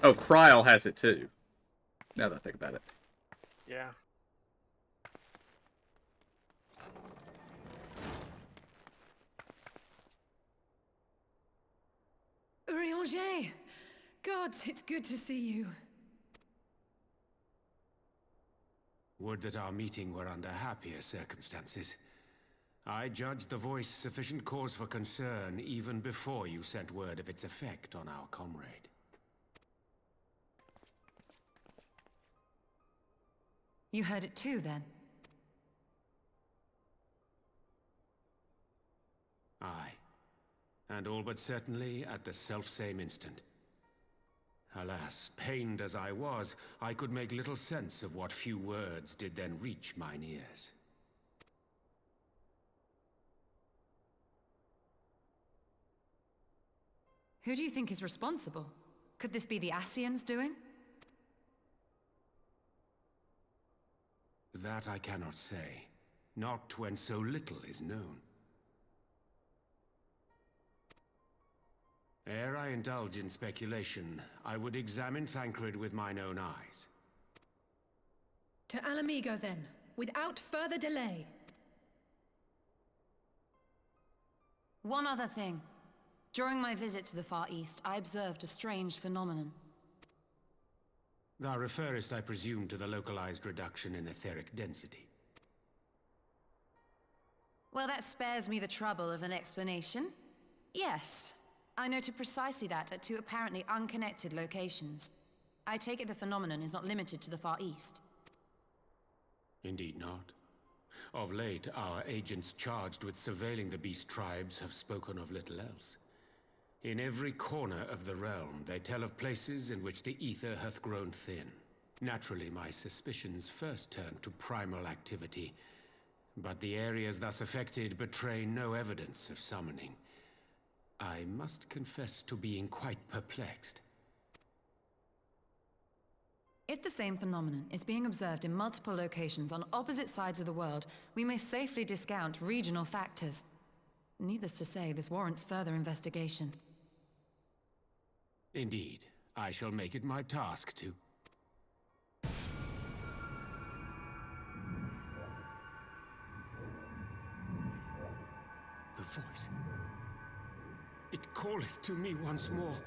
Oh, Kryl has it too. Now that I think about it. Yeah. Urianger! God, it's good to see you. Would that our meeting were under happier circumstances. I judged the voice sufficient cause for concern even before you sent word of its effect on our comrade. You heard it too, then? Aye. And all but certainly at the selfsame instant. Alas, pained as I was, I could make little sense of what few words did then reach mine ears. Who do you think is responsible? Could this be the Ascians doing? That I cannot say. Not when so little is known. Ere I indulge in speculation, I would examine Thancred with mine own eyes. To Alamigo, then, without further delay. One other thing. During my visit to the Far East, I observed a strange phenomenon. Thou referrest, I presume, to the localized reduction in etheric density. Well, that spares me the trouble of an explanation. Yes, I noted precisely that at two apparently unconnected locations. I take it the phenomenon is not limited to the Far East. Indeed not. Of late, our agents charged with surveilling the beast tribes have spoken of little else. In every corner of the realm, they tell of places in which the ether hath grown thin. Naturally, my suspicions first turned to primal activity, but the areas thus affected betray no evidence of summoning. I must confess to being quite perplexed. If the same phenomenon is being observed in multiple locations on opposite sides of the world, we may safely discount regional factors. Needless to say, this warrants further investigation. Indeed, I shall make it my task to. The voice. It calleth to me once more.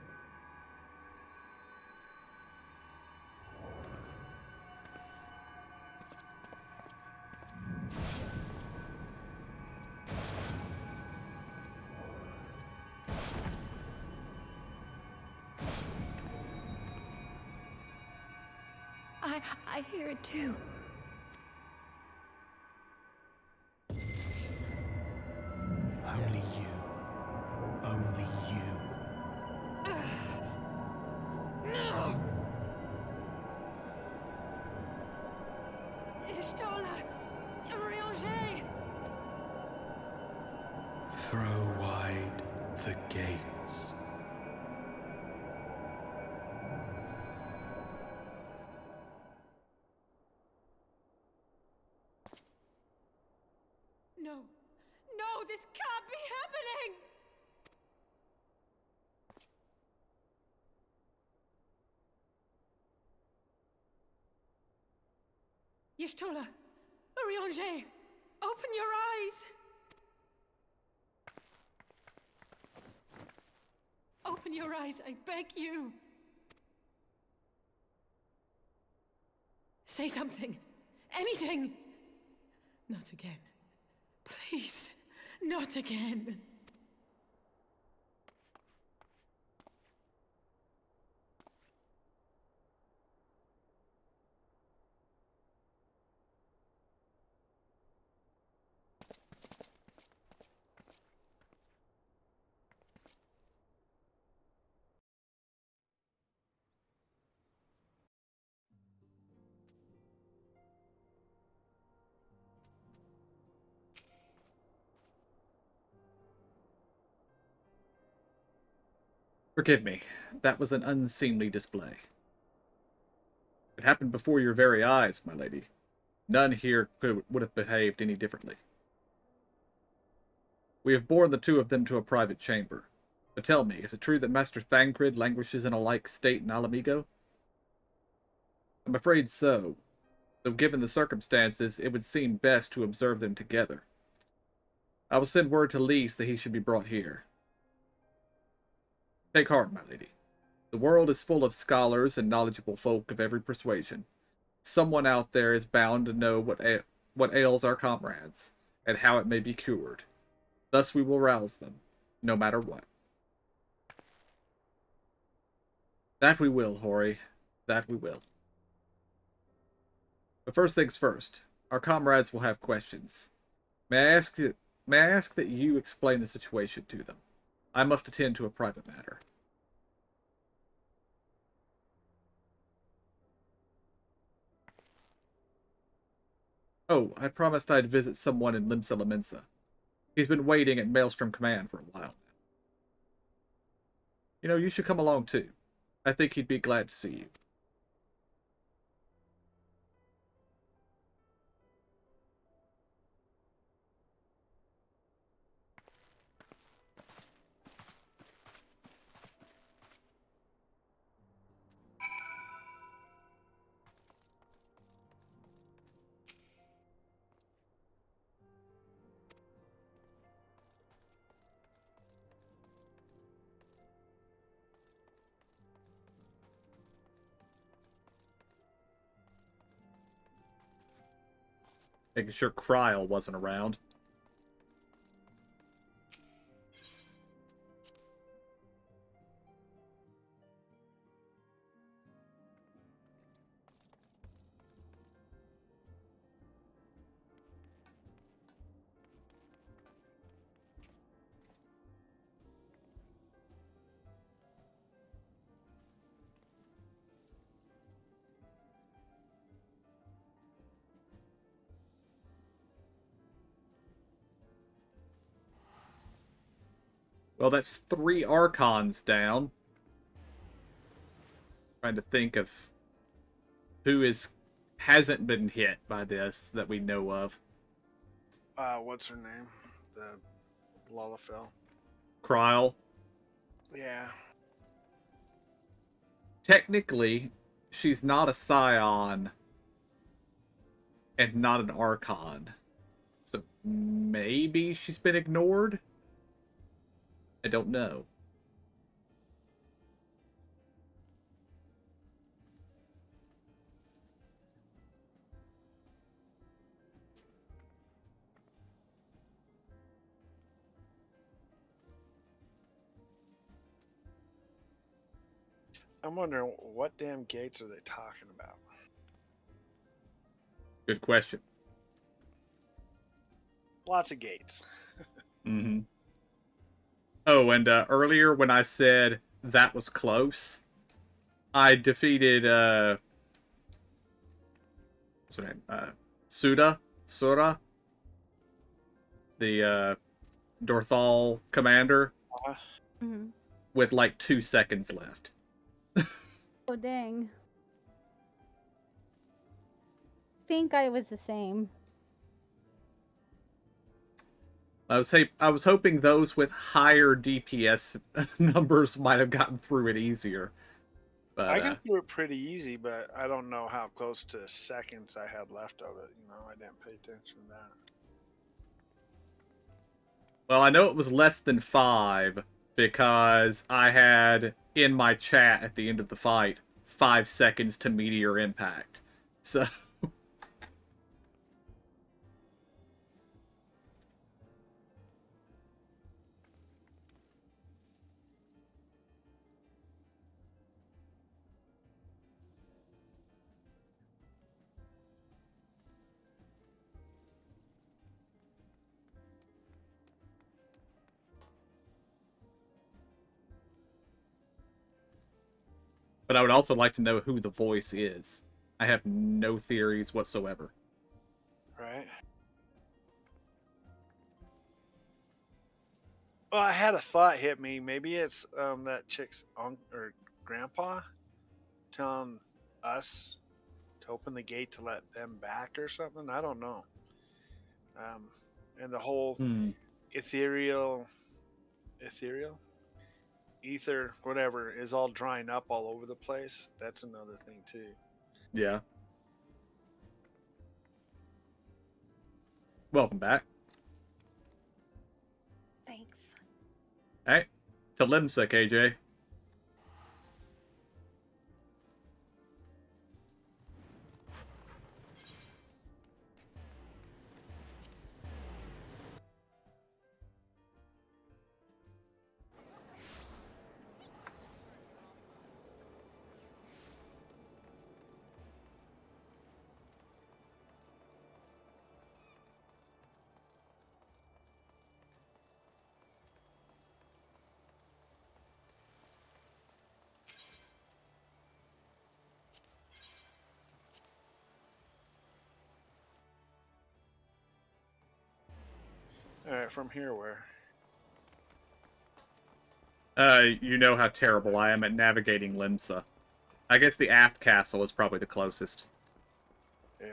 I hear it too. Only you. Only you. No! Ishtola! Urianger! Throw wide the gates. No! No, this can't be happening! Y'shtola! Urianger! Open your eyes! Open your eyes, I beg you! Say something! Anything! Not again. Please, not again. Forgive me. That was an unseemly display. It happened before your very eyes, my lady. None here would have behaved any differently. We have borne the two of them to a private chamber. But tell me, is it true that Master Thancred languishes in a like state in Alamigo? I'm afraid so, though given the circumstances, it would seem best to observe them together. I will send word to Lys that he should be brought here. Take heart, my lady. The world is full of scholars and knowledgeable folk of every persuasion. Someone out there is bound to know what ails our comrades, and how it may be cured. Thus we will rouse them, no matter what. That we will, Hori. That we will. But first things first, our comrades will have questions. May I ask that you explain the situation to them? I must attend to a private matter. Oh, I promised I'd visit someone in Limsa Lominsa. He's been waiting at Maelstrom Command for a while now. You know, you should come along too. I think he'd be glad to see you. Making sure Kryl wasn't around. Well, that's 3 Archons down. Trying to think of who hasn't been hit by this that we know of. What's her name? The Lullafell. Kryl. Yeah. Technically, she's not a Scion and not an Archon. So maybe she's been ignored? I don't know. I'm wondering what damn gates are they talking about? Good question. Lots of gates. Mm-hmm. Oh, and earlier when I said that was close, I defeated what's her name? Sura, the Dorthal commander, with like 2 seconds left. Oh, dang. Think I was the same. I was hoping those with higher DPS numbers might have gotten through it easier. But I got through it pretty easy, but I don't know how close to seconds I had left of it. You know, I didn't pay attention to that. well, I know it was less than 5 because I had in my chat at the end of the fight 5 seconds to meteor impact. So but I would also like to know who the voice is. I have no theories whatsoever. Right. Well, I had a thought hit me. Maybe it's that chick's or grandpa telling us to open the gate to let them back or something. I don't know. And the whole ethereal, ether, whatever, is all drying up all over the place. That's another thing too. Yeah. Welcome back. Thanks. Hey, to Limsa, KJ. All right, from here where? You know how terrible I am at navigating Limsa. I guess the aft castle is probably the closest. Yeah.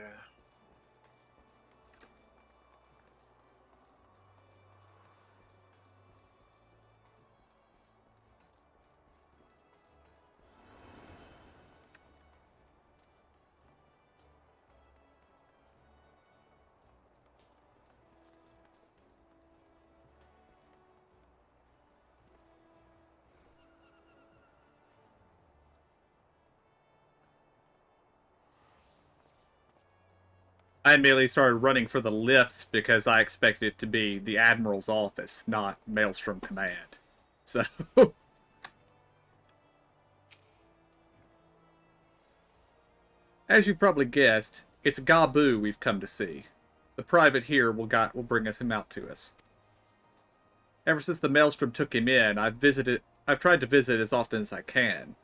I immediately started running for the lifts because I expected it to be the Admiral's office, not Maelstrom Command. So... As you've probably guessed, it's Gabu we've come to see. The private here will bring him out to us. Ever since the Maelstrom took him in, I've tried to visit as often as I can.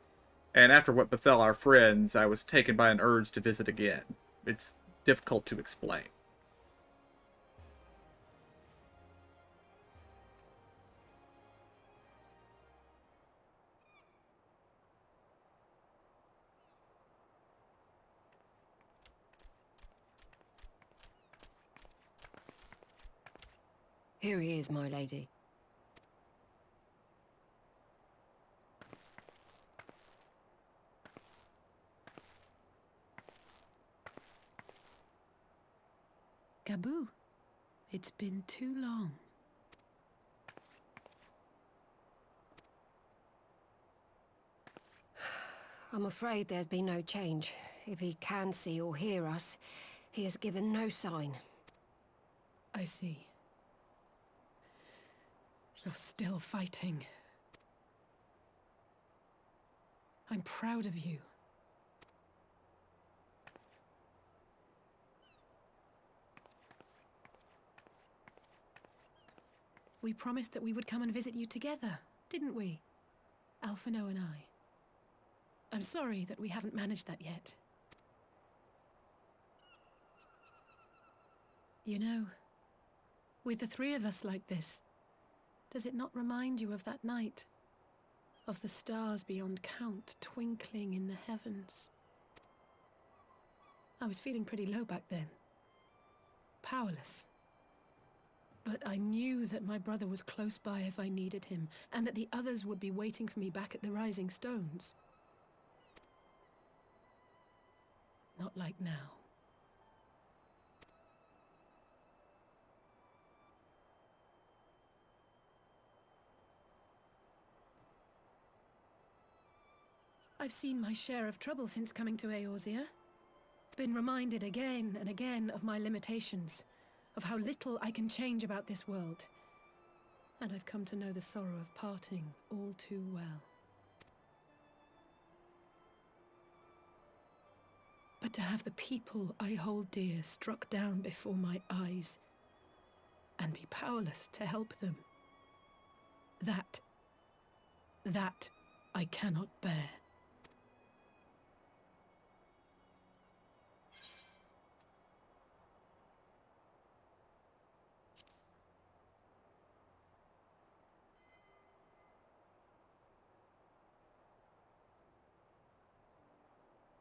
And after what befell our friends, I was taken by an urge to visit again. It's difficult to explain. Here he is, my lady. Gabu, it's been too long. I'm afraid there's been no change. If he can see or hear us, he has given no sign. I see. You're still fighting. I'm proud of you. We promised that we would come and visit you together, didn't we? Alphino and I. I'm sorry that we haven't managed that yet. You know, with the three of us like this, does it not remind you of that night? Of the stars beyond count twinkling in the heavens? I was feeling pretty low back then. Powerless. But I knew that my brother was close by if I needed him, and that the others would be waiting for me back at the Rising Stones. Not like now. I've seen my share of trouble since coming to Eorzea. Been reminded again and again of my limitations, of how little I can change about this world. And I've come to know the sorrow of parting all too well. But to have the people I hold dear struck down before my eyes, and be powerless to help them, that I cannot bear.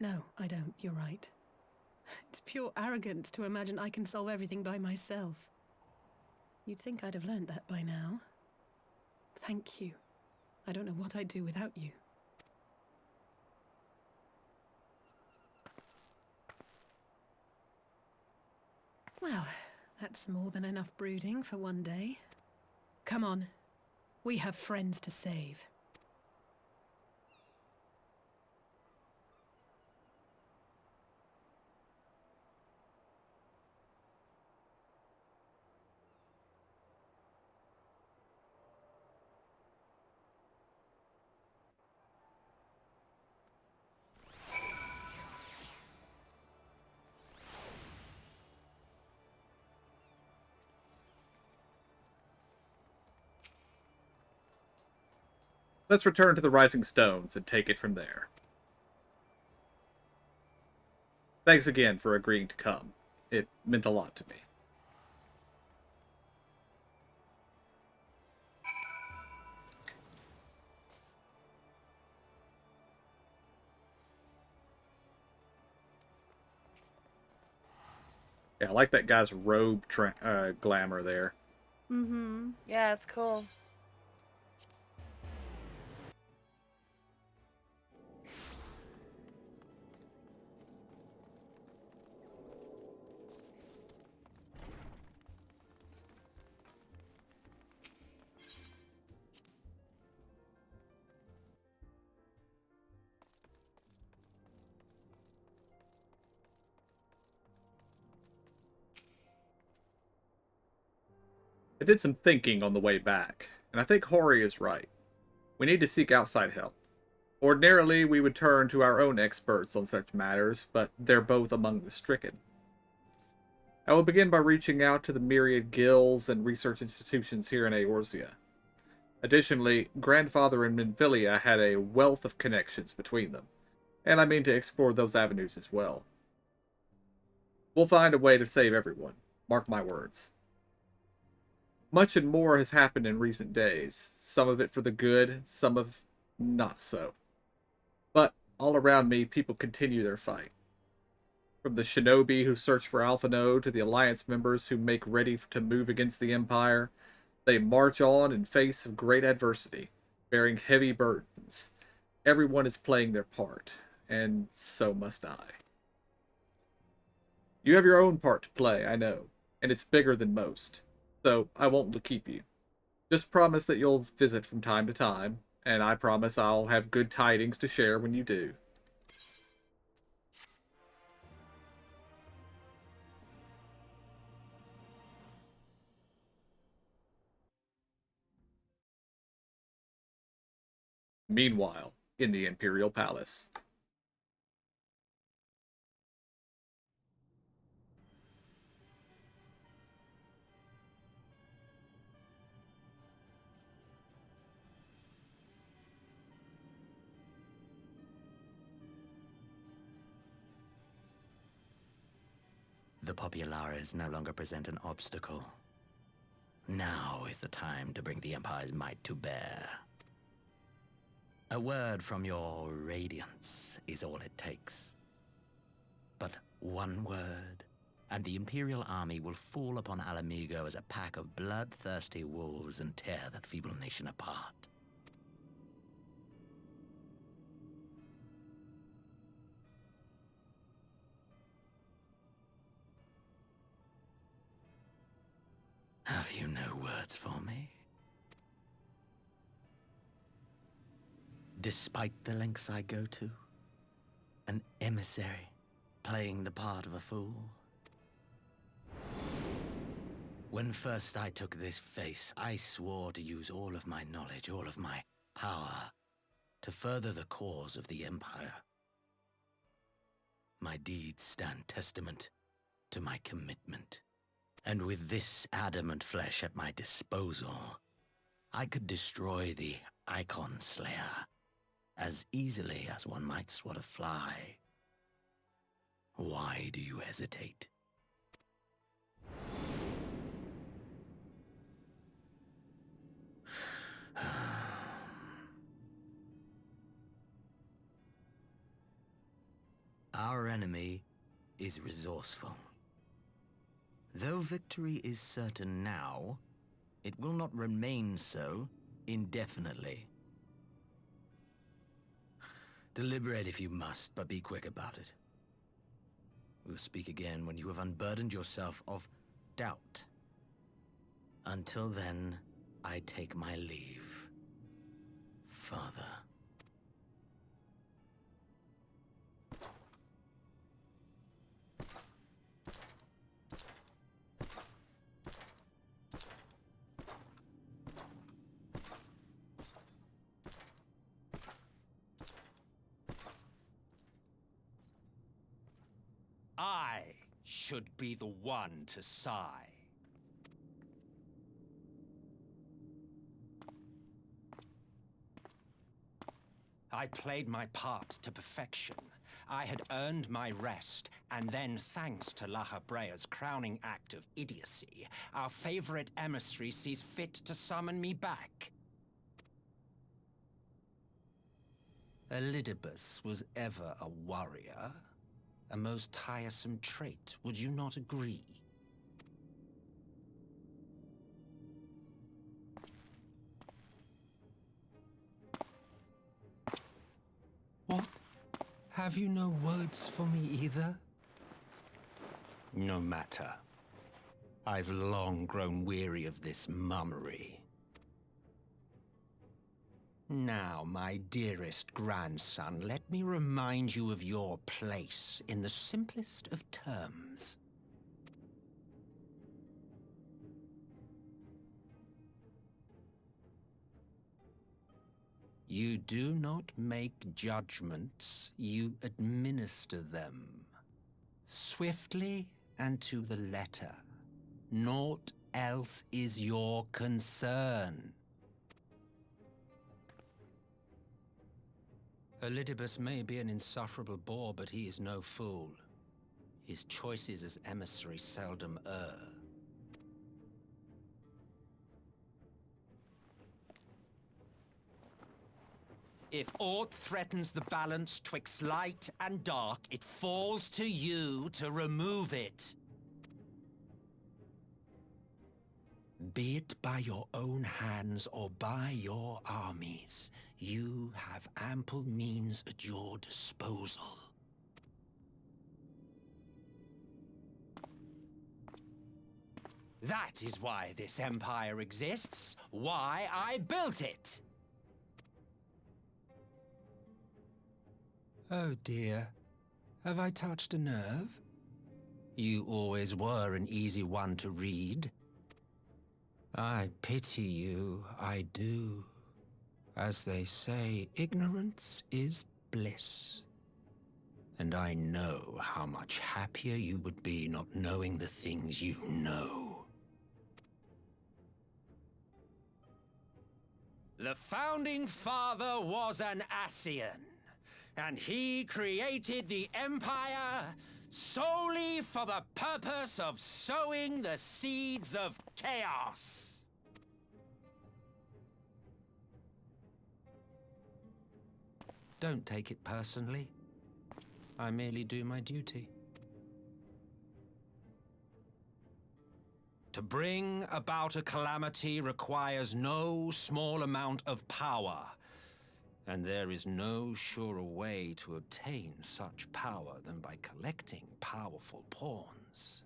No, I don't. You're right. It's pure arrogance to imagine I can solve everything by myself. You'd think I'd have learned that by now. Thank you. I don't know what I'd do without you. Well, that's more than enough brooding for one day. Come on. We have friends to save. Let's return to the Rising Stones and take it from there. Thanks again for agreeing to come. It meant a lot to me. Yeah, I like that guy's robe glamour there. Mm-hmm. Yeah, it's cool. I did some thinking on the way back, and I think Hori is right. We need to seek outside help. Ordinarily, we would turn to our own experts on such matters, but they're both among the stricken. I will begin by reaching out to the myriad guilds and research institutions here in Eorzea. Additionally, Grandfather and Minfilia had a wealth of connections between them, and I mean to explore those avenues as well. We'll find a way to save everyone, mark my words. Much and more has happened in recent days, some of it for the good, some of not so. But all around me, people continue their fight. From the shinobi who search for Alphino to the Alliance members who make ready to move against the Empire, they march on in face of great adversity, bearing heavy burdens. Everyone is playing their part, and so must I. You have your own part to play, I know, and it's bigger than most, so I won't keep you. Just promise that you'll visit from time to time, and I promise I'll have good tidings to share when you do. Meanwhile, in the Imperial Palace. The Populares no longer present an obstacle. Now is the time to bring the Empire's might to bear. A word from your Radiance is all it takes. But one word, and the Imperial army will fall upon Alamigo as a pack of bloodthirsty wolves and tear that feeble nation apart. Have you no words for me? Despite the lengths I go to, an emissary playing the part of a fool. When first I took this face, I swore to use all of my knowledge, all of my power, to further the cause of the Empire. My deeds stand testament to my commitment. And with this adamant flesh at my disposal, I could destroy the Icon Slayer as easily as one might swat a fly. Why do you hesitate? Our enemy is resourceful. Though victory is certain now, it will not remain so indefinitely. Deliberate if you must, but be quick about it. We'll speak again when you have unburdened yourself of doubt. Until then, I take my leave, Father. I should be the one to sigh. I played my part to perfection. I had earned my rest, and then, thanks to La Habrea's crowning act of idiocy, our favorite emissary sees fit to summon me back. Elidibus was ever a warrior. A most tiresome trait, would you not agree? What? Have you no words for me either? No matter. I've long grown weary of this mummery. Now, my dearest grandson, let me remind you of your place in the simplest of terms. You do not make judgments, you administer them. Swiftly and to the letter. Naught else is your concern. Elidibus may be an insufferable bore, but he is no fool. His choices as emissary seldom err. If aught threatens the balance twixt light and dark, it falls to you to remove it. Be it by your own hands or by your armies, you have ample means at your disposal. That is why this empire exists, why I built it. Oh dear, have I touched a nerve? You always were an easy one to read. I pity you, I do. As they say, ignorance is bliss. And I know how much happier you would be not knowing the things you know. The Founding Father was an Ascian, and he created the Empire solely for the purpose of sowing the seeds of chaos. Don't take it personally. I merely do my duty. To bring about a calamity requires no small amount of power, and there is no surer way to obtain such power than by collecting powerful pawns.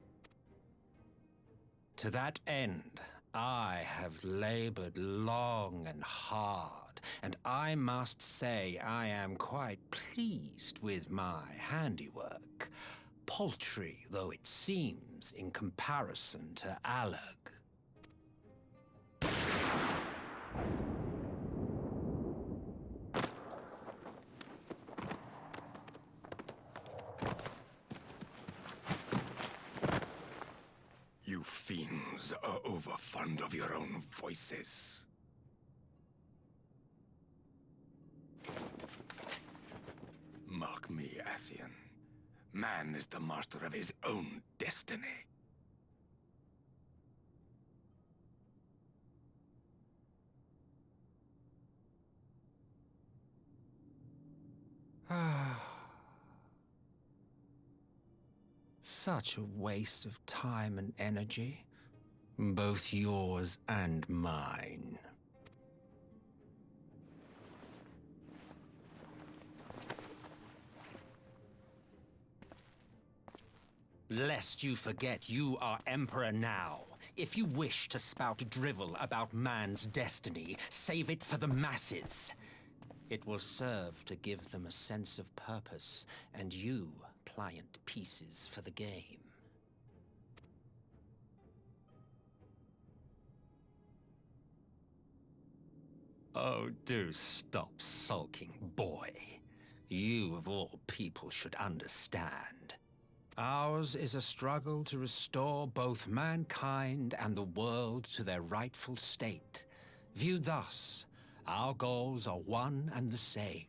To that end, I have labored long and hard, and I must say I am quite pleased with my handiwork, paltry though it seems in comparison to Alag. You fiends are overfond of your own voices. Mark me, Ascian. Man is the master of his own destiny. Such a waste of time and energy, both yours and mine. Lest you forget, you are Emperor now. If you wish to spout drivel about man's destiny, save it for the masses. It will serve to give them a sense of purpose, and you, pliant pieces for the game. Oh, do stop sulking, boy. You, of all people, should understand. Ours is a struggle to restore both mankind and the world to their rightful state. Viewed thus, our goals are one and the same.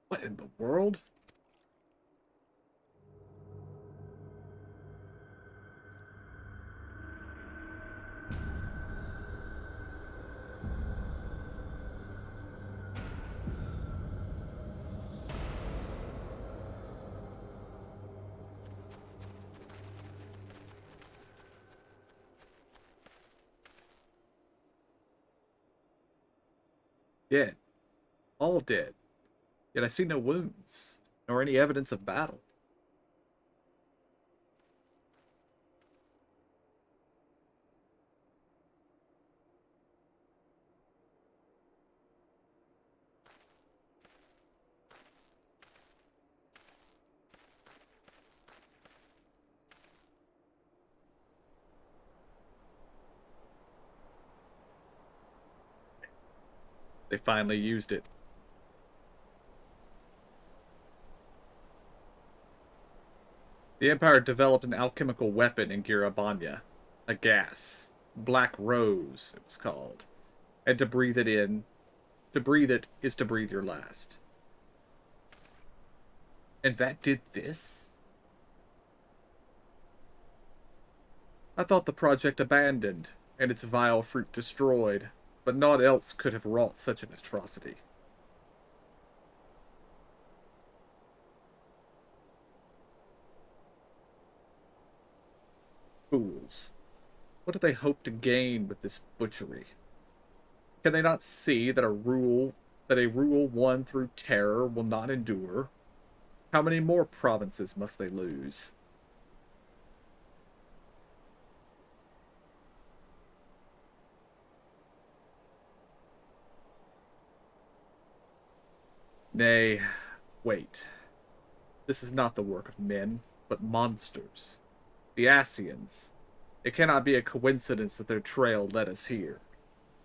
What in the world? Dead. All dead. Yet I see no wounds, nor any evidence of battle. They finally used it. The Empire developed an alchemical weapon in Girabanya, a gas. Black Rose, it was called. And to breathe it in, to breathe it is to breathe your last. And that did this? I thought the project abandoned, and its vile fruit destroyed, but naught else could have wrought such an atrocity. Fools. What do they hope to gain with this butchery? Can they not see that a rule won through terror will not endure? How many more provinces must they lose? Nay, wait. This is not the work of men, but monsters. The Ascians. It cannot be a coincidence that their trail led us here.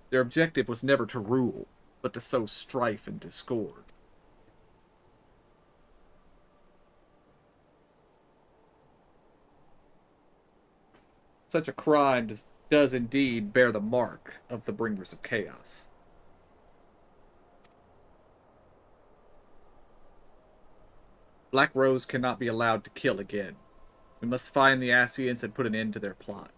Their objective was never to rule, but to sow strife and discord. Such a crime does indeed bear the mark of the bringers of chaos. Black Rose cannot be allowed to kill again. We must find the Ascians and put an end to their plot.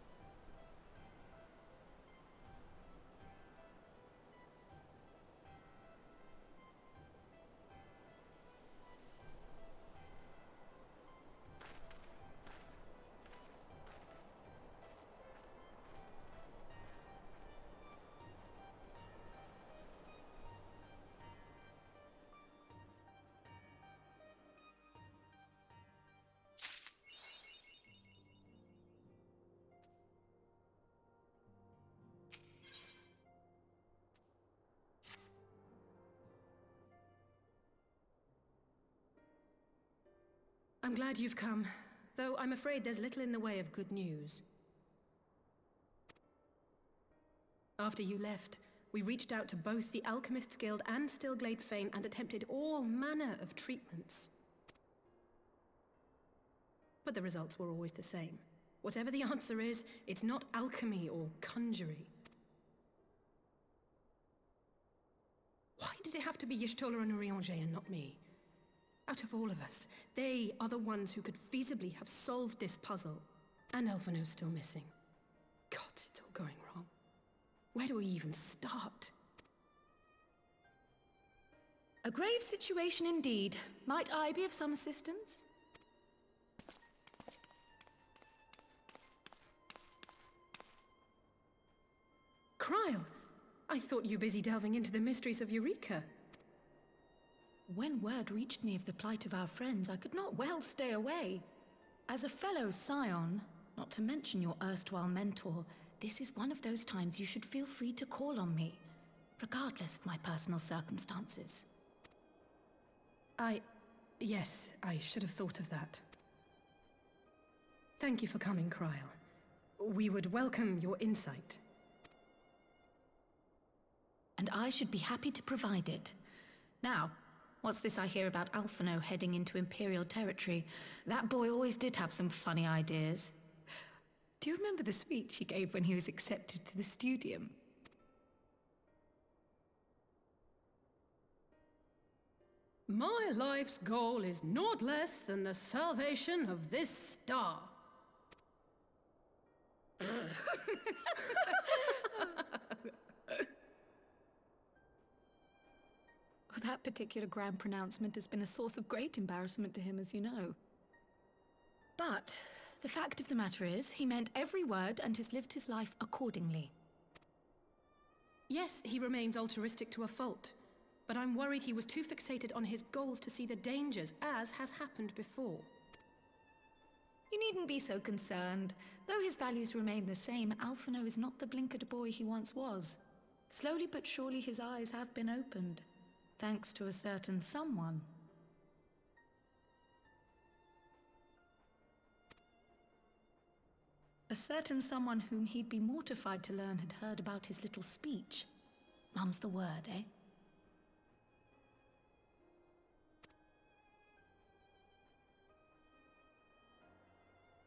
I'm glad you've come, though I'm afraid there's little in the way of good news. After you left, we reached out to both the Alchemists Guild and Stillglade Fane and attempted all manner of treatments. But the results were always the same. Whatever the answer is, it's not alchemy or conjury. Why did it have to be Y'shtola and Urianger and not me? Out of all of us, they are the ones who could feasibly have solved this puzzle. And Elfino's still missing. God, it's all going wrong. Where do we even start? A grave situation indeed. Might I be of some assistance? Kryle, I thought you busy delving into the mysteries of Eureka. When word reached me of the plight of our friends, I could not well stay away. As a fellow scion, not to mention your erstwhile mentor, this is one of those times you should feel free to call on me, regardless of my personal circumstances. Yes, I should have thought of that. Thank you for coming, Kryle. We would welcome your insight. And I should be happy to provide it. Now, what's this I hear about Alphino heading into Imperial territory? That boy always did have some funny ideas. Do you remember the speech he gave when he was accepted to the Studium? My life's goal is naught less than the salvation of this star. That particular grand pronouncement has been a source of great embarrassment to him, as you know. But the fact of the matter is, he meant every word and has lived his life accordingly. Yes, he remains altruistic to a fault, but I'm worried he was too fixated on his goals to see the dangers, as has happened before. You needn't be so concerned. Though his values remain the same, Alphino is not the blinkered boy he once was. Slowly but surely his eyes have been opened, thanks to a certain someone. A certain someone whom he'd be mortified to learn had heard about his little speech. Mum's the word, eh?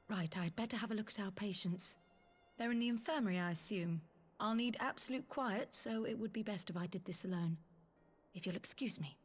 Right, I'd better have a look at our patients. They're in the infirmary, I assume. I'll need absolute quiet, so it would be best if I did this alone. If you'll excuse me.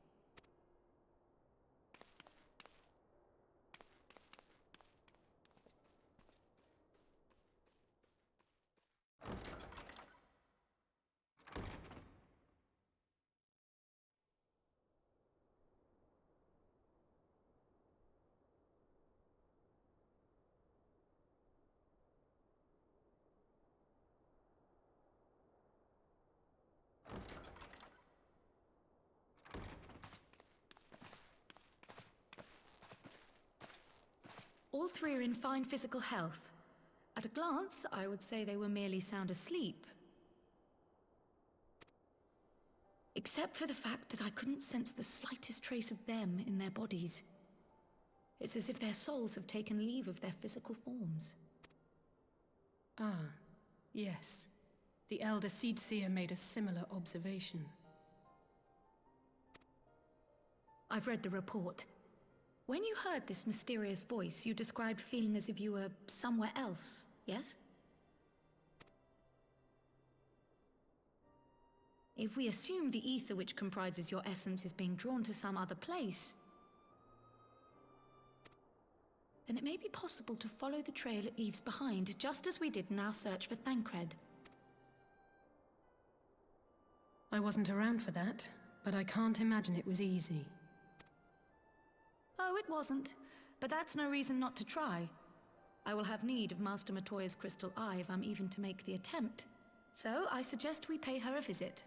All three are in fine physical health. At a glance, I would say they were merely sound asleep. Except for the fact that I couldn't sense the slightest trace of them in their bodies. It's as if their souls have taken leave of their physical forms. Ah, yes. The Elder Seedseer made a similar observation. I've read the report. When you heard this mysterious voice, you described feeling as if you were somewhere else, yes? If we assume the ether which comprises your essence is being drawn to some other place, then it may be possible to follow the trail it leaves behind, just as we did in our search for Thancred. I wasn't around for that, but I can't imagine it was easy. Oh, it wasn't. But that's no reason not to try. I will have need of Master Matoya's crystal eye if I'm even to make the attempt. So I suggest we pay her a visit.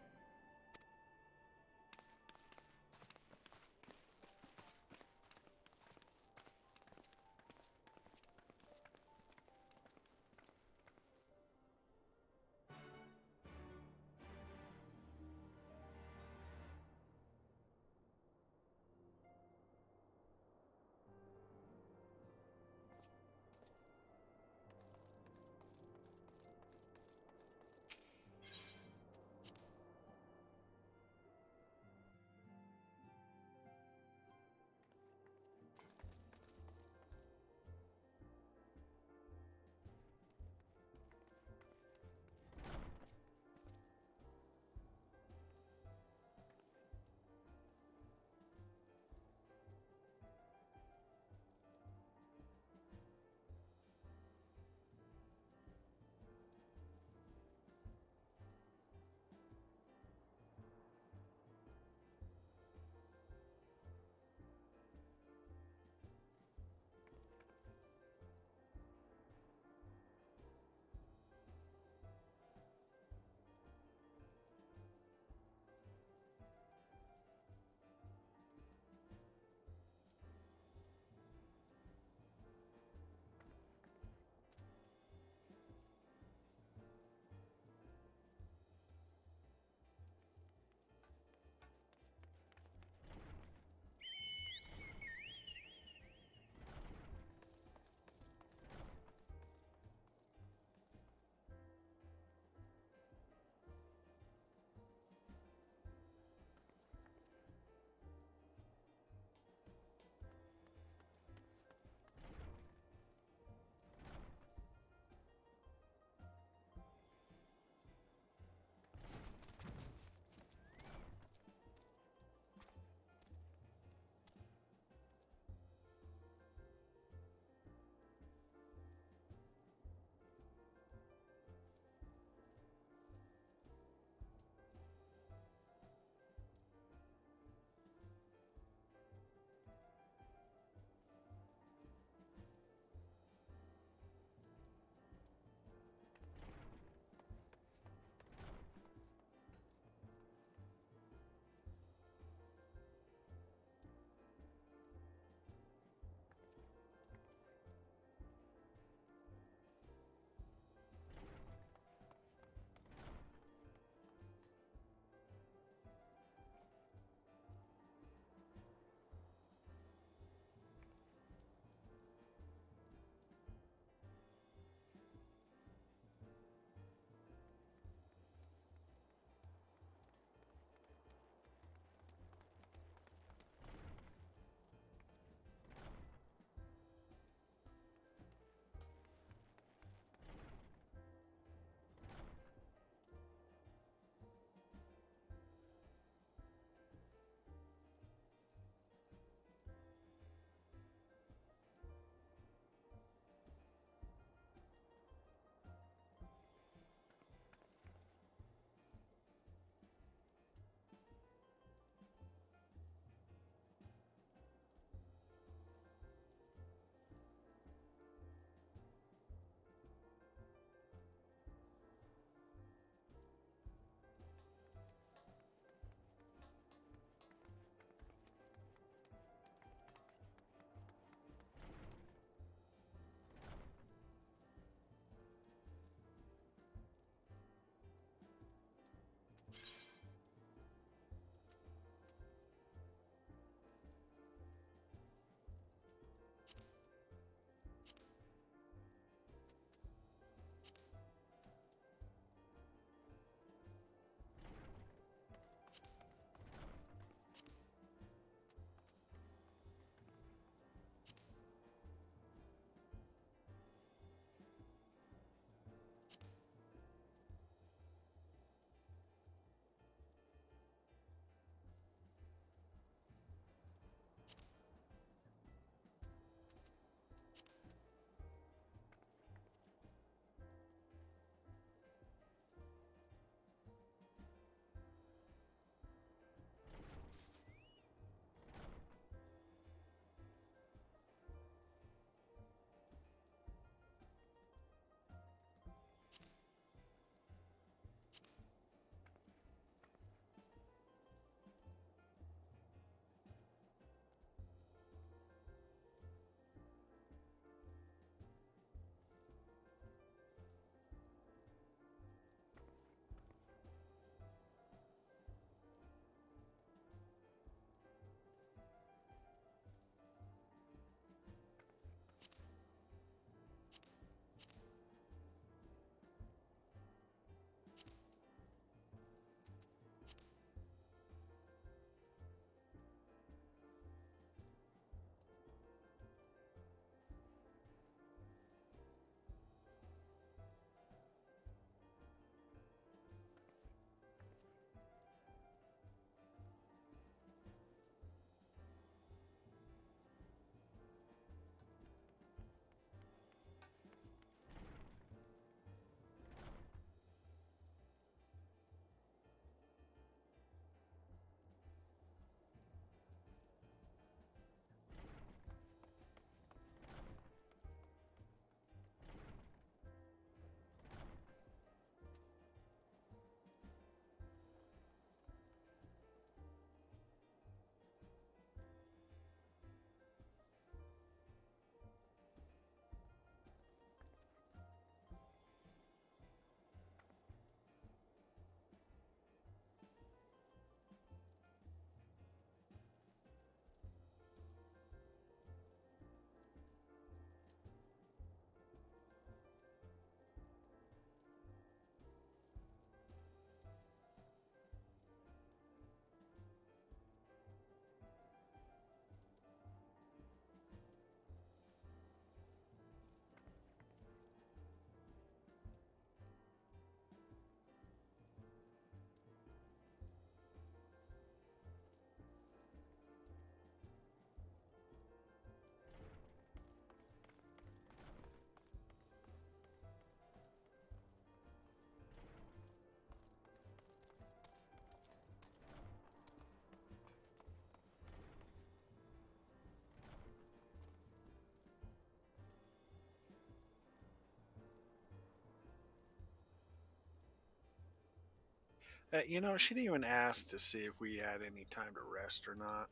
You know, she didn't even ask to see if we had any time to rest or not.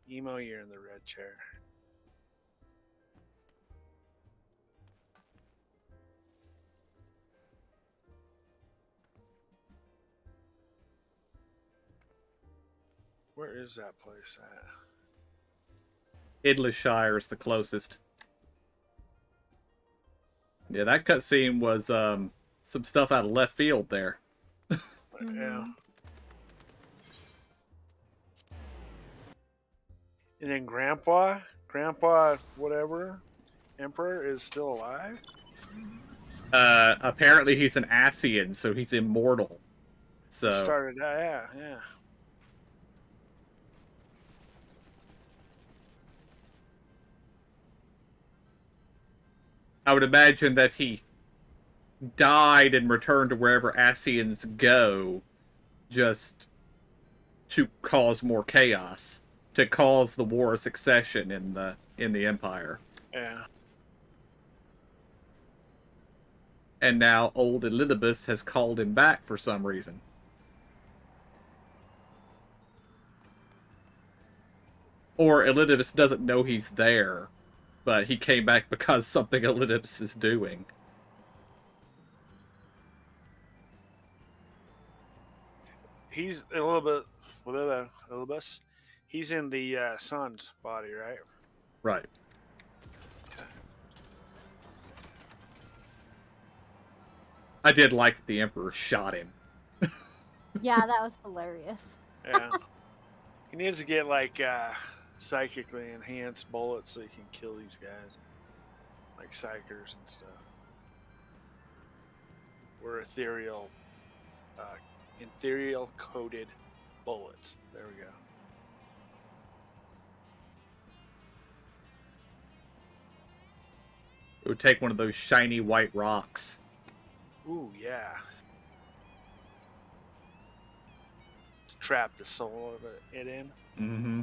Emo, you're in the red chair. Where is that place at? Idlishire is the closest. Yeah, that cutscene was some stuff out of left field there. Yeah. And then Grandpa, whatever, Emperor is still alive. Apparently he's an Asian, so he's immortal. So He started, yeah. I would imagine that he died and returned to wherever Asians go, just to cause more chaos, to cause the War of Succession in the Empire. Yeah. And now old Elidibus has called him back for some reason. Or Elidibus doesn't know he's there, but he came back because something Elidibus is doing. He's a little bit. He's in the sun's body, right? Right. I did like that the Emperor shot him. Yeah, that was hilarious. Yeah. He needs to get like psychically enhanced bullets so he can kill these guys, like psychers and stuff. We're ethereal coated bullets. There we go. It would take one of those shiny white rocks. Ooh, yeah. To trap the soul of it in. Mm-hmm.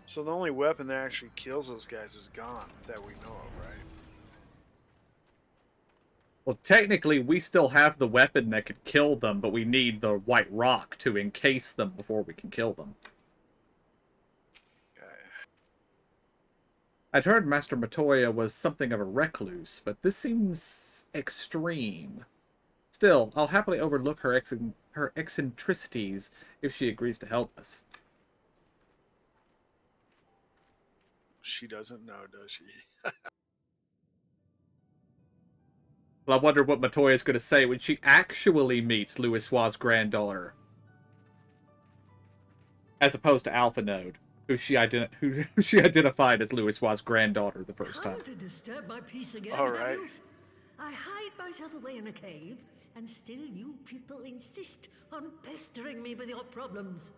So the only weapon that actually kills those guys is gone that we know of, right? Well, technically, we still have the weapon that could kill them, but we need the white rock to encase them before we can kill them. I'd heard Master Matoya was something of a recluse, but this seems extreme. Still, I'll happily overlook her eccentricities if she agrees to help us. She doesn't know, does she? Well, I wonder what Matoya's going to say when she actually meets Louisoix's granddaughter. As opposed to Alpha Node, who she identified as Louisoix's granddaughter the first time. To disturb my peace again, All have right. you? I hide myself away in a cave, and still you people insist on pestering me with your problems.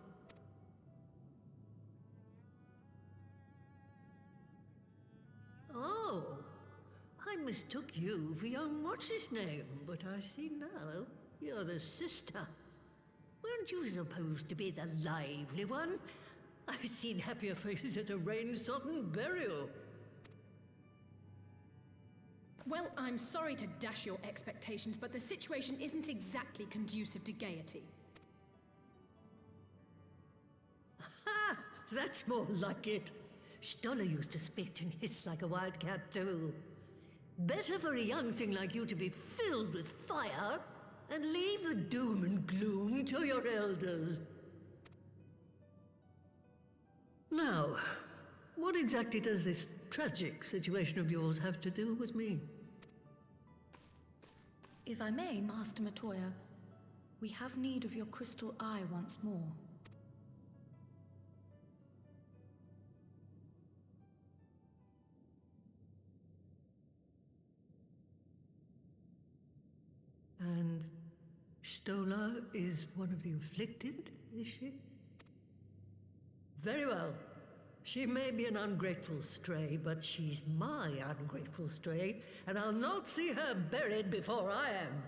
Oh, I mistook you for young what's-his-name, but I see now you're the sister. Weren't you supposed to be the lively one? I've seen happier faces at a rain-sodden burial. Well, I'm sorry to dash your expectations, but the situation isn't exactly conducive to gaiety. Ha! That's more like it. Stoller used to spit and hiss like a wildcat too. Better for a young thing like you to be filled with fire and leave the doom and gloom to your elders. Now, what exactly does this tragic situation of yours have to do with me? If I may, Master Matoya, we have need of your crystal eye once more. And Stoller is one of the afflicted, is she? Very well. She may be an ungrateful stray, but she's my ungrateful stray, and I'll not see her buried before I am.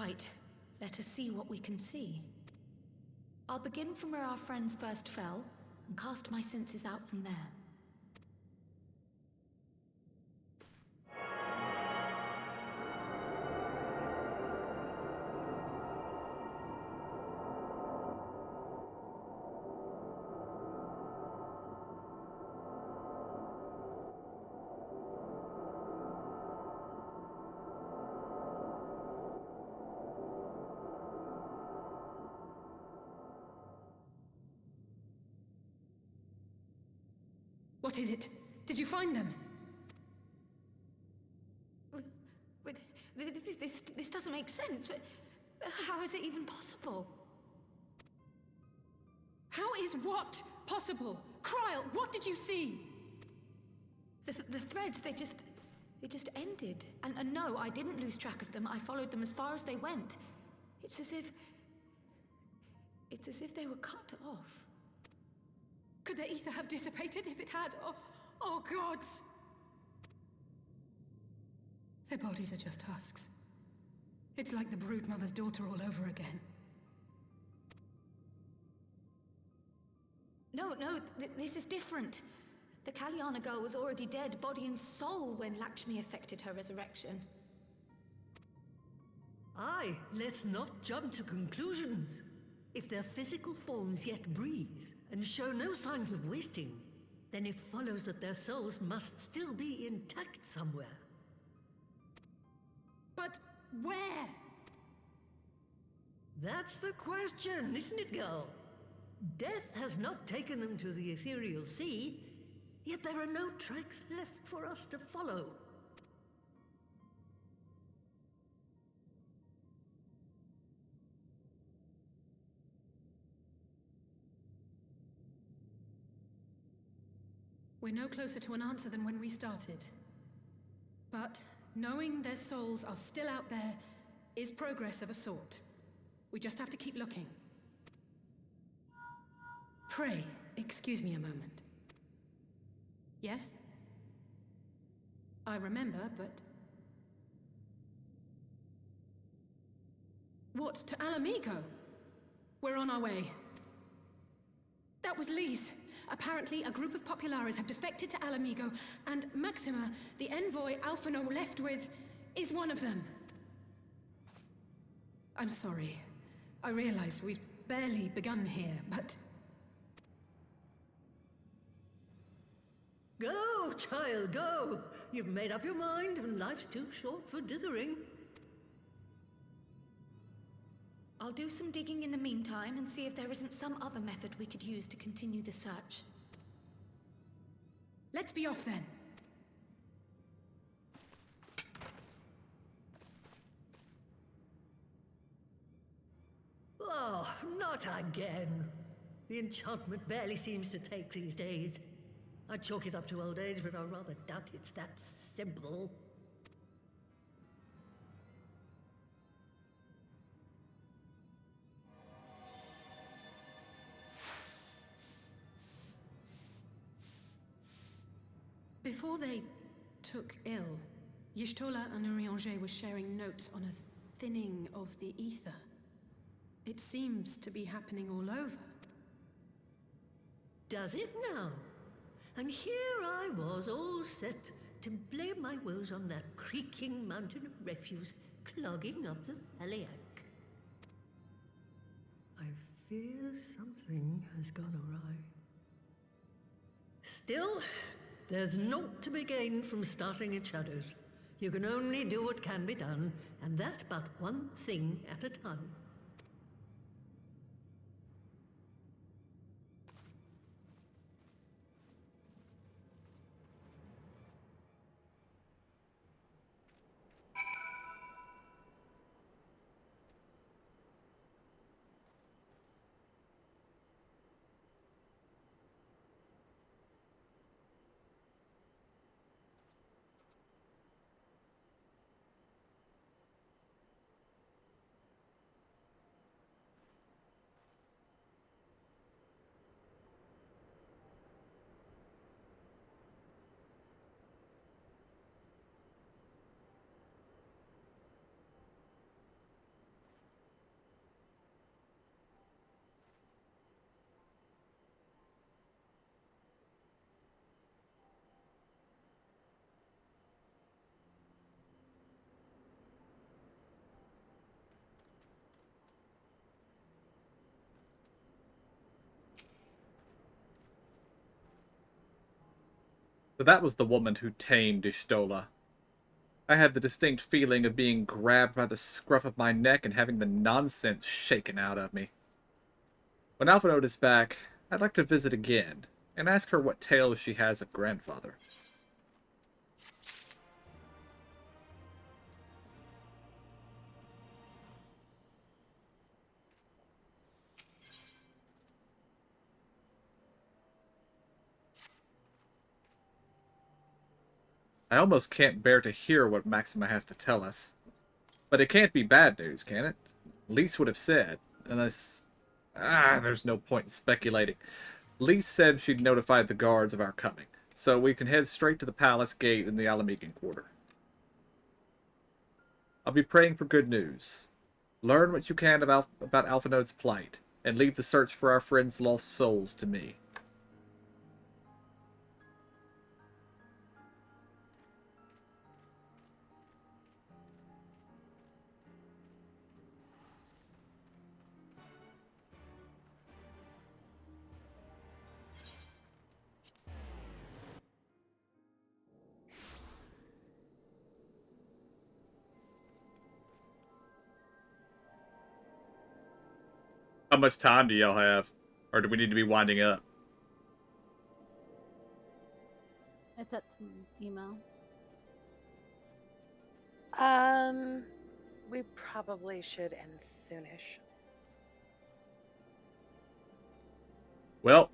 Right. Let us see what we can see. I'll begin from where our friends first fell, and cast my senses out from there. What is it? Did you find them? This doesn't make sense. How is it even possible? How is what possible? Kryl, what did you see? The threads, they just ended. And no, I didn't lose track of them. I followed them as far as they went. It's as if they were cut off. Could their ether have dissipated if it had? Oh gods! Their bodies are just husks. It's like the Broodmother's daughter all over again. No, this is different. The Kalyana girl was already dead, body and soul, when Lakshmi effected her resurrection. Aye, let's not jump to conclusions. If their physical forms yet breathe, and show no signs of wasting, then it follows that their souls must still be intact somewhere. But where? That's the question, isn't it, girl? Death has not taken them to the ethereal sea, yet there are no tracks left for us to follow. We're no closer to an answer than when we started. But knowing their souls are still out there is progress of a sort. We just have to keep looking. Pray, excuse me a moment. Yes? I remember, but... What, to Alamigo? We're on our way. That was Lee's. Apparently, a group of Populares have defected to Alamigo, and Maxima, the envoy Alphino left with, is one of them. I'm sorry. I realize we've barely begun here, but... Go, child, go! You've made up your mind, and life's too short for dithering. I'll do some digging in the meantime and see if there isn't some other method we could use to continue the search. Let's be off then. Oh, not again. The enchantment barely seems to take these days. I chalk it up to old age, but I rather doubt it's that simple. Before they took ill, Y'shtola and Urianger were sharing notes on a thinning of the ether. It seems to be happening all over. Does it now? And here I was, all set to blame my woes on that creaking mountain of refuse clogging up the Thaliak. I fear something has gone awry. Still, there's naught to be gained from starting in shadows. You can only do what can be done, and that but one thing at a time. So that was the woman who tamed Ishtola. I had the distinct feeling of being grabbed by the scruff of my neck and having the nonsense shaken out of me. When Alphinaud is back, I'd like to visit again, and ask her what tales she has of grandfather. I almost can't bear to hear what Maxima has to tell us. But it can't be bad news, can it? Lise would have said, unless... there's no point in speculating. Lise said she'd notified the guards of our coming, so we can head straight to the palace gate in the Alamegan quarter. I'll be praying for good news. Learn what you can about Alphinaud's plight, and leave the search for our friends' lost souls to me. How much time do y'all have? Or do we need to be winding up? It's up to email. We probably should end soonish. Well,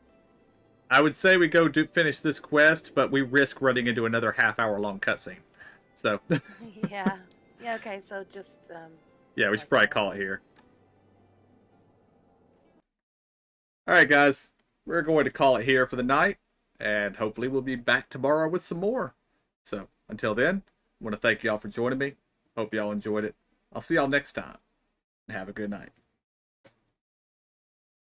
I would say we go finish this quest, but we risk running into another half-hour-long cutscene. So... Yeah. Yeah, okay, so just... yeah, we should probably call it here. Alright, guys. We're going to call it here for the night, and hopefully we'll be back tomorrow with some more. So, until then, I want to thank y'all for joining me. Hope y'all enjoyed it. I'll see y'all next time, and have a good night.